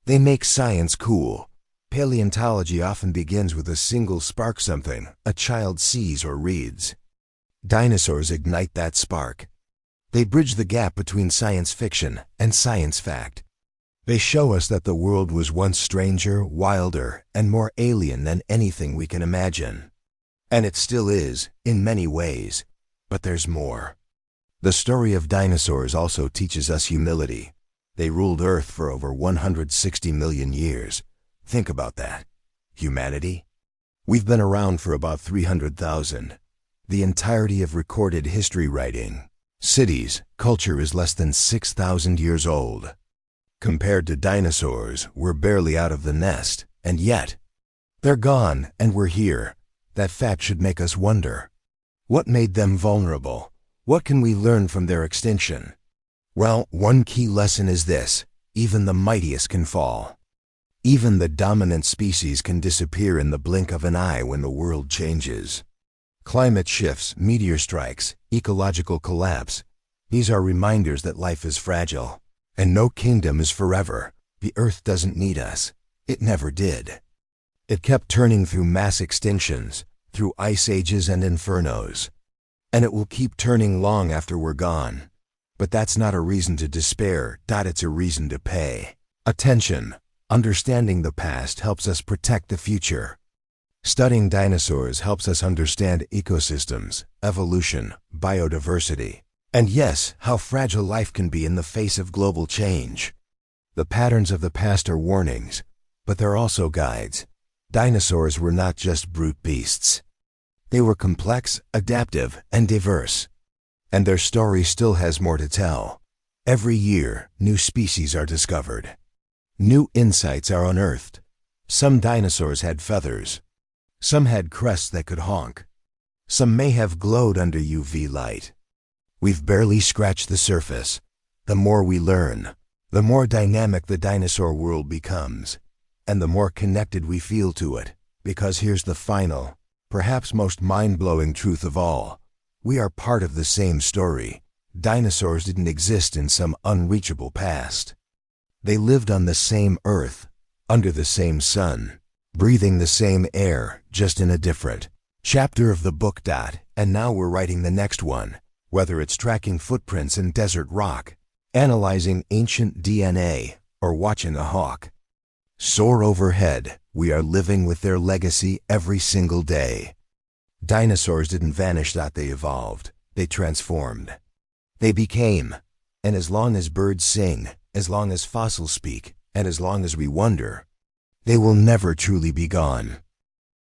they make science cool. Paleontology often begins with a single spark, something a child sees or reads. Dinosaurs ignite that spark. They bridge the gap between science fiction and science fact. They show us that the world was once stranger, wilder, and more alien than anything we can imagine. And it still is, in many ways. But there's more. The story of dinosaurs also teaches us humility. They ruled Earth for over 160 million years. Think about that. Humanity? We've been around for about 300,000. The entirety of recorded history writing. Cities, culture is less than 6,000 years old. Compared to dinosaurs, we're barely out of the nest, and yet, they're gone and we're here. That fact should make us wonder. What made them vulnerable? What can we learn from their extinction? Well, one key lesson is this: even the mightiest can fall. Even the dominant species can disappear in the blink of an eye when the world changes. Climate shifts, meteor strikes, ecological collapse. These are reminders that life is fragile. And no kingdom is forever. The Earth doesn't need us. It never did. It kept turning through mass extinctions, through ice ages and infernos. And it will keep turning long after we're gone. But that's not a reason to despair. It's a reason to pay attention. Understanding the past helps us protect the future. Studying dinosaurs helps us understand ecosystems, evolution, biodiversity, and yes, how fragile life can be in the face of global change. The patterns of the past are warnings, but they're also guides. Dinosaurs were not just brute beasts. They were complex, adaptive, and diverse. And their story still has more to tell. Every year, new species are discovered. New insights are unearthed. Some dinosaurs had feathers. Some had crests that could honk. Some may have glowed under UV light. We've barely scratched the surface. The more we learn, the more dynamic the dinosaur world becomes, and the more connected we feel to it. Because here's the final, perhaps most mind-blowing truth of all. We are part of the same story. Dinosaurs didn't exist in some unreachable past. They lived on the same earth, under the same sun, breathing the same air, just in a different chapter of the book. And now we're writing the next one, whether it's tracking footprints in desert rock, analyzing ancient DNA, or watching a hawk soar overhead. We are living with their legacy every single day. Dinosaurs didn't vanish, they evolved. They transformed. They became. And as long as birds sing, as long as fossils speak, and as long as we wonder, they will never truly be gone.